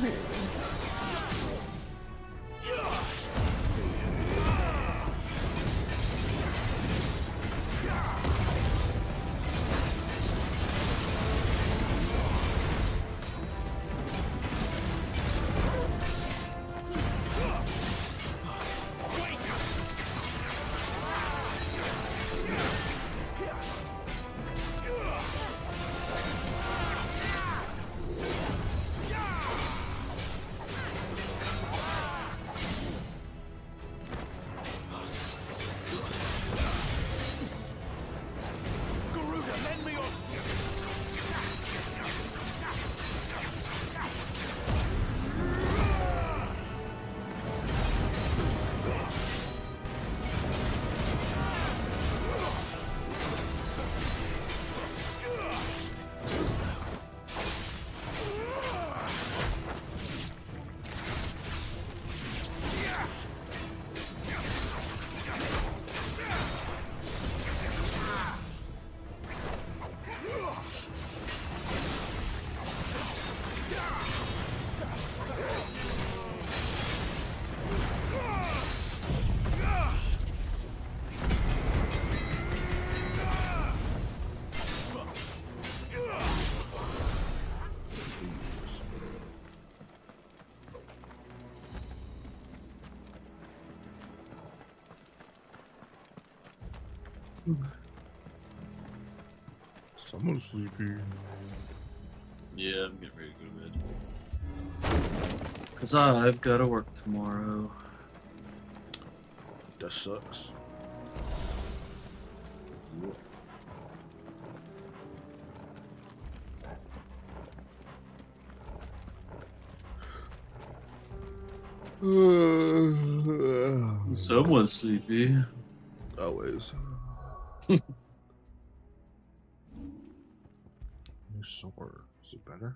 Someone's sleepy. Yeah, I'm getting ready to go to bed. Cause I've got to work tomorrow. That sucks. Someone's sleepy. Always. New sword. Is it better?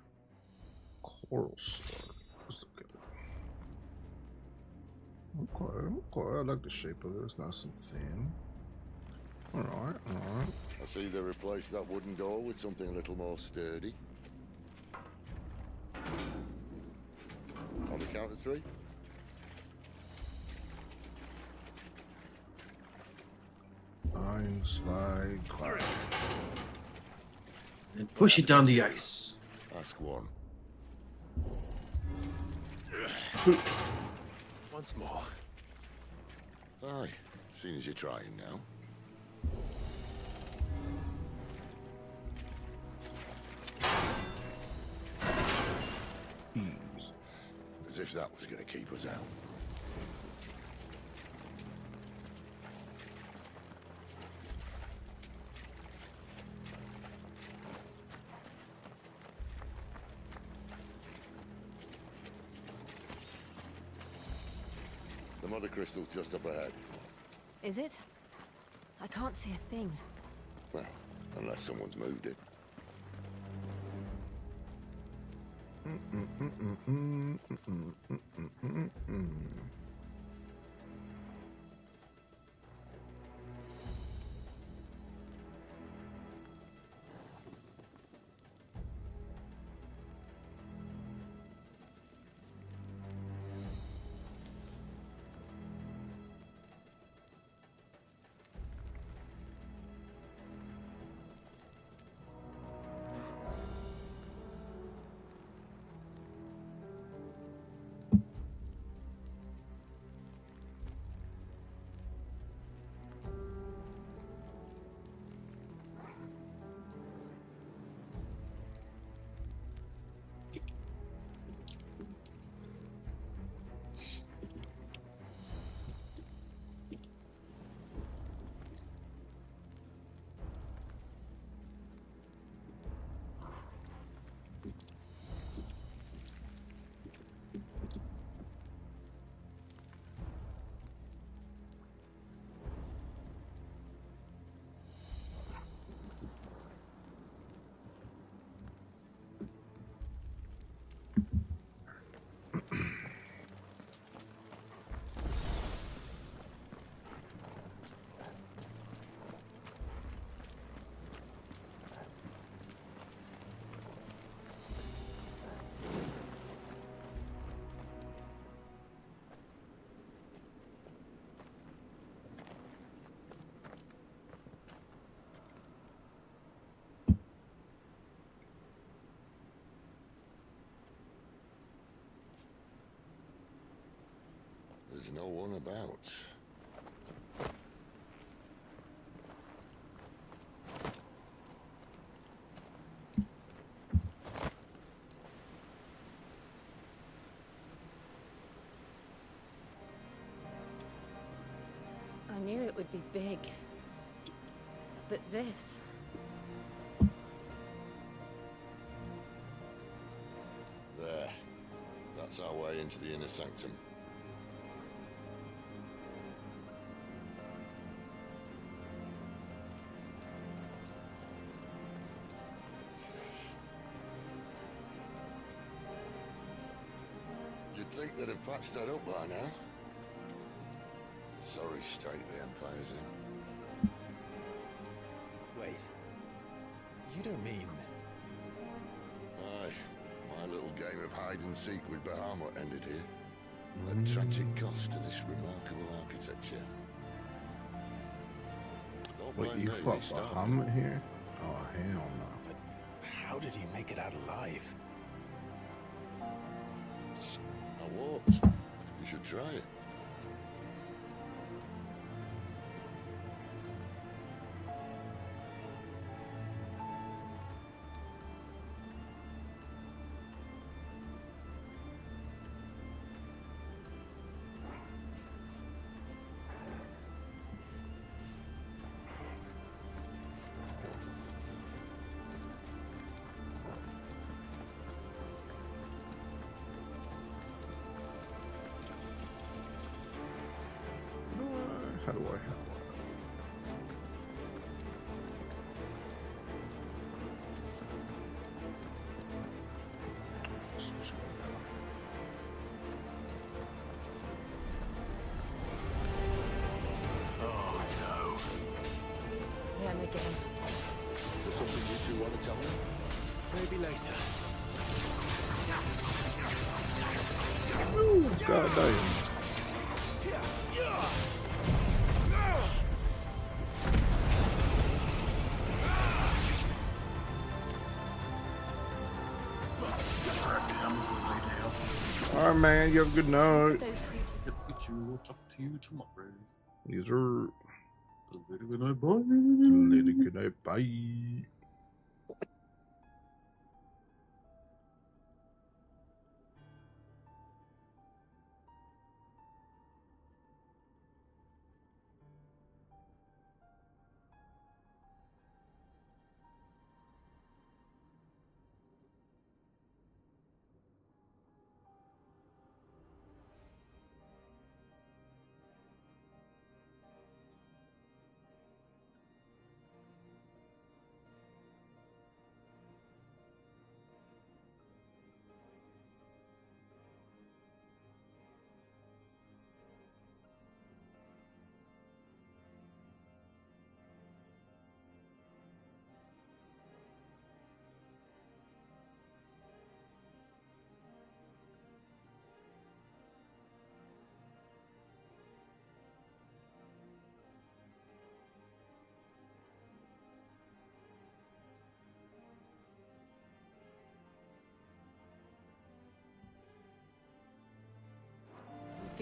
Coral sword. Let's look at it. Okay. I like the shape of it. It's nice and thin. Alright. I see they replaced that wooden door with something a little more sturdy. On the count of three? Slide, climb. And push it down the ice. Ask one. Once more. Aye, seeing as you're trying now. As if that was going to keep us out. some other crystals just up ahead. Is it? I can't see a thing. Well, unless someone's moved it. There's no one about. I knew it would be big. But this... There. That's our way into the inner sanctum. You'd think they'd have patched that up by now. Sorry state the Empire's in. Wait. You don't mean... Aye. My little game of hide-and-seek with Bahamut ended here. At tragic cost to this remarkable architecture. Don't Wait, blame you me, fought we started. Bahamut here? Oh, hell no. But how did he make it out alive? I walked. You should try it. How do I? Oh, no. Them again. Is there something you two want to tell me? Maybe later. Ooh, god damn. Alright, man, you have a good night. We'll talk to you tomorrow. Yes, sir. Later, good night, bye. Later, good night, bye.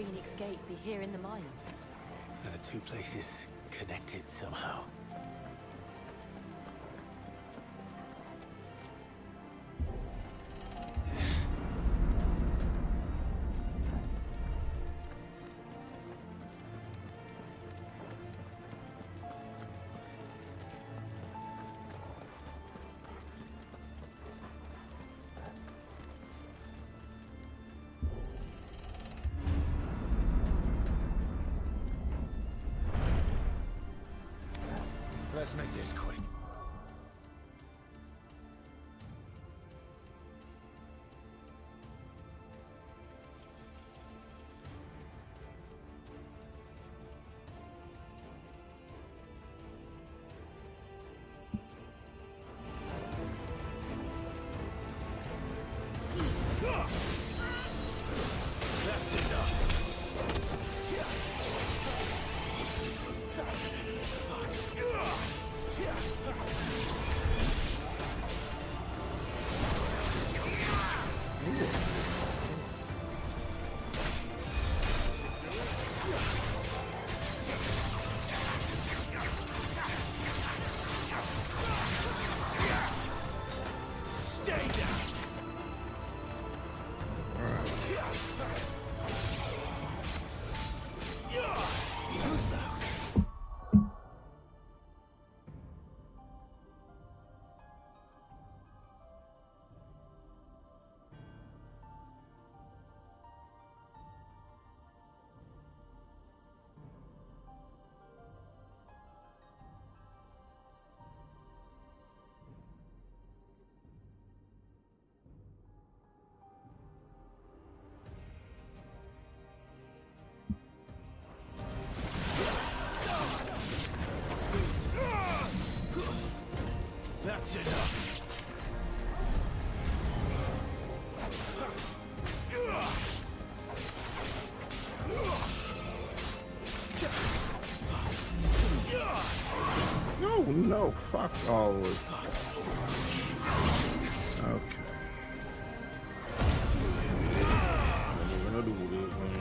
Phoenix Gate be here in the mines? Are the two places connected somehow? Let's make this quick. That's enough. Stay down. Too slow. That's enough. No, no, fuck all of it. Okay. We're gonna do this, man.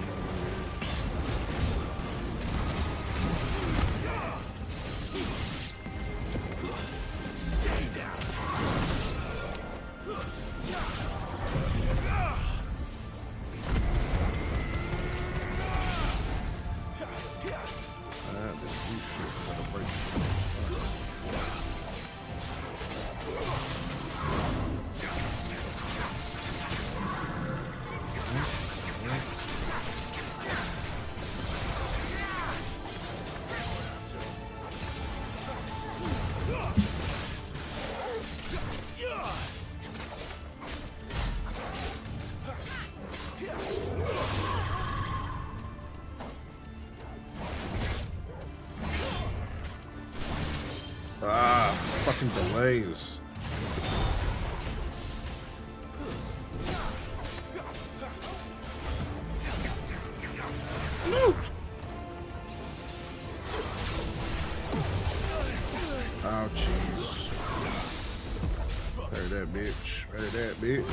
Ah, fucking delays. No. Oh, jeez. Bury that bitch. Bury that bitch.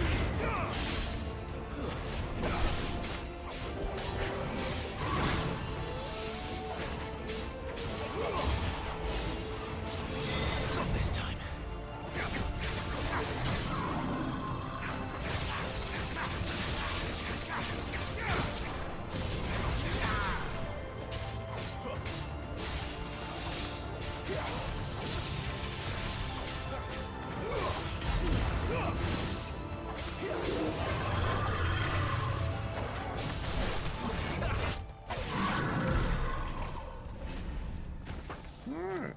Alright.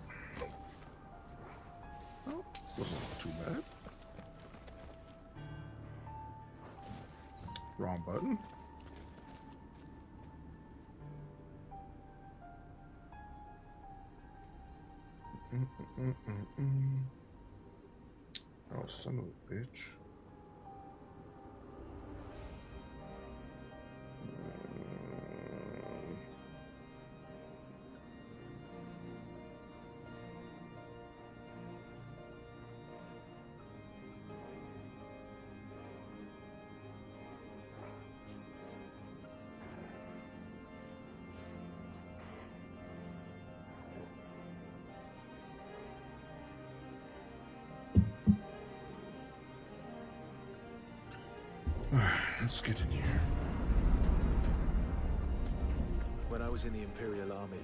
Oh, wasn't too bad. Wrong button. Oh, son of a bitch. Let's get in here. When I was in the Imperial Army,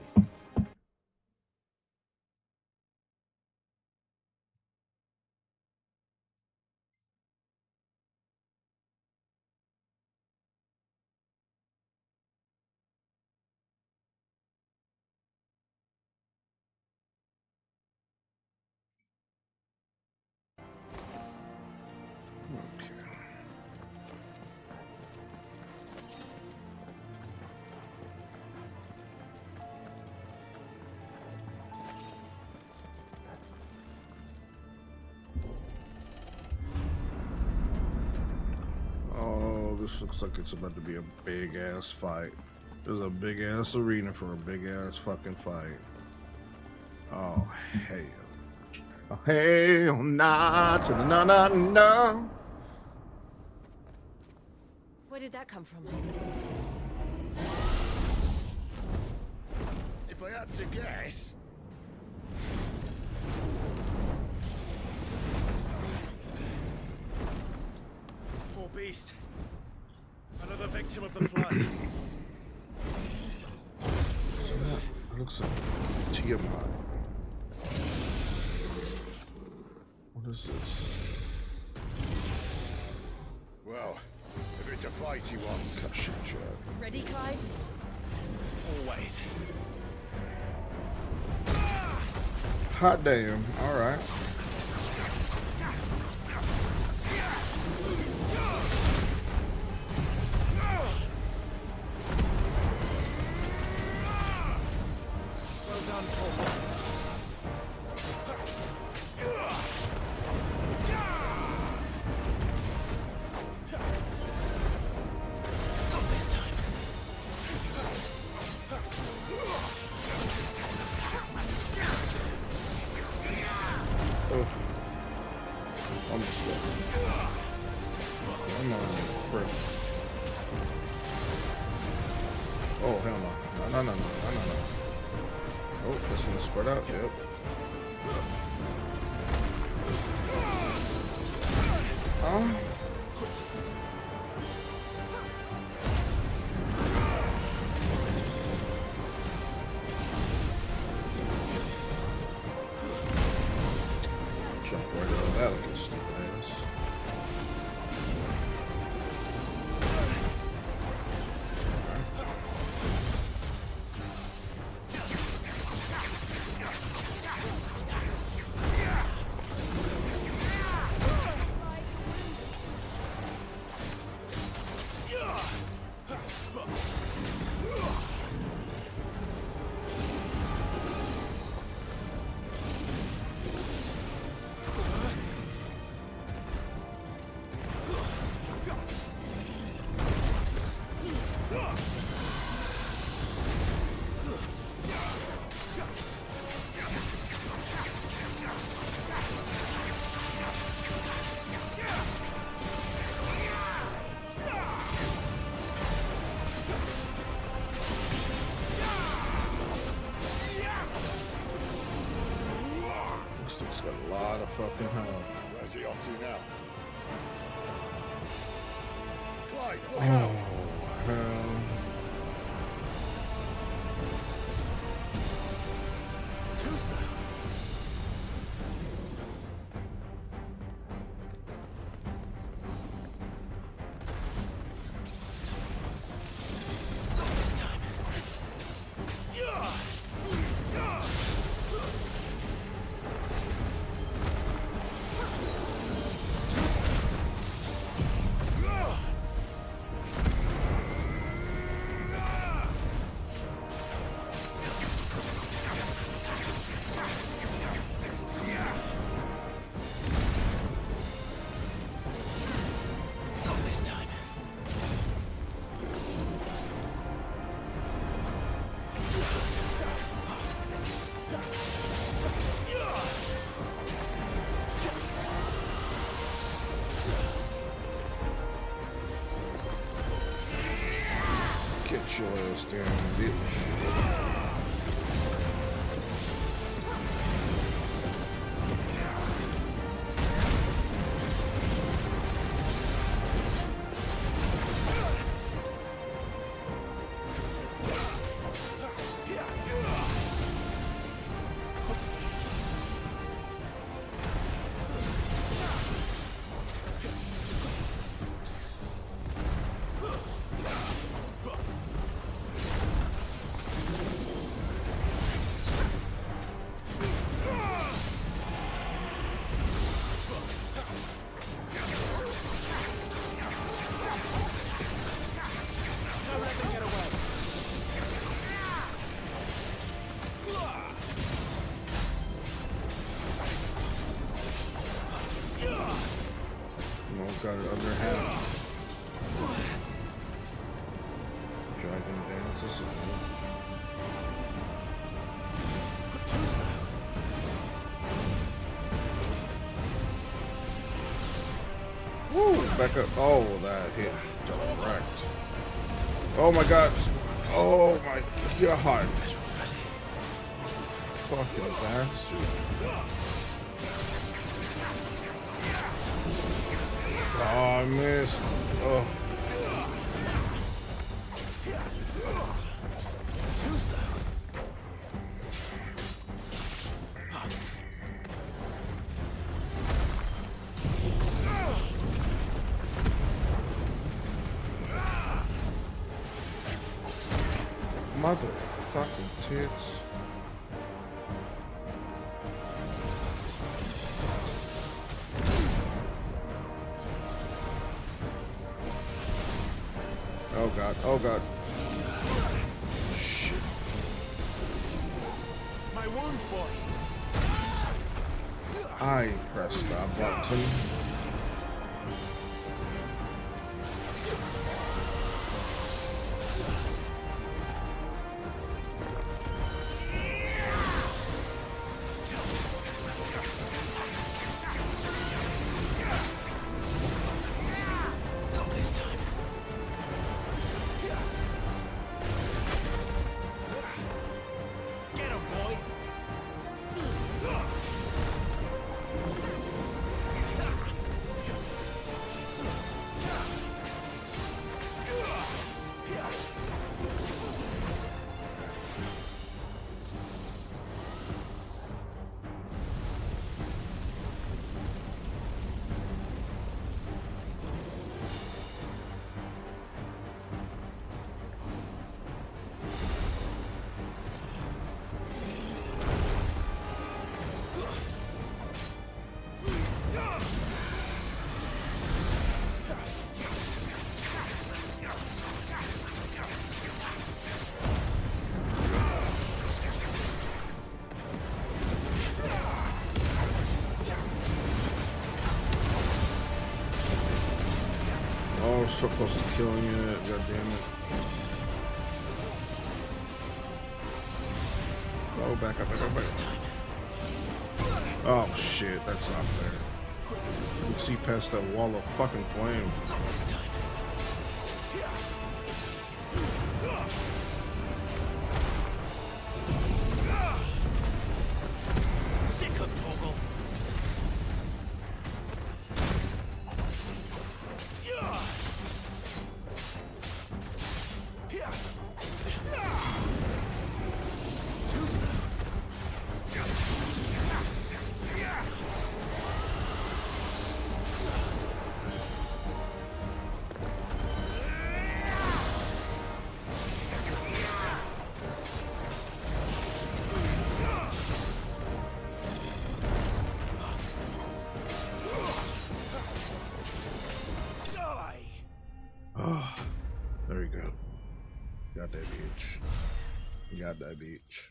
Oh, this looks like it's about to be a big ass fight. There's a big ass arena for a big ass fucking fight. Oh hell. Oh hell nah to the no no no. Where did that come from? If I had to guess, poor beast. Another victim of the flood. So that looks like Tiamat. What is this? well, if it's a fight he wants, I should try. Ready, Clive? Always. Hot damn. All right. Well done, Paul. Not this time. Oh. Almost there. Come on, frick. Oh, hell no. No. Oh, this one's spread out. Yep. Oh. Jump right out of that like a stupid ass. This thing's got a lot of fucking health. where's he off to now? Clive, look Oh, out! hell. Tuesday. Not this time. Not this time. Get your ass down, bitch. got it under half. Dragon dance is Woo! Back up. Oh, that hit direct. Oh my god. Oh my god. Fucking bastard. Oh, I missed. Oh. Too slow. Motherfucking tits. Oh god, oh god. Shit. My wounds, boy. I pressed that button. Not this time. Get him, boy. Oh, so close to killing it. God damn it. Oh, back up, back up, back up. Oh shit, that's not fair. You can see past that wall of fucking flame. Sick of Toggle. Too slow. Oh, there we go. Got that bitch. Got that bitch.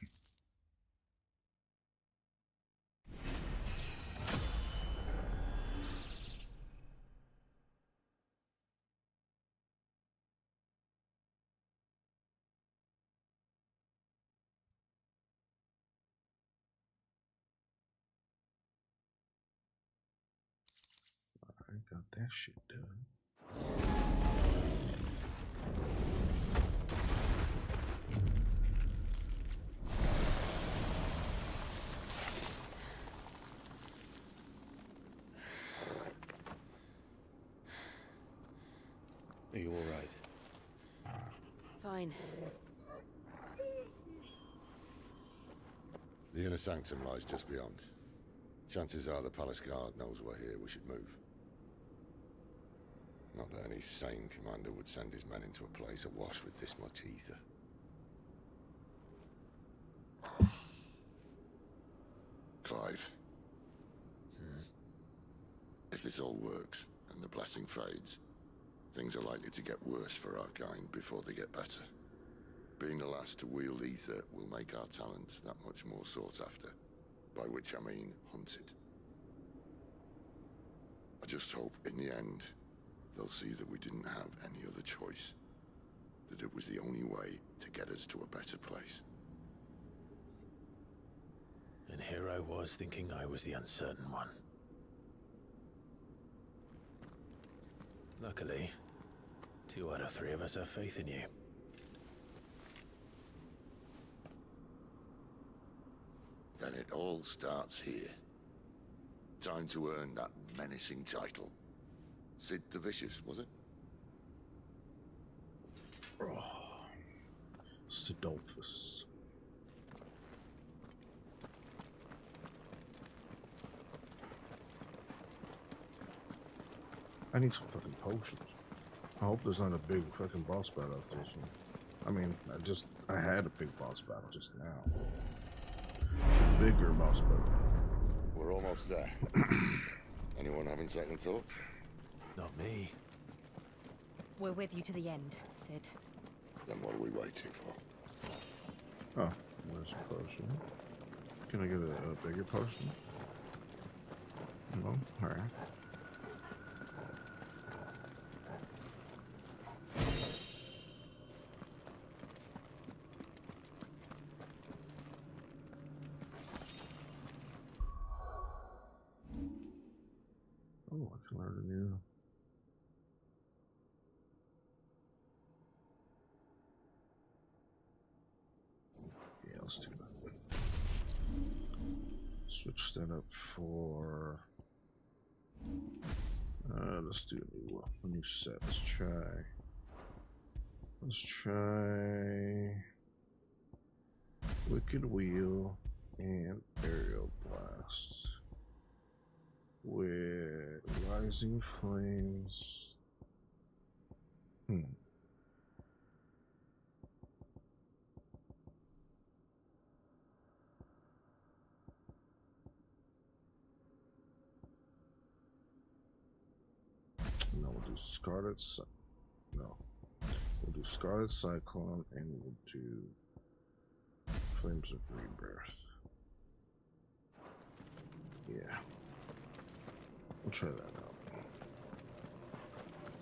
I got that shit done. Are you all right? Fine. The inner sanctum lies just beyond. Chances are the palace guard knows we're here. We should move. Not that any sane commander would send his men into a place awash with this much ether. Clive. If this all works, and the blessing fades, things are likely to get worse for our kind before they get better. Being the last to wield ether will make our talents that much more sought after. By which I mean hunted. I just hope in the end they'll see that we didn't have any other choice. That it was the only way to get us to a better place. And here I was thinking I was the uncertain one. Luckily, 2 out of 3 of us have faith in you. Then it all starts here. Time to earn that menacing title. Sid the Vicious, was it? Oh. Sidolphus. I need some fucking potions. I hope there's not a big fucking boss battle after this one. I mean, I had a big boss battle just now. Bigger boss battle. We're almost there. Anyone having second thoughts? Not me. We're with you to the end, Sid. Then what are we waiting for? Oh, where's a potion? Can I get a bigger potion? No? Alright. Oh, I can learn a new. Yeah, let's do that. Switch that up for. Let's do a new set. Let's try. Wicked Wheel and Aerial Blast with Rising Flames. No, we'll do Scarlet. No, we'll do Scarlet Cyclone, and we'll do Flames of Rebirth. Yeah, we'll try that out.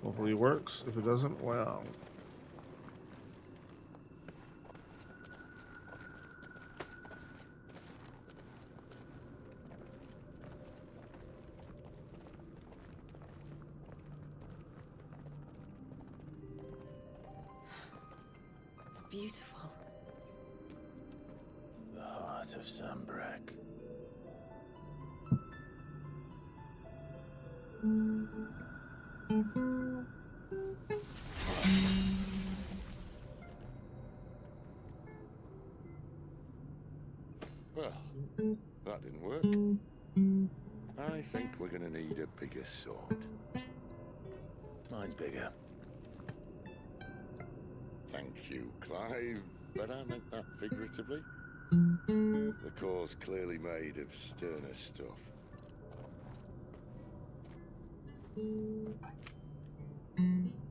Hopefully it works. If it doesn't, well. Beautiful. The heart of Zambrak. Well, that didn't work. I think we're gonna need a bigger sword. Mine's bigger. Thank you, Clive, but I meant that figuratively. The core's clearly made of sterner stuff.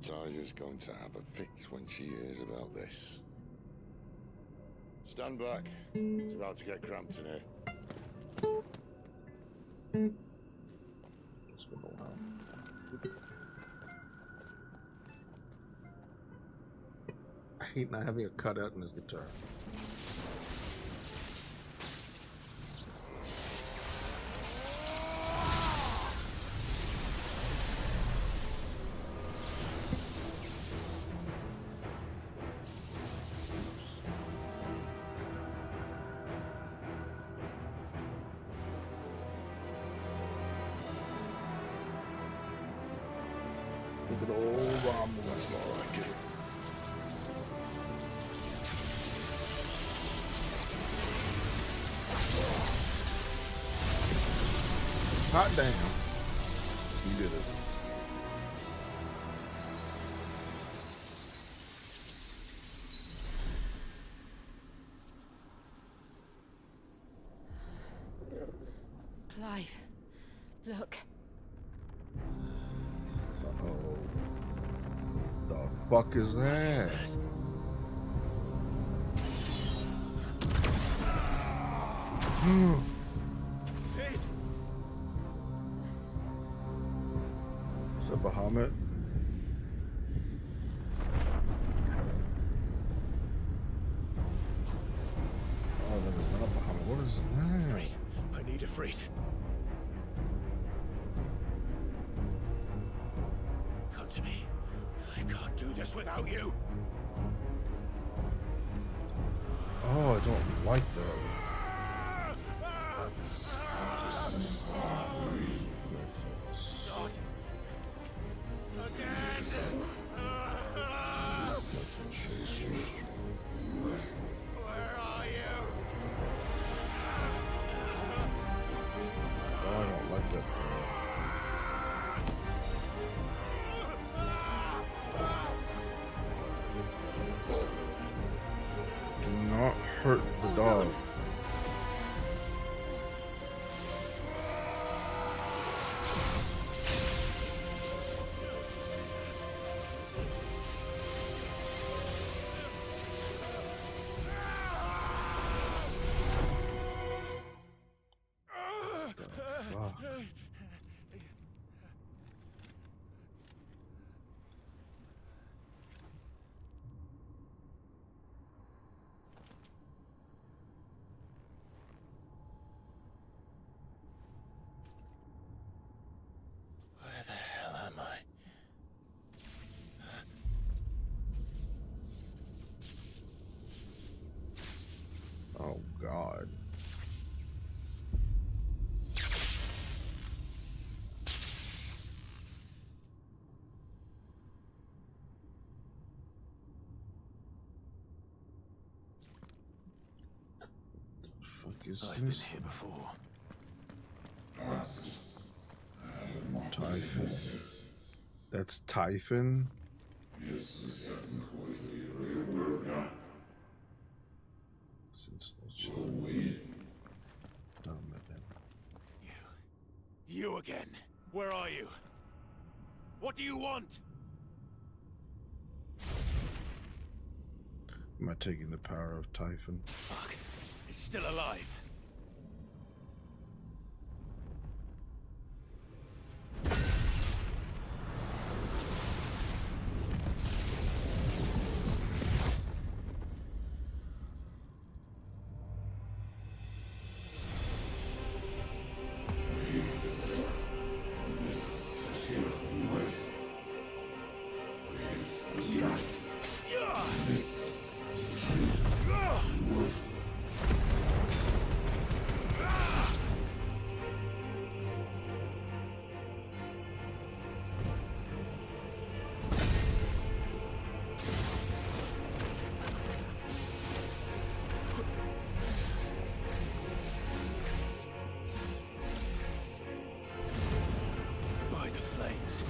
Tyler's going to have a fit when she hears about this. Stand back. It's about to get cramped in here. It's been a while. I hate not having a cutout in this guitar. Look at old Rumble. That's more like it. Hot damn. You did it. Clive, look. Uh-oh. The fuck is that? Sid! Bahamut. Oh, that is not a Bahamut. What is that? Freight. I need a freight. Come to me. I can't do this without you. Oh, I don't like that. Not again. Where are you? Oh, I don't like that. Do not hurt the dog. Where the hell am I? Oh, God. I've been here before. Typhon. That's Typhon? You again. Where are you? What do you want? Am I taking the power of Typhon? Fuck. It's still alive. By the flames.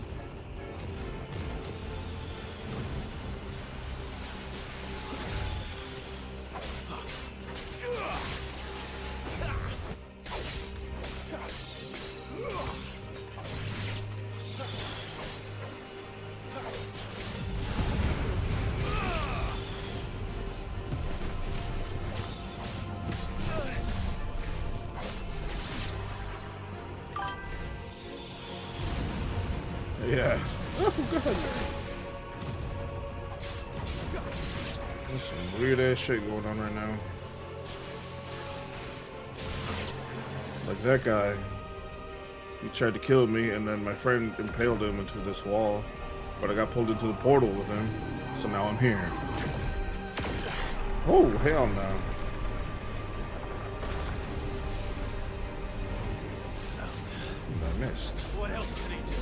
Yeah. Oh, God. There's some weird ass shit going on right now. Like that guy. He tried to kill me, and then my friend impaled him into this wall. But I got pulled into the portal with him, so now I'm here. Oh, hell no. I missed. What else can he do?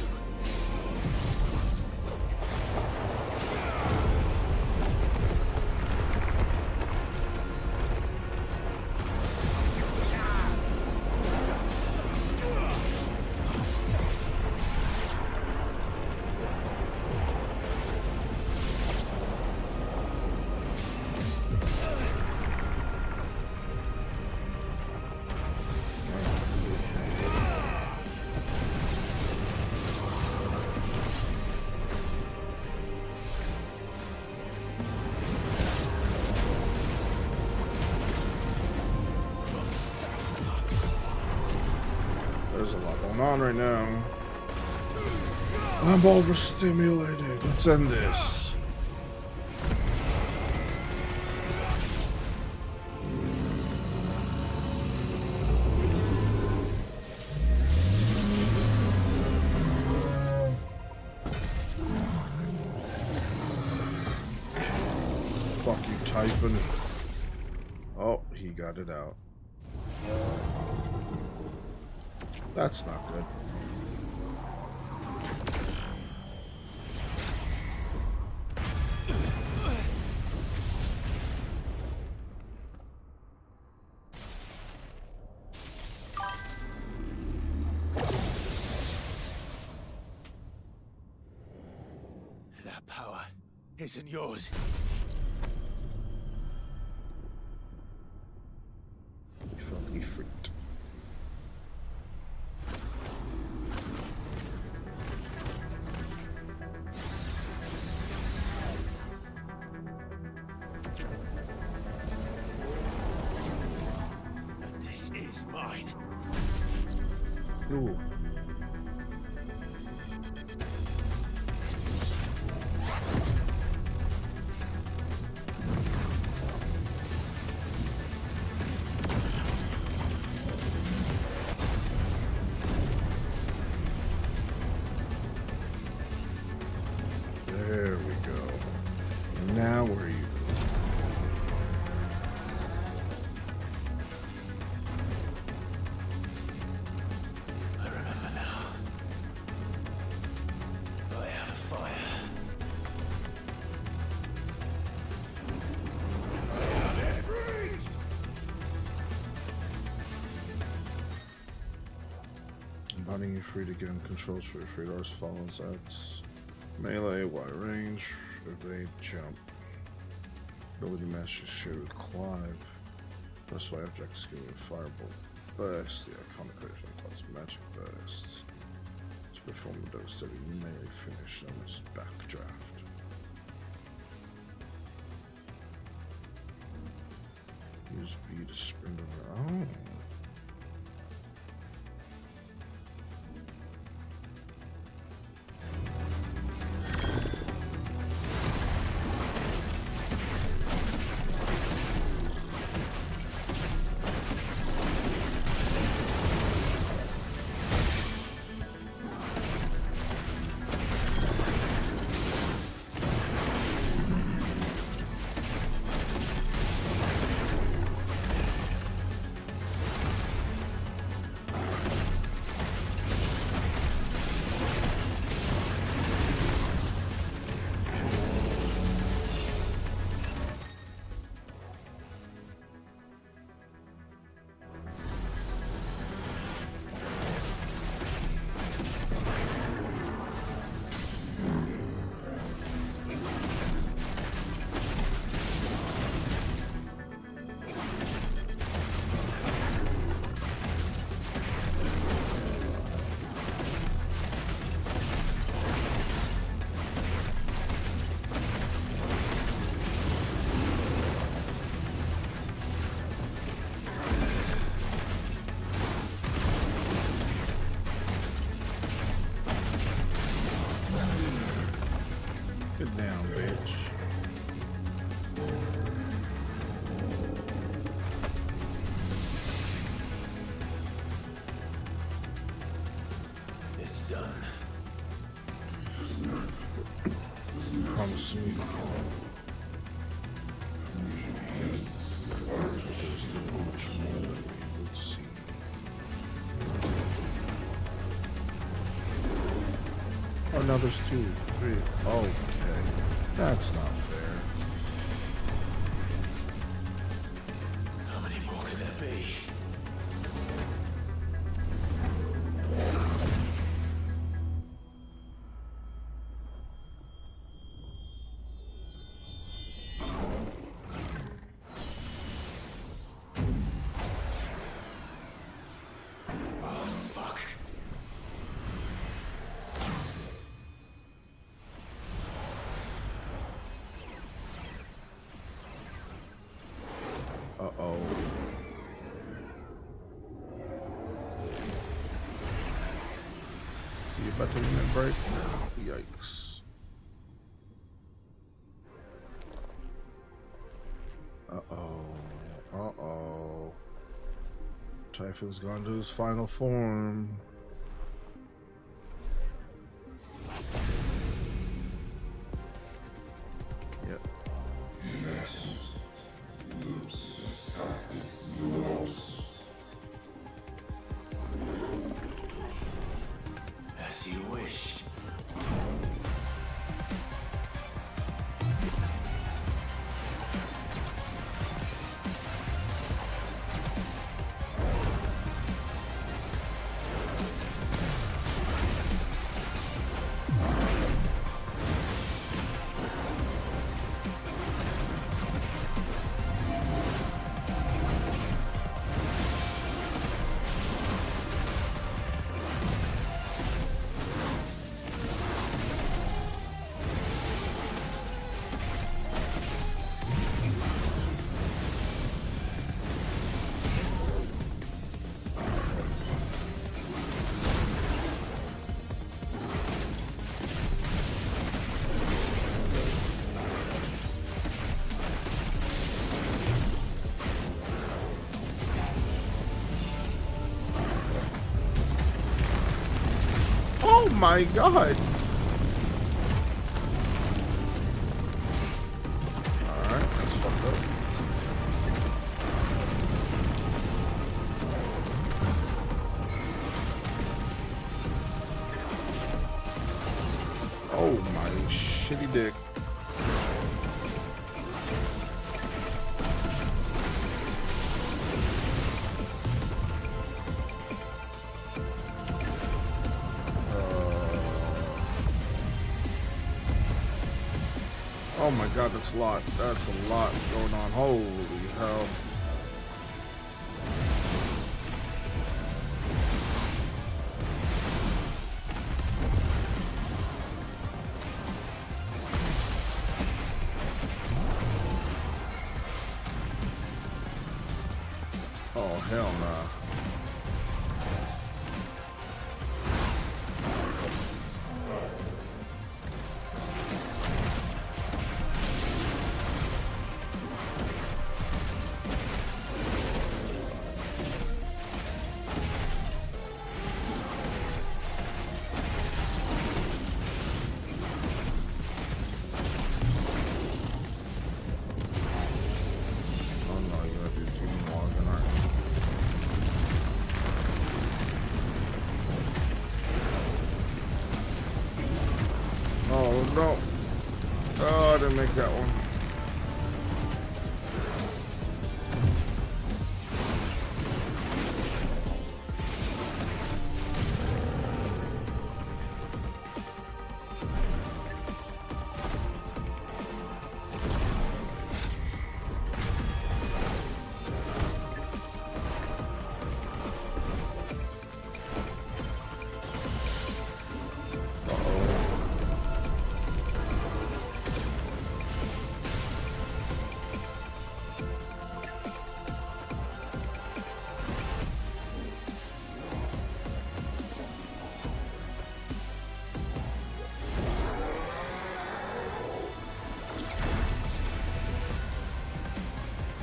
There's a lot going on right now. I'm overstimulated. Let's end this. Fuck you, Typhon. Oh, he got it out. That's not good. That power isn't yours. Fucking freaked. This is mine. Ooh. There we go. Now we're even. I remember now. I have fire. I have it breathed. Binding you free to get in controls for your free doors follows X. Melee, wide range, evade, jump. Ability match is shared with Clive. That's why objects give a firebolt burst. The iconic version plus magic burst. To perform a devastating melee finish known as backdraft. Use B to sprint over. Oh. Get down, bitch. It's done. Promise me. Let's see. Oh, now there's 2, 3. Okay. That's not fair. How many more could there be? Oh, fuck. You about to take a minute break? Yikes. Uh-oh. Uh-oh. Typhon's gone to his final form. Yep. As you wish. Oh my god! Alright, that's fucked up. Oh my shitty dick. Oh my god, that's a lot. That's a lot going on. Holy hell. Oh, hell nah. No. Oh, I didn't make that one.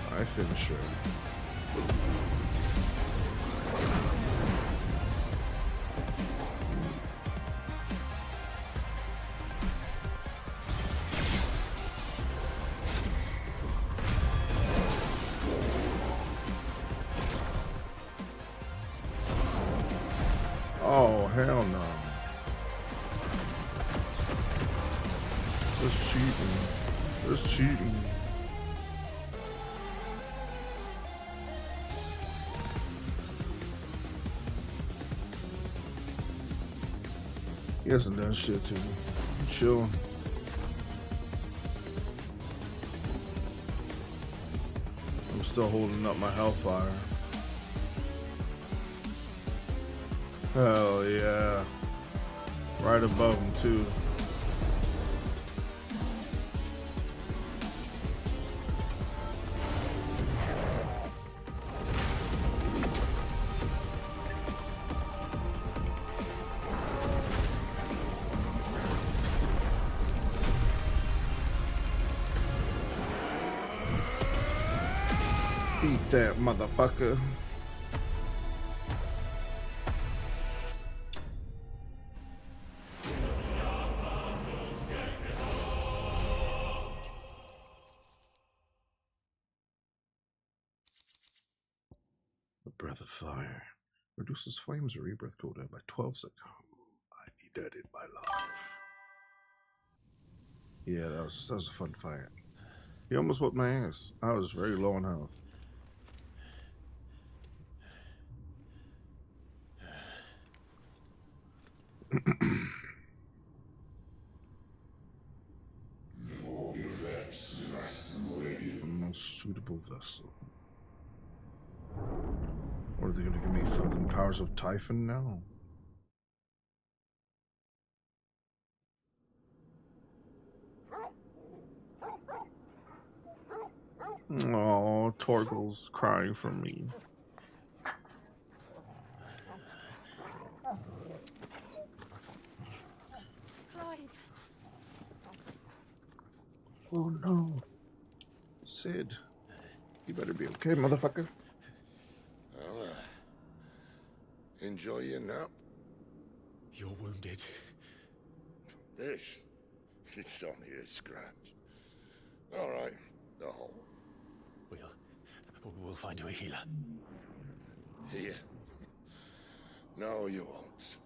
I finish it. Oh, hell no. That's cheating. That's cheating. He hasn't done shit to me. I'm chilling. I'm still holding up my hellfire. Hell yeah. Right above him too. that motherfucker. A breath of fire reduces flames or rebirth cooldown by 12 seconds. I need that in my life. Yeah, that was a fun fight. He almost whooped my ass. I was very low on health. The most suitable vessel. Or are they gonna give me fucking powers of Typhon now? Oh, Torgal's crying for me. Clive. Oh no. Sid. You better be okay, motherfucker. Well, enjoy your nap. You're wounded. This, it's only a scratch. All right, the hole. We'll find you a healer. Here. No, you won't.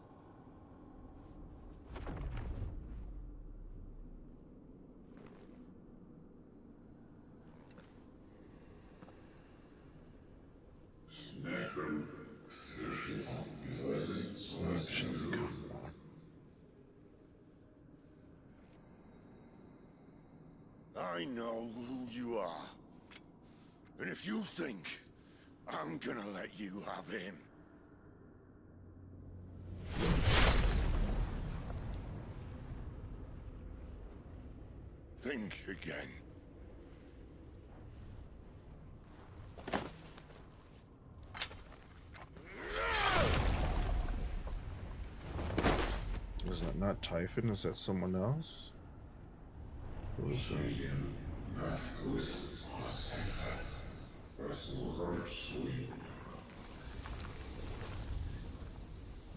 I know who you are. And if you think I'm gonna let you have him... think again. Is that not Typhon? Is that someone else? Who is that?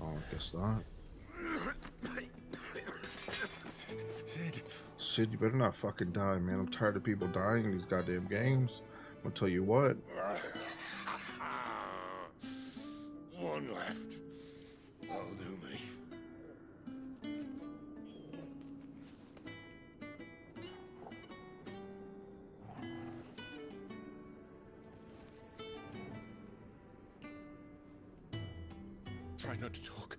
Oh, I guess not. Sid. Sid, you better not fucking die, man. I'm tired of people dying in these goddamn games. I'm gonna tell you what. One left. That'll do me. Try not to talk.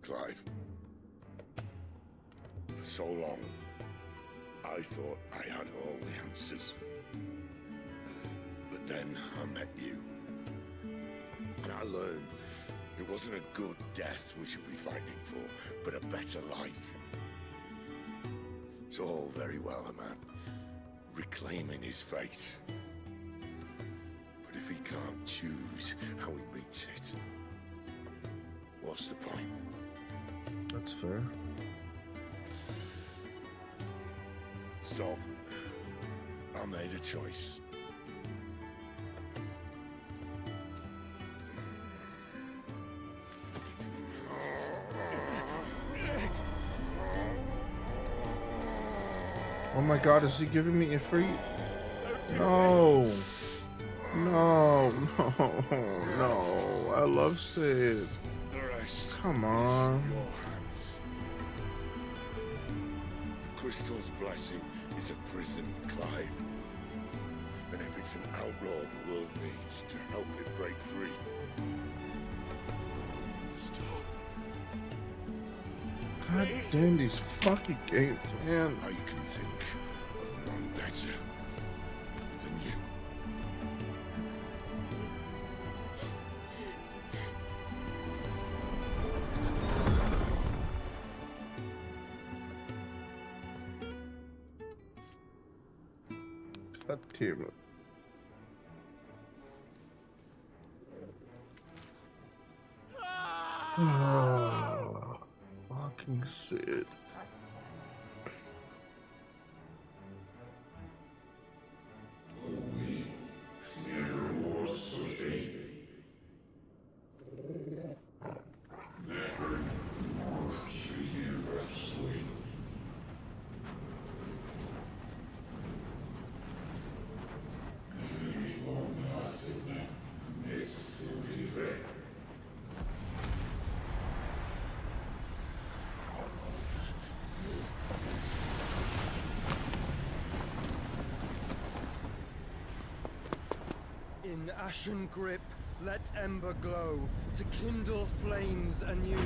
Clive. For so long, I thought I had all the answers. But then I met you. And I learned it wasn't a good death we should be fighting for, but a better life. It's all very well, a man reclaiming his fate. But if he can't choose how he meets it, what's the point? That's fair. So, I made a choice. Oh my god, is he giving me a free? No. No, no, no. I love Sid. Come on. Your hands. The crystal's blessing is a prison, Clive. And if it's an outlaw the world needs to help it break free. Stop. God damn these fucking games, man. I can think of none better than you. God damn it. Oh, fucking Sid. In ashen grip, let ember glow, to kindle flames anew.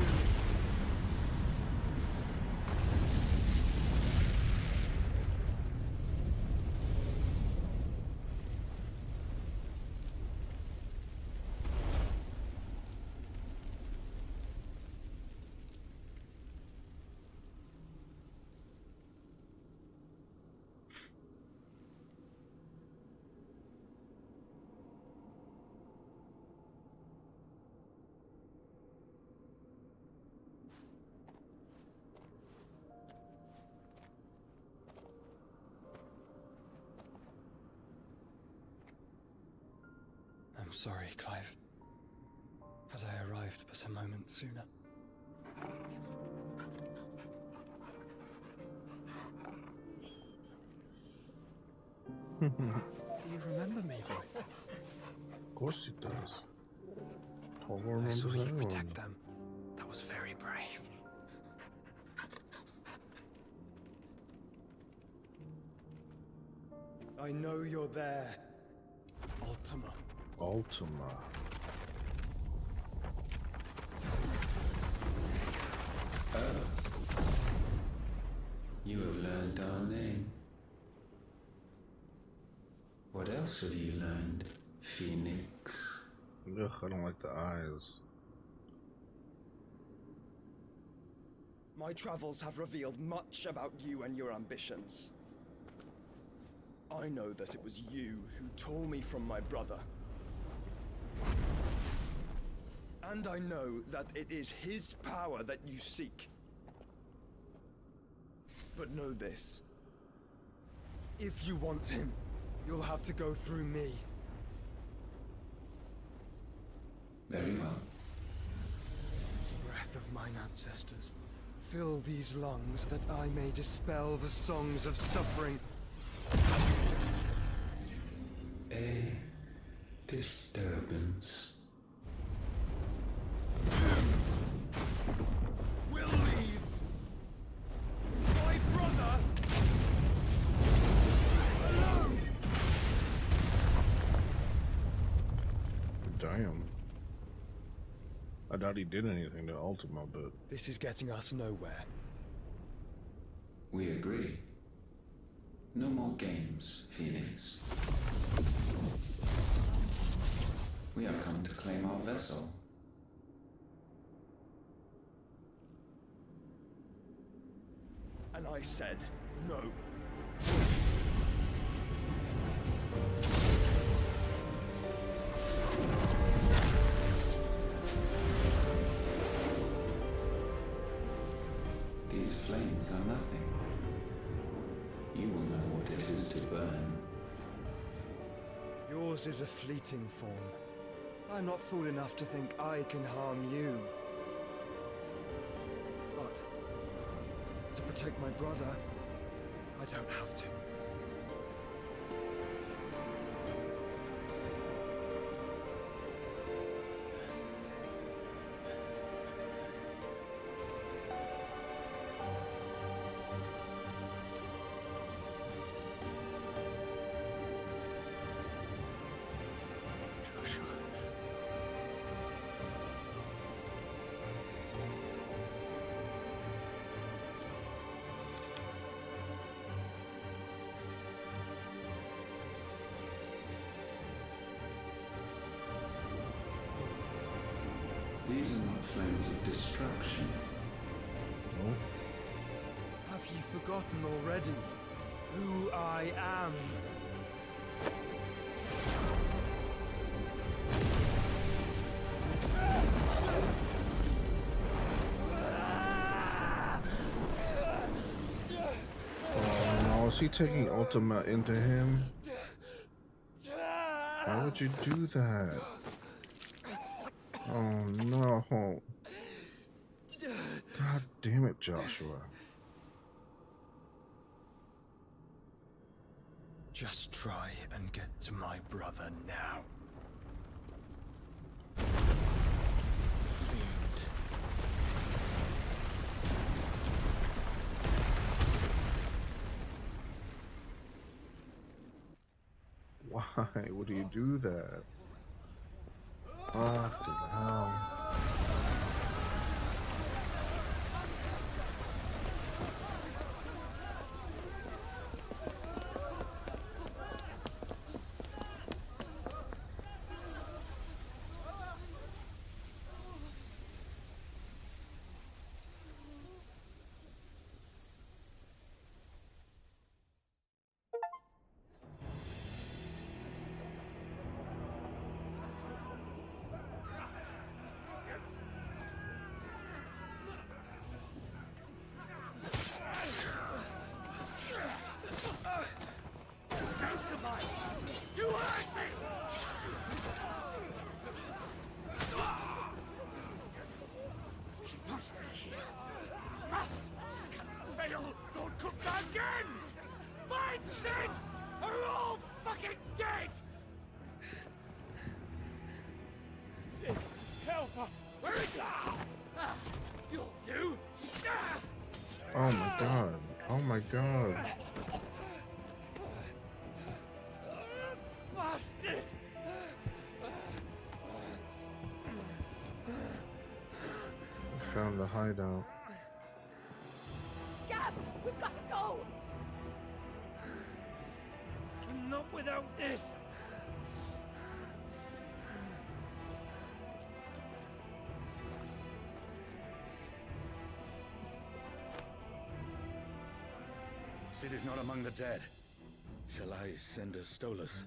I'm sorry, Clive. Had I arrived but a moment sooner. Do you remember me, boy? Of course he does. Paul I remembers saw you everyone. protect them. That was very brave. I know you're there, Ultima. Ultima. You have learned our name. What else have you learned, Phoenix? Ugh, I don't like the eyes. My travels have revealed much about you and your ambitions. I know that it was you who tore me from my brother. And I know that it is his power that you seek. But know this. If you want him, you'll have to go through me. Very well. Breath of mine ancestors, fill these lungs that I may dispel the songs of suffering. A disturbance. We'll leave. My brother alone. Damn. I doubt he did anything to Ultima, but... This is getting us nowhere. We agree. No more games, Phoenix. We have come to claim our vessel. And I said no. These flames are nothing. You will know what it is to burn. Yours is a fleeting form. I'm not fool enough to think I can harm you. But to protect my brother, I don't have to. These are not flames of destruction. No. Have you forgotten already who I am? was he taking Ultima into him? Why would you do that? Oh no. God damn it, Joshua. Just try and get to my brother now. Fiend. Why would you do that? Fucking hell. You hurt me! He must be here. Must! Fail! Don't cook that again! Find Sid! Are all fucking dead! Sid, help us! Where is he? You'll do! Oh my god. Oh my god. Bastard! Found the hideout. Gab, we've got to go! Not without this! Sid is not among the dead. Shall I send a Stolas?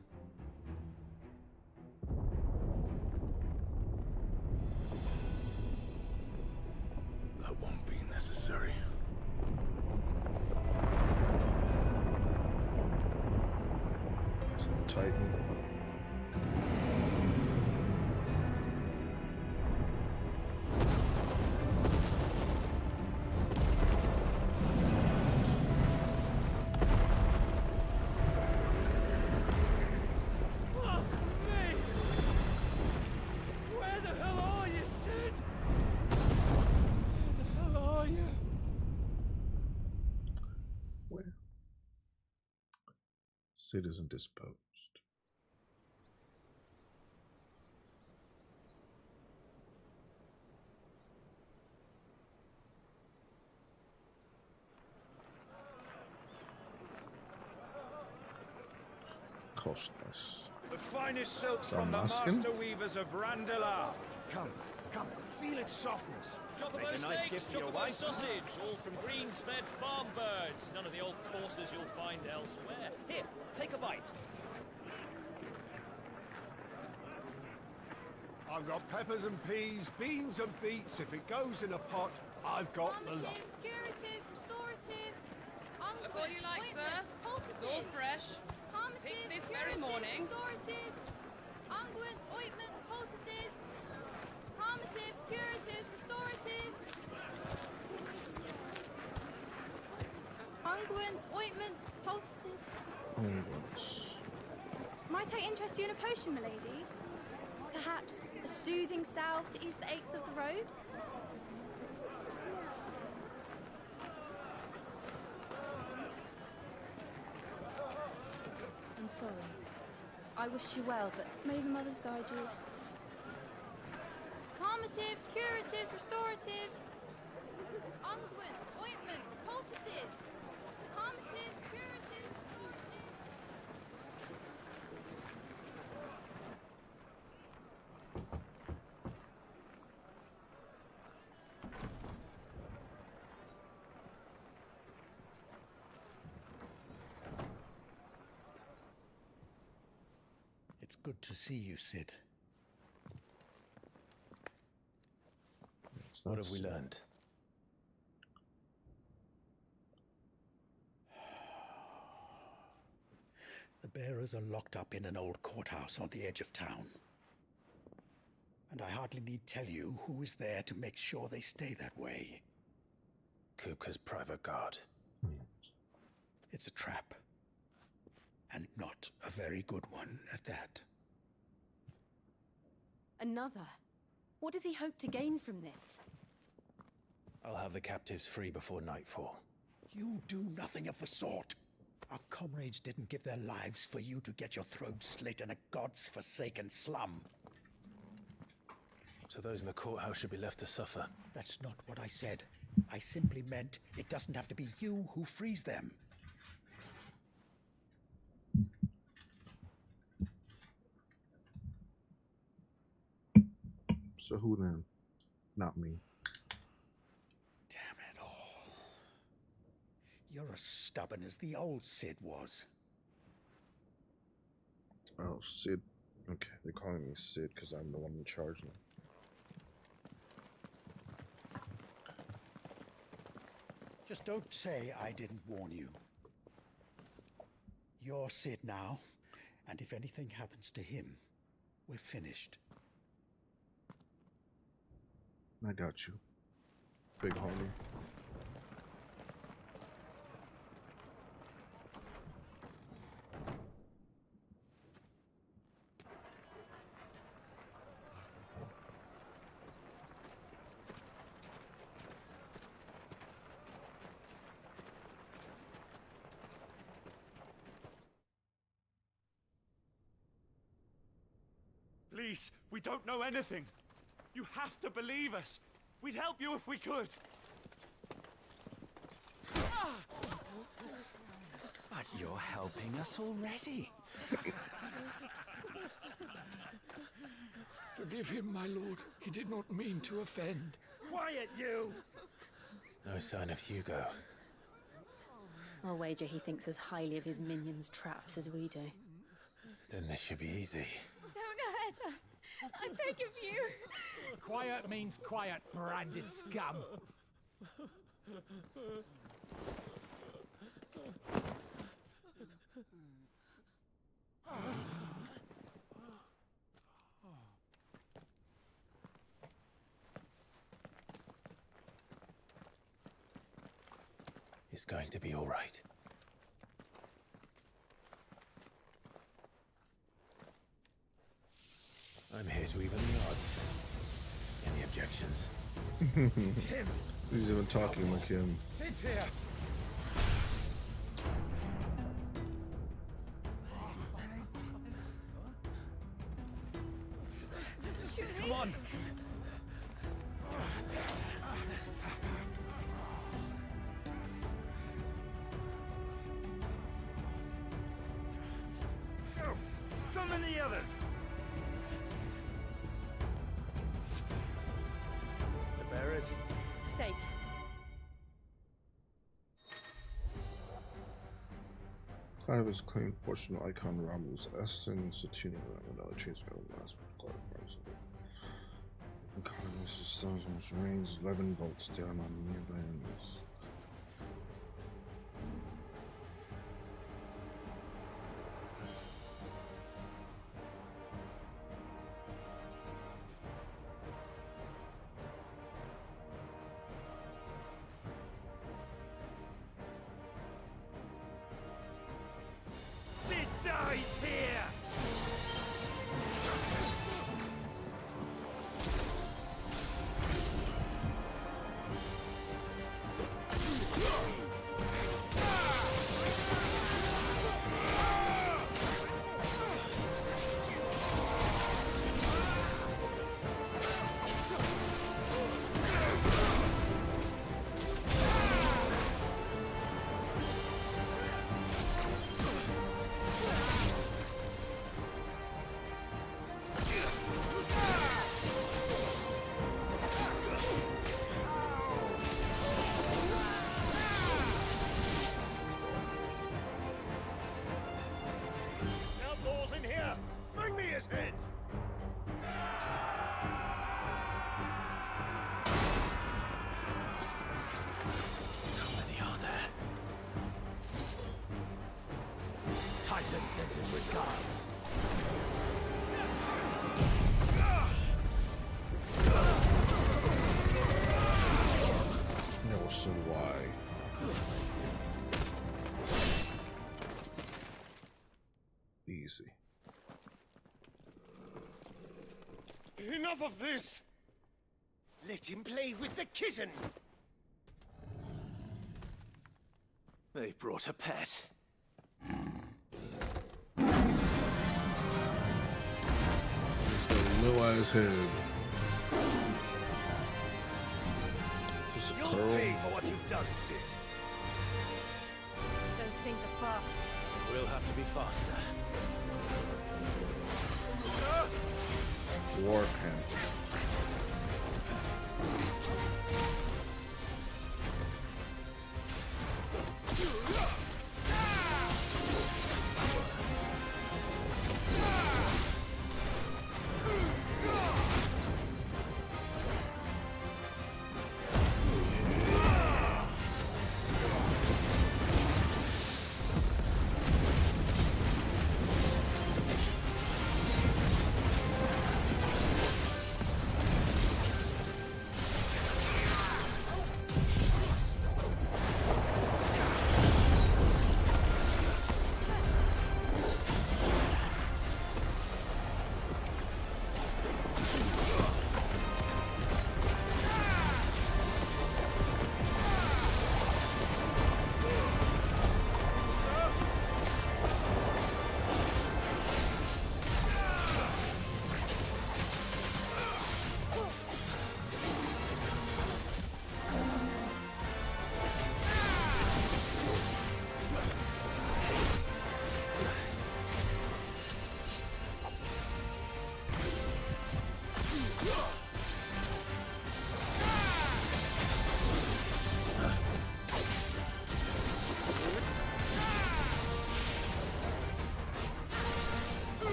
That won't be necessary. Titan. Fuck me! Where the hell are you, Sid? Where the hell are you? Where? Sid isn't disposed. Costless. The finest silks From from the Muskin? master weavers of Randalar. Come, feel its softness. Chocobo Make a nice steaks, gift for your chocobo wife. sausage, all from greens-fed farm birds. None of the old courses you'll find elsewhere. Here, take a bite. I've got peppers and peas, beans and beets. If it goes in a pot, I've got the lot. Curatives, restoratives, I've got you like, sir. It's all fresh. Picked this very morning. restoratives, unguents, ointments, poultices, palmatives, curatives, restoratives, unguents, ointments, poultices. Might I interest you in a potion, milady? Perhaps a soothing salve to ease the aches of the road? I'm sorry. I wish you well, but may the mothers guide you. Calmatives, curatives, restoratives, unguents, ointments, poultices. Calmatives, curatives, restoratives. It's good to see you, Sid. What have we learned? The bearers are locked up in an old courthouse on the edge of town. And I hardly need tell you who is there to make sure they stay that way. Kupka's private guard. It's a trap. And not a very good one at that. Another? What does he hope to gain from this? I'll have the captives free before nightfall. You do nothing of the sort. Our comrades didn't give their lives for you to get your throat slit in a god's-forsaken slum. So those in the courthouse should be left to suffer. That's not what I said. I simply meant it doesn't have to be you who frees them. So who then? Not me. Damn it all. You're as stubborn as the old Cid was. Oh, Sid. Okay, they're calling me Sid because I'm the one in charge now. Just don't say I didn't warn you. You're Cid now, and if anything happens to him, we're finished. I got you, big homie. Please, we don't know anything. You have to believe us. We'd help you if we could. But you're helping us already. Forgive him, my lord. He did not mean to offend. Quiet, you! No sign of Hugo. I'll wager he thinks as highly of his minions' traps as we do. Then this should be easy. Don't hurt us. I beg of you. Quiet means quiet, branded scum. It's going to be all right. I'm here to even the odds. Any objections? He's even talking like him. Sit here. Come on. Summon the others! The bearers? Safe. Clive has claimed portion of Icon Ramu's essence, a tuning without transfer of last Clive economy systems which rains 11 bolts down on nearby enemies. Sid dies here! Titan sends his regards. No, so why? Easy. Enough of this! Let him play with the kitten! They brought a pet. So little ass head. Just a You'll curl. pay for what you've done, Sid. Those things are fast. We'll have to be faster. War pants.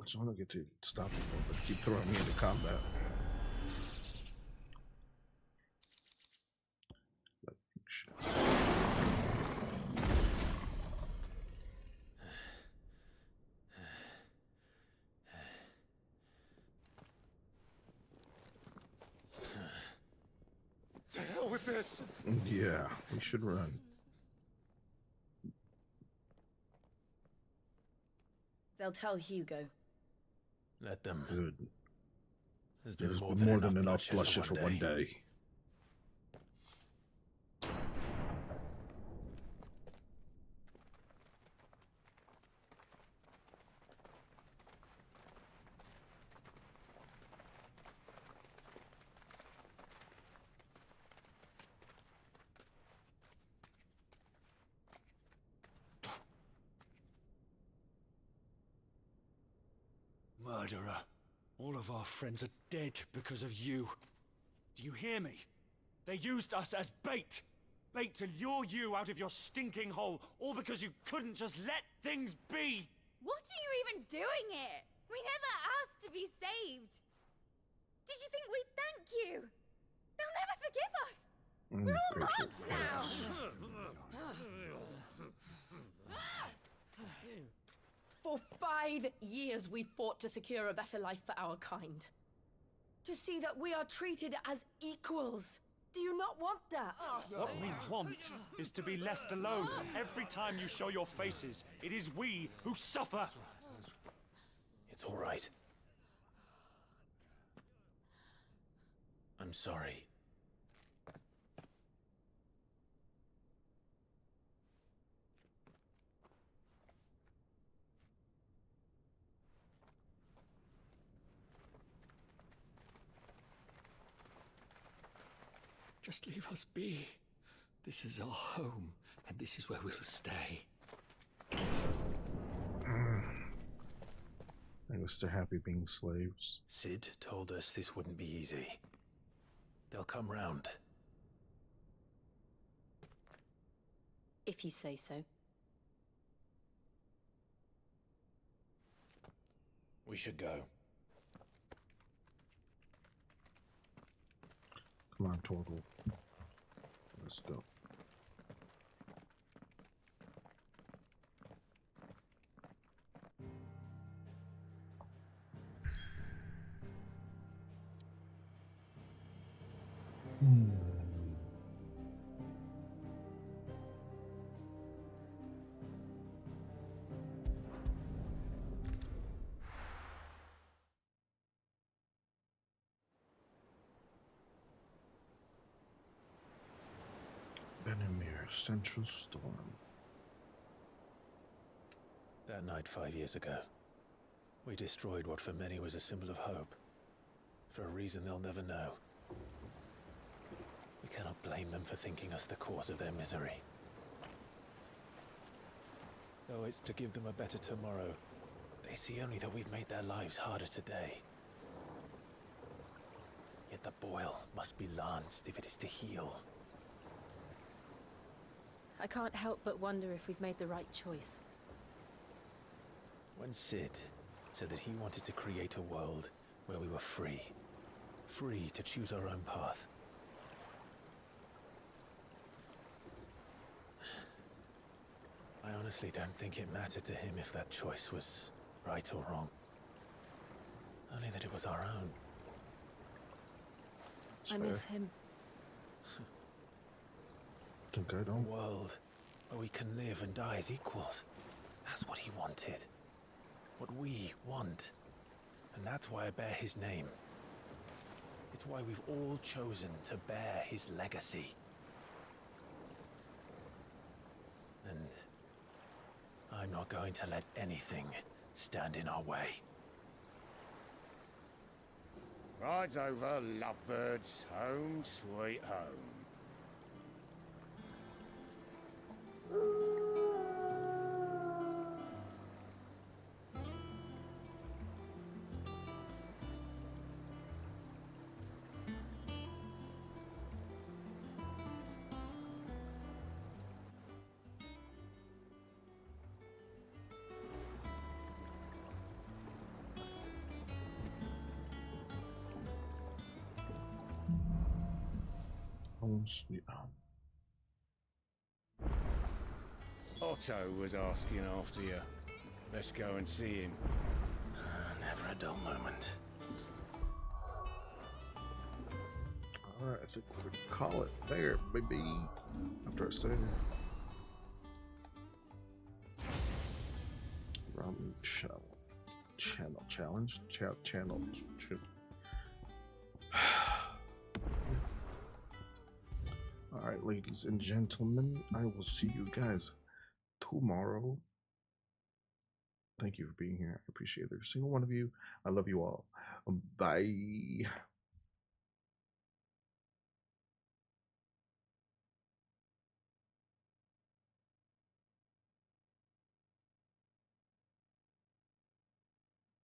I just want to get to stop it, but keep throwing me into combat. But, shit. To hell with this! Yeah, we should run. They'll tell Hugo. Let them. Good. There's been There's more been than enough bloodshed for one day. Murderer. All of our friends are dead because of you. Do you hear me? They used us as bait. Bait to lure you out of your stinking hole, all because you couldn't just let things be. What are you even doing here? We never asked to be saved. Did you think we'd thank you? They'll never forgive us. We're all marked now. For 5 years we fought to secure a better life for our kind. To see that we are treated as equals. Do you not want that? What we want is to be left alone. Every time you show your faces, it is we who suffer. It's all right. I'm sorry. Just leave us be. This is our home, and this is where we'll stay. I guess they're happy being slaves. Sid told us this wouldn't be easy. They'll come round. If you say so. We should go. Come on, Torgal. Let's go. Benamir Central Storm. That night 5 years ago, we destroyed what for many was a symbol of hope. For a reason they'll never know. We cannot blame them for thinking us the cause of their misery. Though it's to give them a better tomorrow, they see only that we've made their lives harder today. Yet the boil must be lanced if it is to heal. I can't help but wonder if we've made the right choice. When Sid said that he wanted to create a world where we were free. Free to choose our own path. I honestly don't think it mattered to him if that choice was right or wrong. Only that it was our own. I miss him. Think I A don't. world where we can live and die as equals. That's what he wanted. What we want. And that's why I bear his name. It's why we've all chosen to bear his legacy. And I'm not going to let anything stand in our way. Rides over, lovebirds. Home, sweet home. Home sweet home. Otto was asking after you. Let's go and see him. Never a dull moment. Alright, I think we're gonna call it there, baby. After I say Rum channel challenge. Channel. Alright, ladies and gentlemen, I will see you guys tomorrow. Thank you for being here. I appreciate every single one of you. I love you all. Bye.